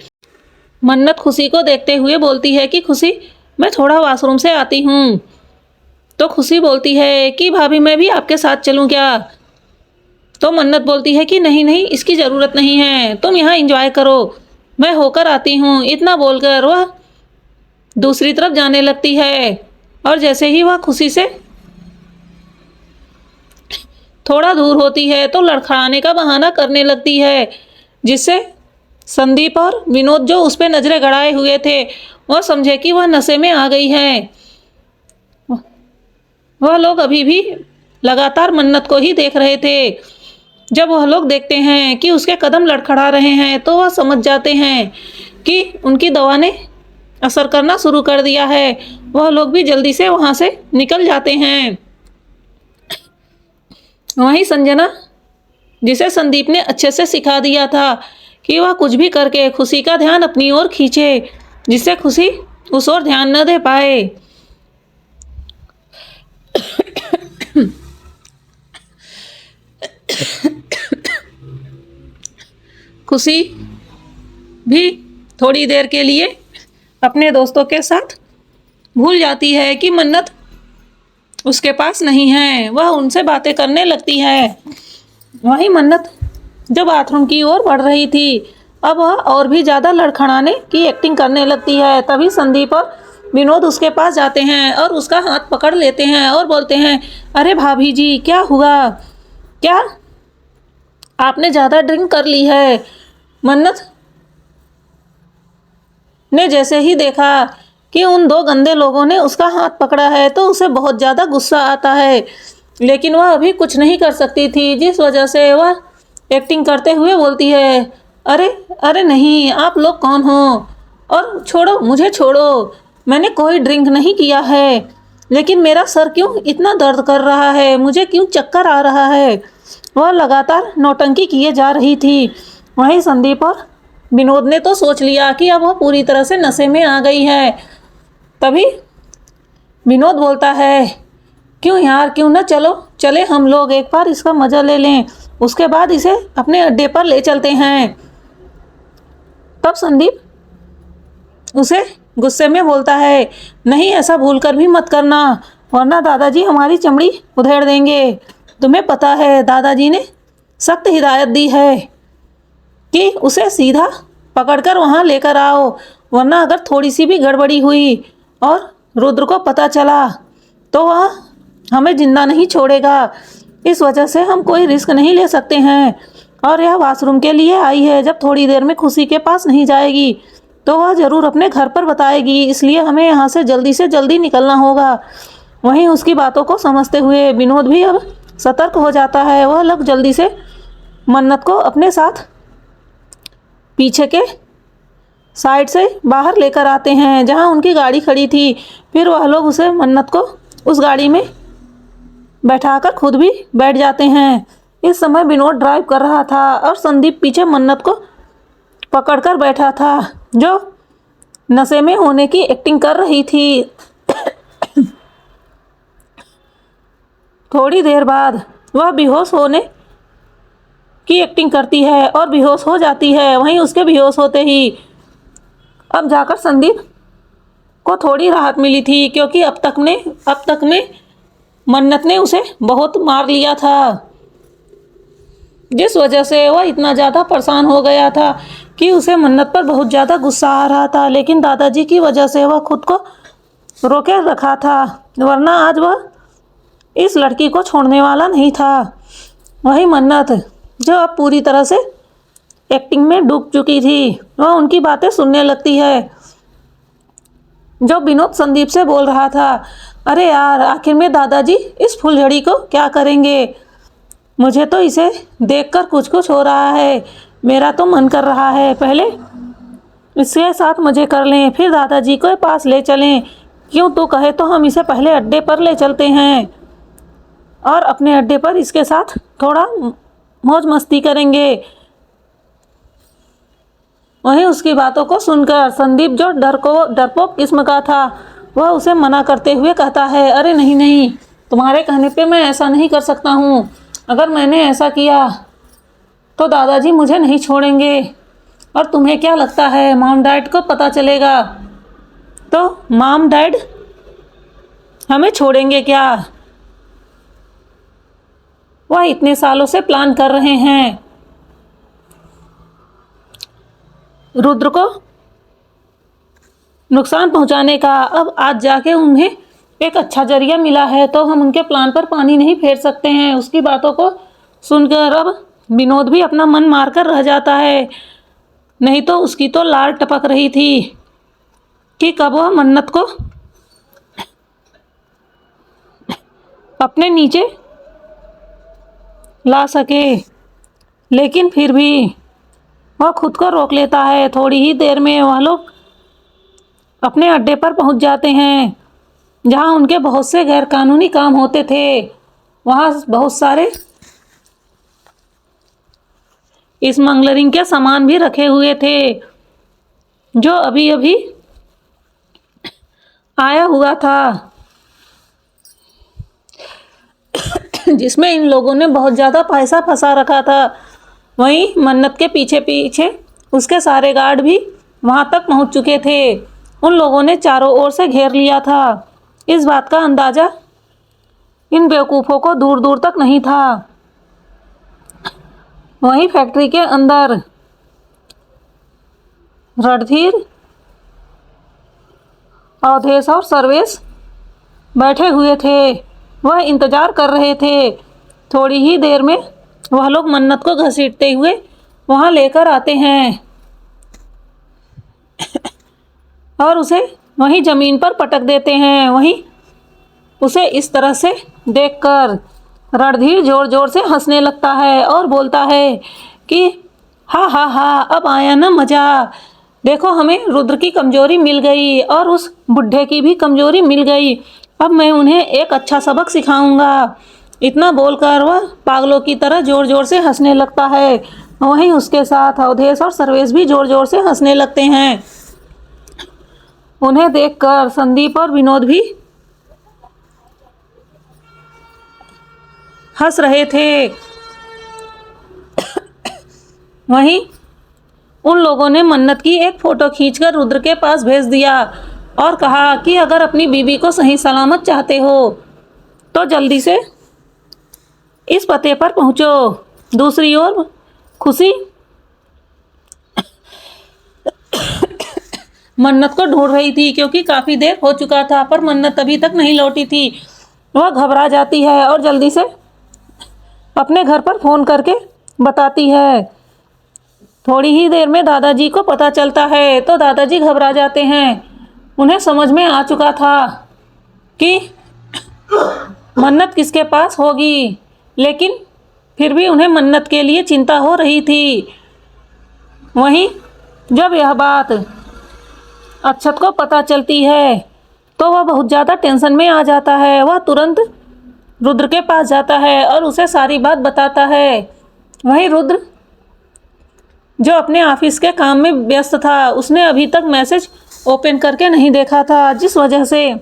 मन्नत खुशी को देखते हुए बोलती है कि खुशी, मैं थोड़ा वॉशरूम से आती हूँ। तो खुशी बोलती है कि भाभी मैं भी आपके साथ चलूँ क्या। तो मन्नत बोलती है कि नहीं नहीं, इसकी ज़रूरत नहीं है, तुम यहाँ एंजॉय करो, मैं होकर आती हूँ। इतना बोलकर वह दूसरी तरफ जाने लगती है और जैसे ही वह खुशी से थोड़ा दूर होती है तो लड़खड़ाने का बहाना करने लगती है, जिससे संदीप और विनोद जो उस पर नज़रें गड़ाए हुए थे वह समझे कि वह नशे में आ गई है। वह लोग अभी भी लगातार मन्नत को ही देख रहे थे। जब वह लोग देखते हैं कि उसके कदम लड़खड़ा रहे हैं तो वह समझ जाते हैं कि उनकी दवा ने असर करना शुरू कर दिया है। वह लोग भी जल्दी से वहाँ से निकल जाते हैं। वहीं संजना, जिसे संदीप ने अच्छे से सिखा दिया था कि वह कुछ भी करके खुशी का ध्यान अपनी ओर खींचे, जिससे खुशी उस ओर ध्यान न दे पाए। खुशी भी थोड़ी देर के लिए अपने दोस्तों के साथ भूल जाती है कि मन्नत उसके पास नहीं है। वह उनसे बातें करने लगती है। वहीं मन्नत जो बाथरूम की ओर बढ़ रही थी, अब वह और भी ज़्यादा लड़खड़ाने की एक्टिंग करने लगती है। तभी संदीप और विनोद उसके पास जाते हैं और उसका हाथ पकड़ लेते हैं और बोलते हैं, अरे भाभी जी क्या हुआ, क्या आपने ज़्यादा ड्रिंक कर ली है। मन्नत ने जैसे ही देखा कि उन दो गंदे लोगों ने उसका हाथ पकड़ा है तो उसे बहुत ज़्यादा गुस्सा आता है, लेकिन वह अभी कुछ नहीं कर सकती थी, जिस वजह से वह एक्टिंग करते हुए बोलती है, अरे अरे नहीं, आप लोग कौन हो और छोड़ो, मुझे छोड़ो, मैंने कोई ड्रिंक नहीं किया है, लेकिन मेरा सर क्यों इतना दर्द कर रहा है, मुझे क्यों चक्कर आ रहा है। वह लगातार नौटंकी किए जा रही थी। वहीं संदीप और विनोद ने तो सोच लिया कि अब वह पूरी तरह से नशे में आ गई है। तभी विनोद बोलता है, क्यों यार, क्यों ना चले हम लोग एक बार इसका मज़ा ले लें, उसके बाद इसे अपने अड्डे पर ले चलते हैं। तब संदीप उसे गुस्से में बोलता है, नहीं ऐसा भूल कर भी मत करना, वरना दादाजी हमारी चमड़ी उधेड़ देंगे। तुम्हें पता है दादाजी ने सख्त हिदायत दी है कि उसे सीधा पकड़कर वहाँ लेकर आओ, वरना अगर थोड़ी सी भी गड़बड़ी हुई और रुद्र को पता चला तो वह हमें जिंदा नहीं छोड़ेगा। इस वजह से हम कोई रिस्क नहीं ले सकते हैं और यह वॉशरूम के लिए आई है। जब थोड़ी देर में खुशी के पास नहीं जाएगी तो वह ज़रूर अपने घर पर बताएगी, इसलिए हमें यहाँ से जल्दी निकलना होगा। वहीं उसकी बातों को समझते हुए विनोद भी अब सतर्क हो जाता है। वह लोग जल्दी से मन्नत को अपने साथ पीछे के साइड से बाहर लेकर आते हैं जहां उनकी गाड़ी खड़ी थी। फिर वह लोग उसे मन्नत को उस गाड़ी में बैठाकर खुद भी बैठ जाते हैं। इस समय विनोद ड्राइव कर रहा था और संदीप पीछे मन्नत को पकड़कर बैठा था, जो नशे में होने की एक्टिंग कर रही थी। थोड़ी देर बाद वह बेहोश होने की एक्टिंग करती है और बेहोश हो जाती है। वहीं उसके बेहोश होते ही अब जाकर संदीप को थोड़ी राहत मिली थी, क्योंकि अब तक में मन्नत ने उसे बहुत मार लिया था, जिस वजह से वह इतना ज़्यादा परेशान हो गया था कि उसे मन्नत पर बहुत ज़्यादा गुस्सा आ रहा था। लेकिन दादाजी की वजह से वह खुद को रोके रखा था, वरना आज वह इस लड़की को छोड़ने वाला नहीं था। वही मन्नत, जो अब पूरी तरह से एक्टिंग में डूब चुकी थी, वह उनकी बातें सुनने लगती है। जो विनोद संदीप से बोल रहा था, अरे यार आखिर में दादाजी इस फुलझड़ी को क्या करेंगे, मुझे तो इसे देखकर कुछ हो रहा है, मेरा तो मन कर रहा है पहले इसके साथ मज़े कर लें, फिर दादाजी को पास ले चलें, क्यों तू कहे तो हम इसे पहले अड्डे पर ले चलते हैं और अपने अड्डे पर इसके साथ थोड़ा मौज मस्ती करेंगे। वहीं उसकी बातों को सुनकर संदीप, जो डरपोक किस्म का था, वह उसे मना करते हुए कहता है, अरे नहीं नहीं, तुम्हारे कहने पे मैं ऐसा नहीं कर सकता हूँ। अगर मैंने ऐसा किया तो दादाजी मुझे नहीं छोड़ेंगे। और तुम्हें क्या लगता है मॉम डैड को पता चलेगा तो मॉम डैड हमें छोड़ेंगे क्या? वह इतने सालों से प्लान कर रहे हैं रुद्र को नुकसान पहुंचाने का। अब आज जाके उन्हें एक अच्छा जरिया मिला है तो हम उनके प्लान पर पानी नहीं फेर सकते हैं। उसकी बातों को सुनकर अब विनोद भी अपना मन मारकर रह जाता है। नहीं तो उसकी तो लार टपक रही थी कि कब वह मन्नत को अपने नीचे ला सके, लेकिन फिर भी वह खुद को रोक लेता है। थोड़ी ही देर में वह लोग अपने अड्डे पर पहुंच जाते हैं जहां उनके बहुत से गैरकानूनी काम होते थे। वहां बहुत सारे स्मगलरिंग के सामान भी रखे हुए थे जो अभी अभी आया हुआ था, जिसमें इन लोगों ने बहुत ज़्यादा पैसा फंसा रखा था। वहीं मन्नत के पीछे पीछे उसके सारे गार्ड भी वहां तक पहुंच चुके थे। उन लोगों ने चारों ओर से घेर लिया था। इस बात का अंदाजा इन बेवकूफ़ों को दूर दूर तक नहीं था। वहीं फैक्ट्री के अंदर रणधीर, अवधेश और सर्वेश बैठे हुए थे। वह इंतजार कर रहे थे। थोड़ी ही देर में वह लोग मन्नत को घसीटते हुए वहां लेकर आते हैं और उसे वहीं ज़मीन पर पटक देते हैं। वहीं उसे इस तरह से देखकर रणधीर जोर जोर से हंसने लगता है और बोलता है कि हा हा हा, अब आया ना मज़ा। देखो, हमें रुद्र की कमजोरी मिल गई और उस बुढ़े की भी कमजोरी मिल गई। अब मैं उन्हें एक अच्छा सबक सिखाऊंगा। इतना बोलकर वह पागलों की तरह जोर जोर से हंसने लगता है। वहीं उसके साथ अवधेश और सर्वेश भी जोर जोर से हंसने लगते हैं। उन्हें देखकर संदीप और विनोद भी हंस रहे थे। वहीं उन लोगों ने मन्नत की एक फ़ोटो खींचकर रुद्र के पास भेज दिया और कहा कि अगर अपनी बीवी को सही सलामत चाहते हो तो जल्दी से इस पते पर पहुंचो। दूसरी ओर खुशी मन्नत को ढूंढ रही थी क्योंकि काफ़ी देर हो चुका था, पर मन्नत अभी तक नहीं लौटी थी। वह घबरा जाती है और जल्दी से अपने घर पर फ़ोन करके बताती है। थोड़ी ही देर में दादाजी को पता चलता है तो दादाजी घबरा जाते हैं। उन्हें समझ में आ चुका था कि मन्नत किसके पास होगी, लेकिन फिर भी उन्हें मन्नत के लिए चिंता हो रही थी। वहीं जब यह बात अक्षत को पता चलती है तो वह बहुत ज़्यादा टेंशन में आ जाता है। वह तुरंत रुद्र के पास जाता है और उसे सारी बात बताता है। वहीं रुद्र, जो अपने ऑफिस के काम में व्यस्त था, उसने अभी तक मैसेज ओपन करके नहीं देखा था, जिस वजह से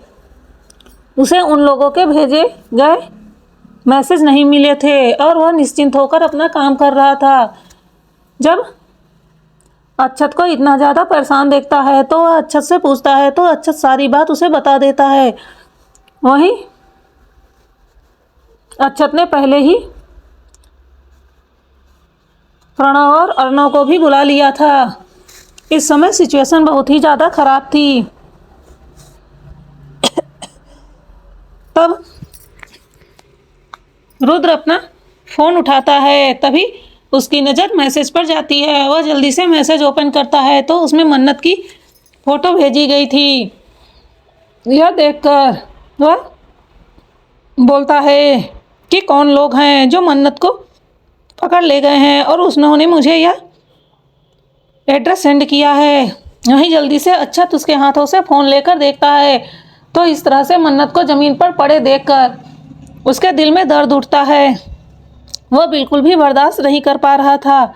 उसे उन लोगों के भेजे गए मैसेज नहीं मिले थे और वह निश्चिंत होकर अपना काम कर रहा था। जब अक्षत को इतना ज़्यादा परेशान देखता है तो वह अक्षत से पूछता है तो अक्षत सारी बात उसे बता देता है। वहीं अक्षत ने पहले ही प्रणव और अर्णव को भी बुला लिया था। इस समय सिचुएशन बहुत ही ज़्यादा खराब थी। तब रुद्र अपना फ़ोन उठाता है, तभी उसकी नज़र मैसेज पर जाती है। वह जल्दी से मैसेज ओपन करता है तो उसमें मन्नत की फ़ोटो भेजी गई थी। यह देखकर वह बोलता है कि कौन लोग हैं जो मन्नत को पकड़ ले गए हैं और उन्होंने मुझे यह एड्रेस सेंड किया है। वहीं जल्दी से अक्षत उसके हाथों से फ़ोन लेकर देखता है तो इस तरह से मन्नत को जमीन पर पड़े देखकर उसके दिल में दर्द उठता है। वह बिल्कुल भी बर्दाश्त नहीं कर पा रहा था।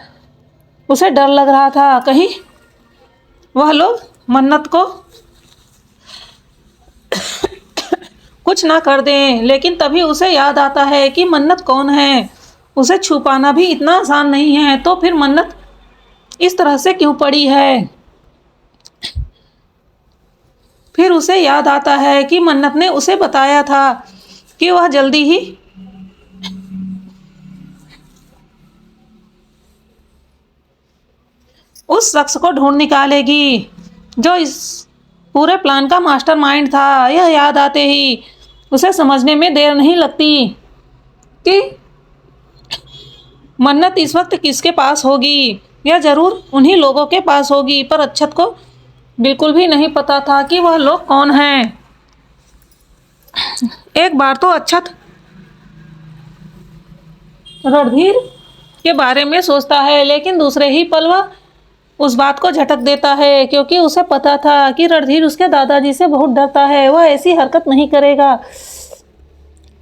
उसे डर लग रहा था कहीं वह लोग मन्नत को कुछ ना कर दें। लेकिन तभी उसे याद आता है कि मन्नत कौन है। उसे छुपाना भी इतना आसान नहीं है, तो फिर मन्नत इस तरह से क्यों पड़ी है। फिर उसे याद आता है कि मन्नत ने उसे बताया था कि वह जल्दी ही उस शख्स को ढूंढ निकालेगी जो इस पूरे प्लान का मास्टरमाइंड था। यह याद आते ही उसे समझने में देर नहीं लगती कि मन्नत इस वक्त किसके पास होगी। यह जरूर उन्हीं लोगों के पास होगी, पर अच्छत को बिल्कुल भी नहीं पता था कि वह लोग कौन हैं। एक बार तो अच्छत रणधीर के बारे में सोचता है, लेकिन दूसरे ही पल वह उस बात को झटक देता है, क्योंकि उसे पता था कि रणधीर उसके दादाजी से बहुत डरता है। वह ऐसी हरकत नहीं करेगा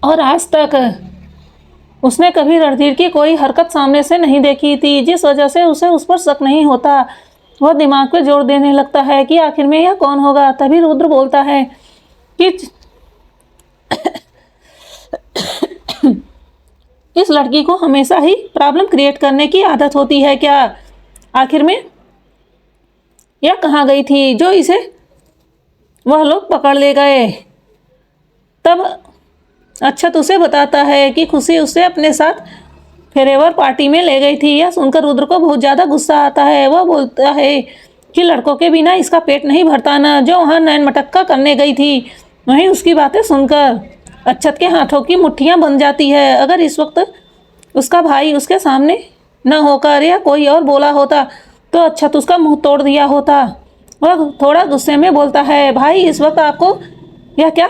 और आज तक उसने कभी रणधीर की कोई हरकत सामने से नहीं देखी थी, जिस वजह से उसे उस पर शक नहीं होता। वह दिमाग पे जोर देने लगता है कि आखिर में यह कौन होगा। तभी रुद्र बोलता है कि इस लड़की को हमेशा ही प्रॉब्लम क्रिएट करने की आदत होती है क्या। आखिर में यह कहाँ गई थी जो इसे वह लोग पकड़ ले गए। तब अच्छत उसे बताता है कि खुशी उसे अपने साथ फेरेवर पार्टी में ले गई थी। यह सुनकर रुद्र को बहुत ज़्यादा गुस्सा आता है। वह बोलता है कि लड़कों के बिना इसका पेट नहीं भरता ना, जो वहाँ नैन मटक्का करने गई थी। वहीं उसकी बातें सुनकर अच्छत के हाथों की मुट्ठियाँ बन जाती है। अगर इस वक्त उसका भाई उसके सामने न होकर या कोई और बोला होता तो अच्छत उसका मुंह तोड़ दिया होता। वह थोड़ा गुस्से में बोलता है, भाई इस वक्त आपको यह क्या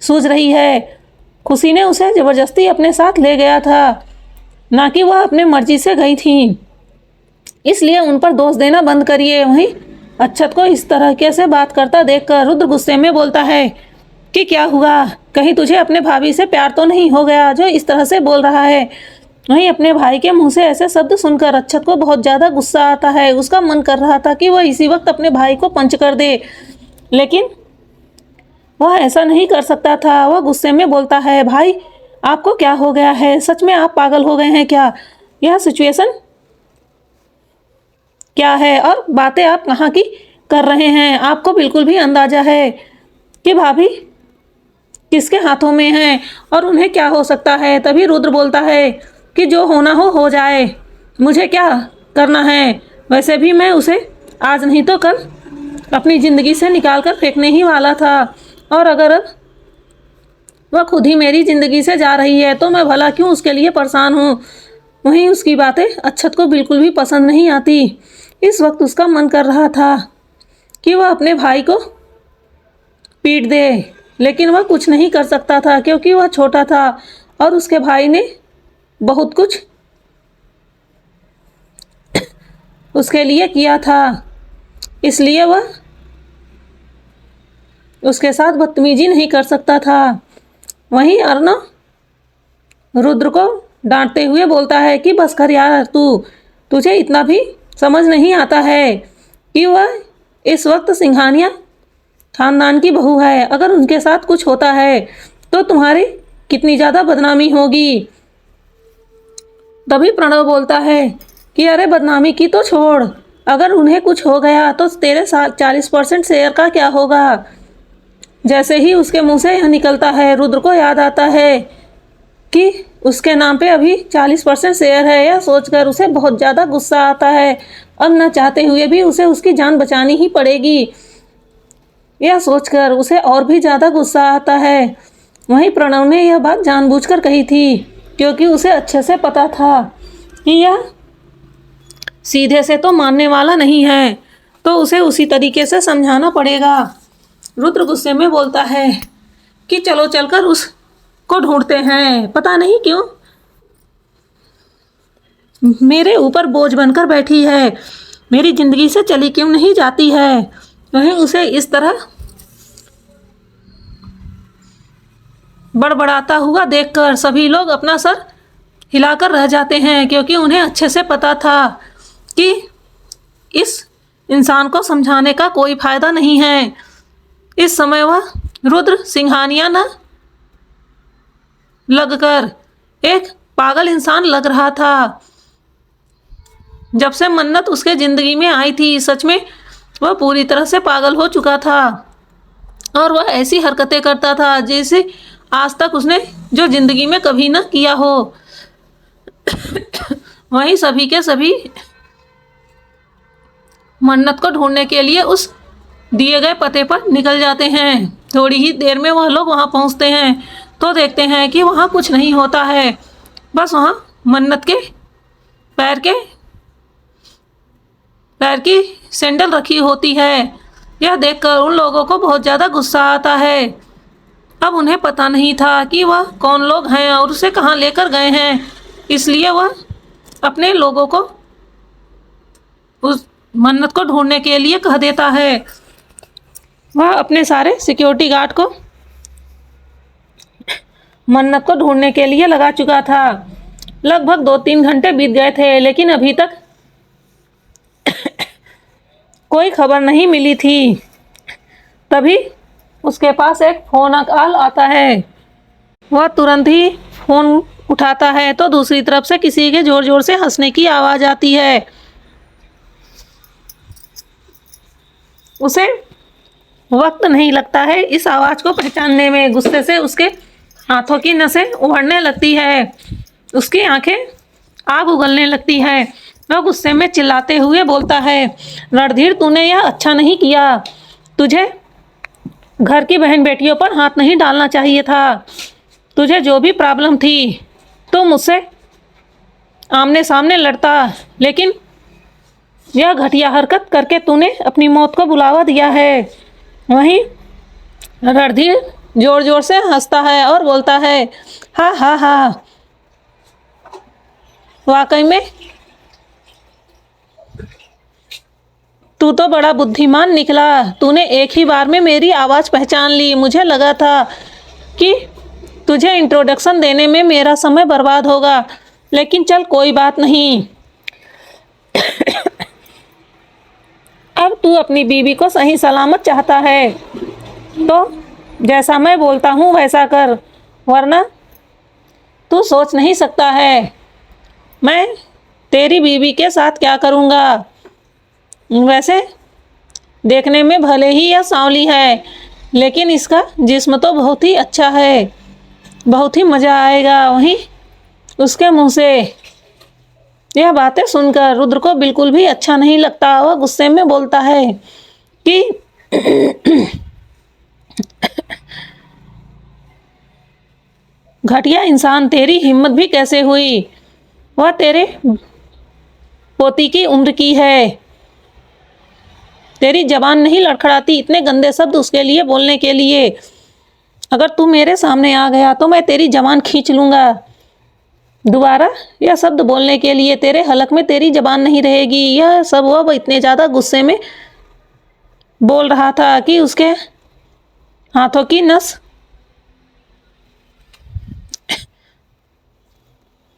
सूझ रही है। खुशी ने उसे ज़बरदस्ती अपने साथ ले गया था, ना कि वह अपने मर्जी से गई थी। इसलिए उन पर दोष देना बंद करिए। वहीं अच्छत को इस तरह से बात करता देखकर रुद्र गुस्से में बोलता है कि क्या हुआ, कहीं तुझे अपने भाभी से प्यार तो नहीं हो गया जो इस तरह से बोल रहा है। वहीं अपने भाई के मुंह से ऐसे शब्द सुनकर अच्छत को बहुत ज़्यादा गुस्सा आता है। उसका मन कर रहा था कि वह इसी वक्त अपने भाई को पंच कर दे, लेकिन वह ऐसा नहीं कर सकता था। वह गुस्से में बोलता है, भाई आपको क्या हो गया है, सच में आप पागल हो गए हैं क्या। यह सिचुएशन क्या है और बातें आप कहाँ की कर रहे हैं। आपको बिल्कुल भी अंदाजा है कि भाभी किसके हाथों में हैं और उन्हें क्या हो सकता है। तभी रुद्र बोलता है कि जो होना हो जाए, मुझे क्या करना है। वैसे भी मैं उसे आज नहीं तो कल अपनी ज़िंदगी से निकाल कर फेंकने ही वाला था, और अगर अब वह खुद ही मेरी ज़िंदगी से जा रही है तो मैं भला क्यों उसके लिए परेशान हूँ। वहीं उसकी बातें अच्छत को बिल्कुल भी पसंद नहीं आती। इस वक्त उसका मन कर रहा था कि वह अपने भाई को पीट दे, लेकिन वह कुछ नहीं कर सकता था क्योंकि वह छोटा था और उसके भाई ने बहुत कुछ उसके लिए किया था। इसलिए वह उसके साथ बदतमीजी नहीं कर सकता था। वहीं अर्णव रुद्र को डांटते हुए बोलता है कि बस कर यार, तुझे इतना भी समझ नहीं आता है कि वह इस वक्त सिंघानिया खानदान की बहू है। अगर उनके साथ कुछ होता है तो तुम्हारी कितनी ज़्यादा बदनामी होगी। तभी प्रणव बोलता है कि अरे बदनामी की तो छोड़, अगर उन्हें कुछ हो गया तो तेरे साथ 40% शेयर का क्या होगा। जैसे ही उसके मुंह से यह निकलता है, रुद्र को याद आता है कि उसके नाम पे अभी 40% शेयर है। यह सोचकर उसे बहुत ज़्यादा गुस्सा आता है। अब न चाहते हुए भी उसे उसकी जान बचानी ही पड़ेगी। यह सोचकर उसे और भी ज़्यादा गुस्सा आता है। वहीं प्रणव ने यह बात जानबूझकर कही थी, क्योंकि उसे अच्छे से पता था कि यह सीधे से तो मानने वाला नहीं है, तो उसे उसी तरीके से समझाना पड़ेगा। रुद्र गुस्से में बोलता है कि चलो चलकर उसको ढूंढते हैं। पता नहीं क्यों मेरे ऊपर बोझ बनकर बैठी है, मेरी ज़िंदगी से चली क्यों नहीं जाती है। वहीं उसे इस तरह बड़बड़ाता हुआ देखकर सभी लोग अपना सर हिलाकर रह जाते हैं, क्योंकि उन्हें अच्छे से पता था कि इस इंसान को समझाने का कोई फायदा नहीं है। इस समय वह रुद्र सिंघानिया न लगकर एक पागल इंसान लग रहा था। जब से मन्नत उसके जिंदगी में आई थी, सच में वह पूरी तरह से पागल हो चुका था और वह ऐसी हरकतें करता था जैसे आज तक उसने जो जिंदगी में कभी न किया हो। वहीं सभी के सभी मन्नत को ढूंढने के लिए उस दिए गए पते पर निकल जाते हैं। थोड़ी ही देर में वह लोग वहां पहुंचते हैं तो देखते हैं कि वहां कुछ नहीं होता है, बस वहां मन्नत के पैर की सैंडल रखी होती है। यह देखकर उन लोगों को बहुत ज़्यादा गुस्सा आता है। अब उन्हें पता नहीं था कि वह कौन लोग हैं और उसे कहाँ लेकर गए हैं, इसलिए वह अपने लोगों को उस मन्नत को ढूंढने के लिए कह देता है। वह अपने सारे सिक्योरिटी गार्ड को मन्नत को ढूंढने के लिए लगा चुका था। लगभग 2-3 घंटे बीत गए थे, लेकिन अभी तक कोई खबर नहीं मिली थी। तभी उसके पास एक फोन कॉल आता है। वह तुरंत ही फोन उठाता है तो दूसरी तरफ से किसी के जोर जोर से हंसने की आवाज़ आती है। उसे वक्त नहीं लगता है इस आवाज़ को पहचानने में। गुस्से से उसके हाथों की नसें उभरने लगती है, उसकी आंखें आग उगलने लगती है। वह गुस्से में चिल्लाते हुए बोलता है, रणधीर, तूने यह अच्छा नहीं किया। तुझे घर की बहन बेटियों पर हाथ नहीं डालना चाहिए था। तुझे जो भी प्रॉब्लम थी तो मुझसे आमने सामने लड़ता, लेकिन यह घटिया हरकत करके तूने अपनी मौत को बुलावा दिया है। वहीं रणधीर जोर जोर से हंसता है और बोलता है, हा हा हा, वाकई में तू तो बड़ा बुद्धिमान निकला। तूने एक ही बार में मेरी आवाज़ पहचान ली। मुझे लगा था कि तुझे इंट्रोडक्शन देने में मेरा समय बर्बाद होगा, लेकिन चल कोई बात नहीं। अब तू अपनी बीवी को सही सलामत चाहता है तो जैसा मैं बोलता हूँ वैसा कर, वरना तू सोच नहीं सकता है मैं तेरी बीवी के साथ क्या करूँगा। वैसे देखने में भले ही यह सांवली है, लेकिन इसका जिस्म तो बहुत ही अच्छा है, बहुत ही मज़ा आएगा। वहीं उसके मुंह से यह बातें सुनकर रुद्र को बिल्कुल भी अच्छा नहीं लगता। वह गुस्से में बोलता है कि घटिया इंसान, तेरी हिम्मत भी कैसे हुई। वह तेरे पोती की उम्र की है, तेरी जबान नहीं लड़खड़ाती इतने गंदे शब्द उसके लिए बोलने के लिए। अगर तू मेरे सामने आ गया तो मैं तेरी जबान खींच लूँगा। दोबारा यह शब्द बोलने के लिए तेरे हलक में तेरी जबान नहीं रहेगी। यह सब वह इतने ज़्यादा गुस्से में बोल रहा था कि उसके हाथों की नस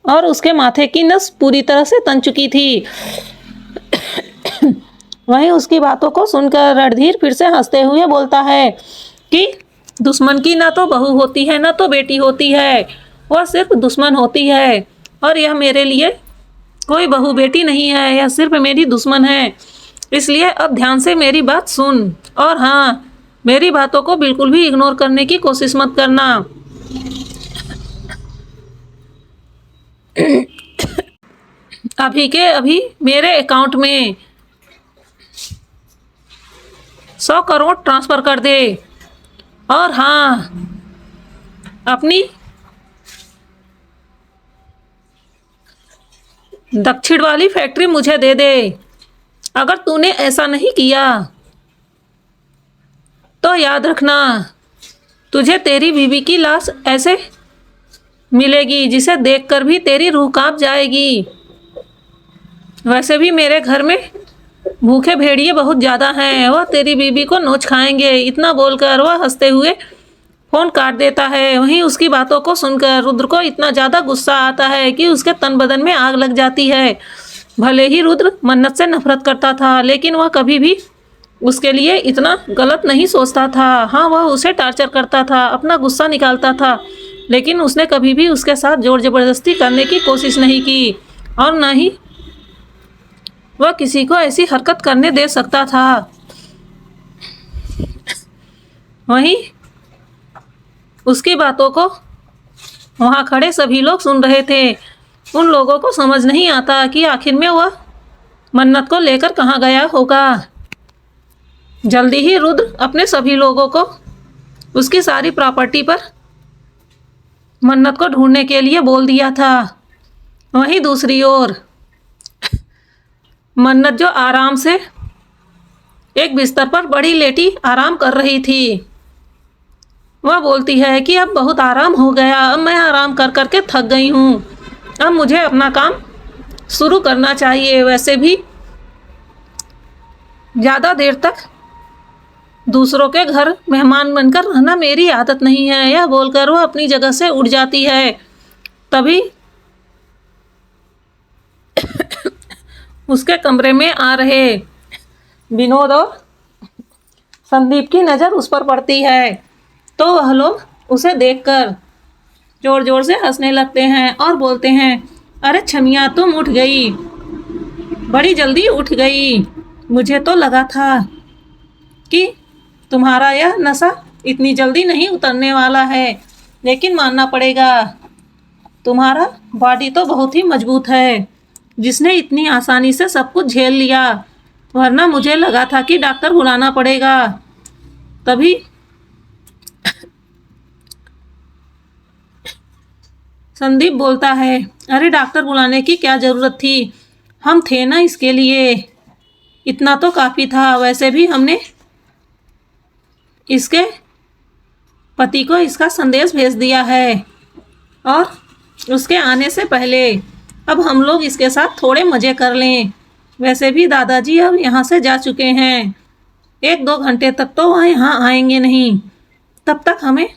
और उसके माथे की नस पूरी तरह से तन चुकी थी। वहीं उसकी बातों को सुनकर रणधीर फिर से हंसते हुए बोलता है कि दुश्मन की ना तो बहू होती है ना तो बेटी होती है, वह सिर्फ दुश्मन होती है। और यह मेरे लिए कोई बहू बेटी नहीं है, यह सिर्फ मेरी दुश्मन है। इसलिए अब ध्यान से मेरी बात सुन, और हाँ, मेरी बातों को बिल्कुल भी इग्नोर करने की कोशिश मत करना। अभी के अभी मेरे अकाउंट में 100 करोड़ ट्रांसफ़र कर दे, और हाँ, अपनी दक्षिण वाली फैक्ट्री मुझे दे दे। अगर तूने ऐसा नहीं किया तो याद रखना, तुझे तेरी बीवी की लाश ऐसे मिलेगी जिसे देखकर भी तेरी रूह कांप जाएगी। वैसे भी मेरे घर में भूखे भेड़िए बहुत ज़्यादा हैं, वह तेरी बीवी को नोच खाएंगे। इतना बोलकर वह हंसते हुए फोन काट देता है। वहीं उसकी बातों को सुनकर रुद्र को इतना ज़्यादा गुस्सा आता है कि उसके तन बदन में आग लग जाती है। भले ही रुद्र मन्नत से नफरत करता था, लेकिन वह कभी भी उसके लिए इतना गलत नहीं सोचता था। हाँ, वह उसे टार्चर करता था, अपना गुस्सा निकालता था, लेकिन उसने कभी भी उसके साथ जोर जबरदस्ती करने की कोशिश नहीं की, और न ही वह किसी को ऐसी हरकत करने दे सकता था। वहीं उसकी बातों को वहां खड़े सभी लोग सुन रहे थे। उन लोगों को समझ नहीं आता कि आखिर में वह मन्नत को लेकर कहाँ गया होगा। जल्दी ही रुद्र अपने सभी लोगों को उसकी सारी प्रॉपर्टी पर मन्नत को ढूंढने के लिए बोल दिया था। वहीं दूसरी ओर मन्नत जो आराम से एक बिस्तर पर बड़ी लेटी आराम कर रही थी, वह बोलती है कि अब बहुत आराम हो गया, अब मैं आराम कर करके थक गई हूँ, अब मुझे अपना काम शुरू करना चाहिए। वैसे भी ज़्यादा देर तक दूसरों के घर मेहमान बनकर रहना मेरी आदत नहीं है। यह बोलकर वह अपनी जगह से उठ जाती है। तभी उसके कमरे में आ रहे विनोद और संदीप की नज़र उस पर पड़ती है, तो वह लोग उसे देखकर जोर जोर से हंसने लगते हैं और बोलते हैं, अरे छमिया, तुम उठ गई, बड़ी जल्दी उठ गई। मुझे तो लगा था कि तुम्हारा यह नशा इतनी जल्दी नहीं उतरने वाला है, लेकिन मानना पड़ेगा तुम्हारा बॉडी तो बहुत ही मजबूत है, जिसने इतनी आसानी से सब कुछ झेल लिया, वरना मुझे लगा था कि डॉक्टर बुलाना पड़ेगा। तभी संदीप बोलता है, अरे डॉक्टर बुलाने की क्या ज़रूरत थी, हम थे ना इसके लिए, इतना तो काफ़ी था। वैसे भी हमने इसके पति को इसका संदेश भेज दिया है, और उसके आने से पहले अब हम लोग इसके साथ थोड़े मज़े कर लें। वैसे भी दादाजी अब यहाँ से जा चुके हैं, 1-2 घंटे तक तो वह यहाँ आएंगे नहीं, तब तक हमें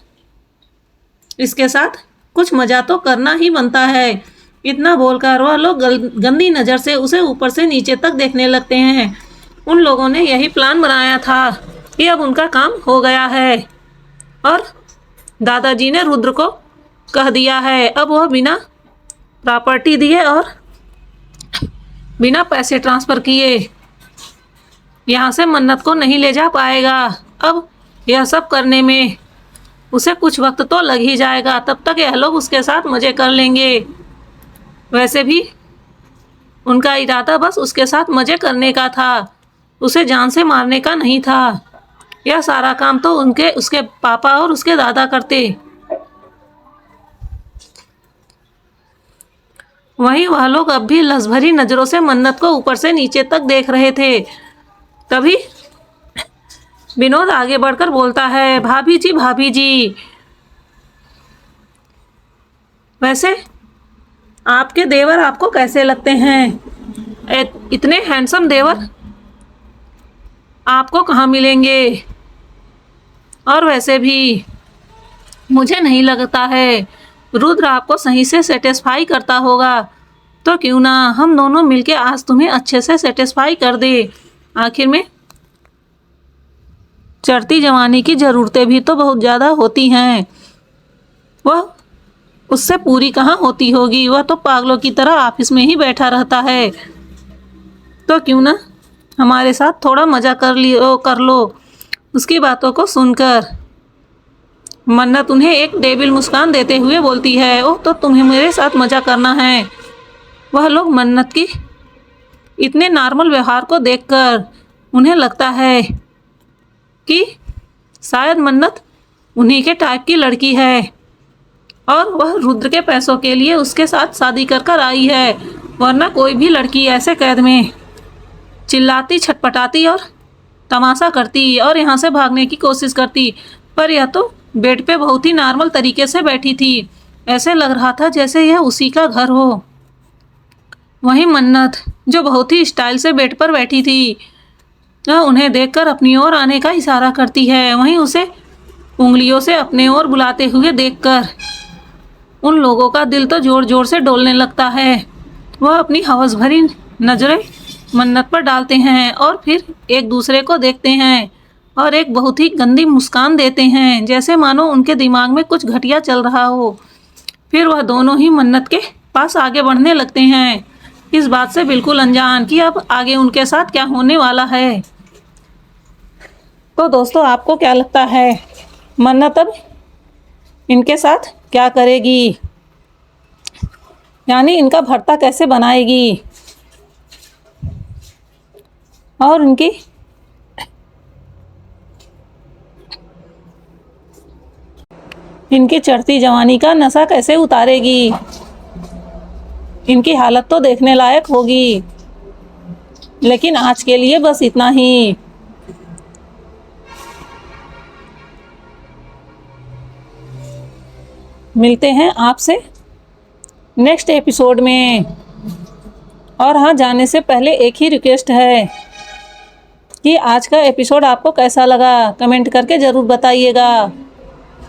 इसके साथ कुछ मज़ा तो करना ही बनता है। इतना बोलकर वह लोग गंदी नज़र से उसे ऊपर से नीचे तक देखने लगते हैं। उन लोगों ने यही प्लान बनाया था कि अब उनका काम हो गया है, और दादाजी ने रुद्र को कह दिया है, अब वह बिना प्रॉपर्टी दिए और बिना पैसे ट्रांसफ़र किए यहाँ से मन्नत को नहीं ले जा पाएगा। अब यह सब करने में उसे कुछ वक्त तो लग ही जाएगा, तब तक यह लोग उसके साथ मज़े कर लेंगे। वैसे भी उनका इरादा बस उसके साथ मज़े करने का था, उसे जान से मारने का नहीं था। यह सारा काम तो उसके पापा और उसके दादा करते। वहीं वह लोग अब भी लस भरी नज़रों से मन्नत को ऊपर से नीचे तक देख रहे थे। तभी विनोद आगे बढ़कर बोलता है, भाभी जी, भाभी जी, वैसे आपके देवर आपको कैसे लगते हैं? इतने हैंडसम देवर आपको कहाँ मिलेंगे? और वैसे भी मुझे नहीं लगता है रुद्र आपको सही से सेटिस्फाई करता होगा, तो क्यों ना हम दोनों मिलके आज तुम्हें अच्छे से सेटिस्फाई कर दे। आखिर में चढ़ती जवानी की ज़रूरतें भी तो बहुत ज़्यादा होती हैं, वह उससे पूरी कहाँ होती होगी, वह तो पागलों की तरह ऑफिस में ही बैठा रहता है, तो क्यों ना हमारे साथ थोड़ा मज़ा कर लो। उसकी बातों को सुनकर मन्नत उन्हें एक डेविल मुस्कान देते हुए बोलती है, ओह, तो तुम्हें मेरे साथ मज़ा करना है। वह लोग मन्नत की इतने नॉर्मल व्यवहार को देखकर उन्हें लगता है कि शायद मन्नत उन्हीं के टाइप की लड़की है, और वह रुद्र के पैसों के लिए उसके साथ शादी कर कर आई है, वरना कोई भी लड़की ऐसे कैद में चिल्लाती, छटपटाती और तमाशा करती और यहाँ से भागने की कोशिश करती, पर यह तो बेड पे बहुत ही नॉर्मल तरीके से बैठी थी, ऐसे लग रहा था जैसे यह उसी का घर हो। वहीं मन्नत जो बहुत ही स्टाइल से बेड पर बैठी थी, वह उन्हें देखकर अपनी ओर आने का इशारा करती है। वहीं उसे उंगलियों से अपने ओर बुलाते हुए देखकर उन लोगों का दिल तो जोर जोर से डोलने लगता है। वह अपनी हवस भरी नजरें मन्नत पर डालते हैं और फिर एक दूसरे को देखते हैं और एक बहुत ही गंदी मुस्कान देते हैं, जैसे मानो उनके दिमाग में कुछ घटिया चल रहा हो। फिर वह दोनों ही मन्नत के पास आगे बढ़ने लगते हैं, इस बात से बिल्कुल अनजान कि अब आगे उनके साथ क्या होने वाला है। तो दोस्तों, आपको क्या लगता है, मन्नत अब इनके साथ क्या करेगी, यानी इनका भर्ता कैसे बनाएगी और इनकी चढ़ती जवानी का नशा कैसे उतारेगी। इनकी हालत तो देखने लायक होगी। लेकिन आज के लिए बस इतना ही। मिलते हैं आपसे नेक्स्ट एपिसोड में। और हाँ, जाने से पहले एक ही रिक्वेस्ट है कि आज का एपिसोड आपको कैसा लगा, कमेंट करके ज़रूर बताइएगा।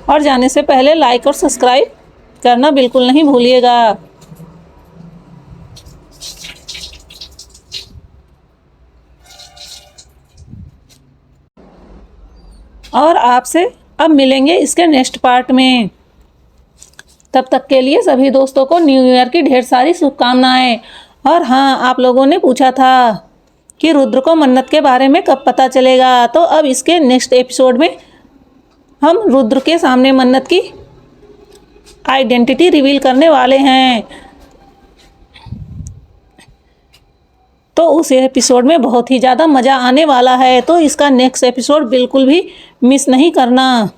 और जाने से पहले लाइक और सब्सक्राइब करना बिल्कुल नहीं भूलिएगा। और आपसे अब मिलेंगे इसके नेक्स्ट पार्ट में। तब तक के लिए सभी दोस्तों को न्यू ईयर की ढेर सारी शुभकामनाएं। और हाँ, आप लोगों ने पूछा था कि रुद्र को मन्नत के बारे में कब पता चलेगा, तो अब इसके नेक्स्ट एपिसोड में हम रुद्र के सामने मन्नत की आइडेंटिटी रिवील करने वाले हैं। तो उस एपिसोड में बहुत ही ज़्यादा मज़ा आने वाला है, तो इसका नेक्स्ट एपिसोड बिल्कुल भी मिस नहीं करना।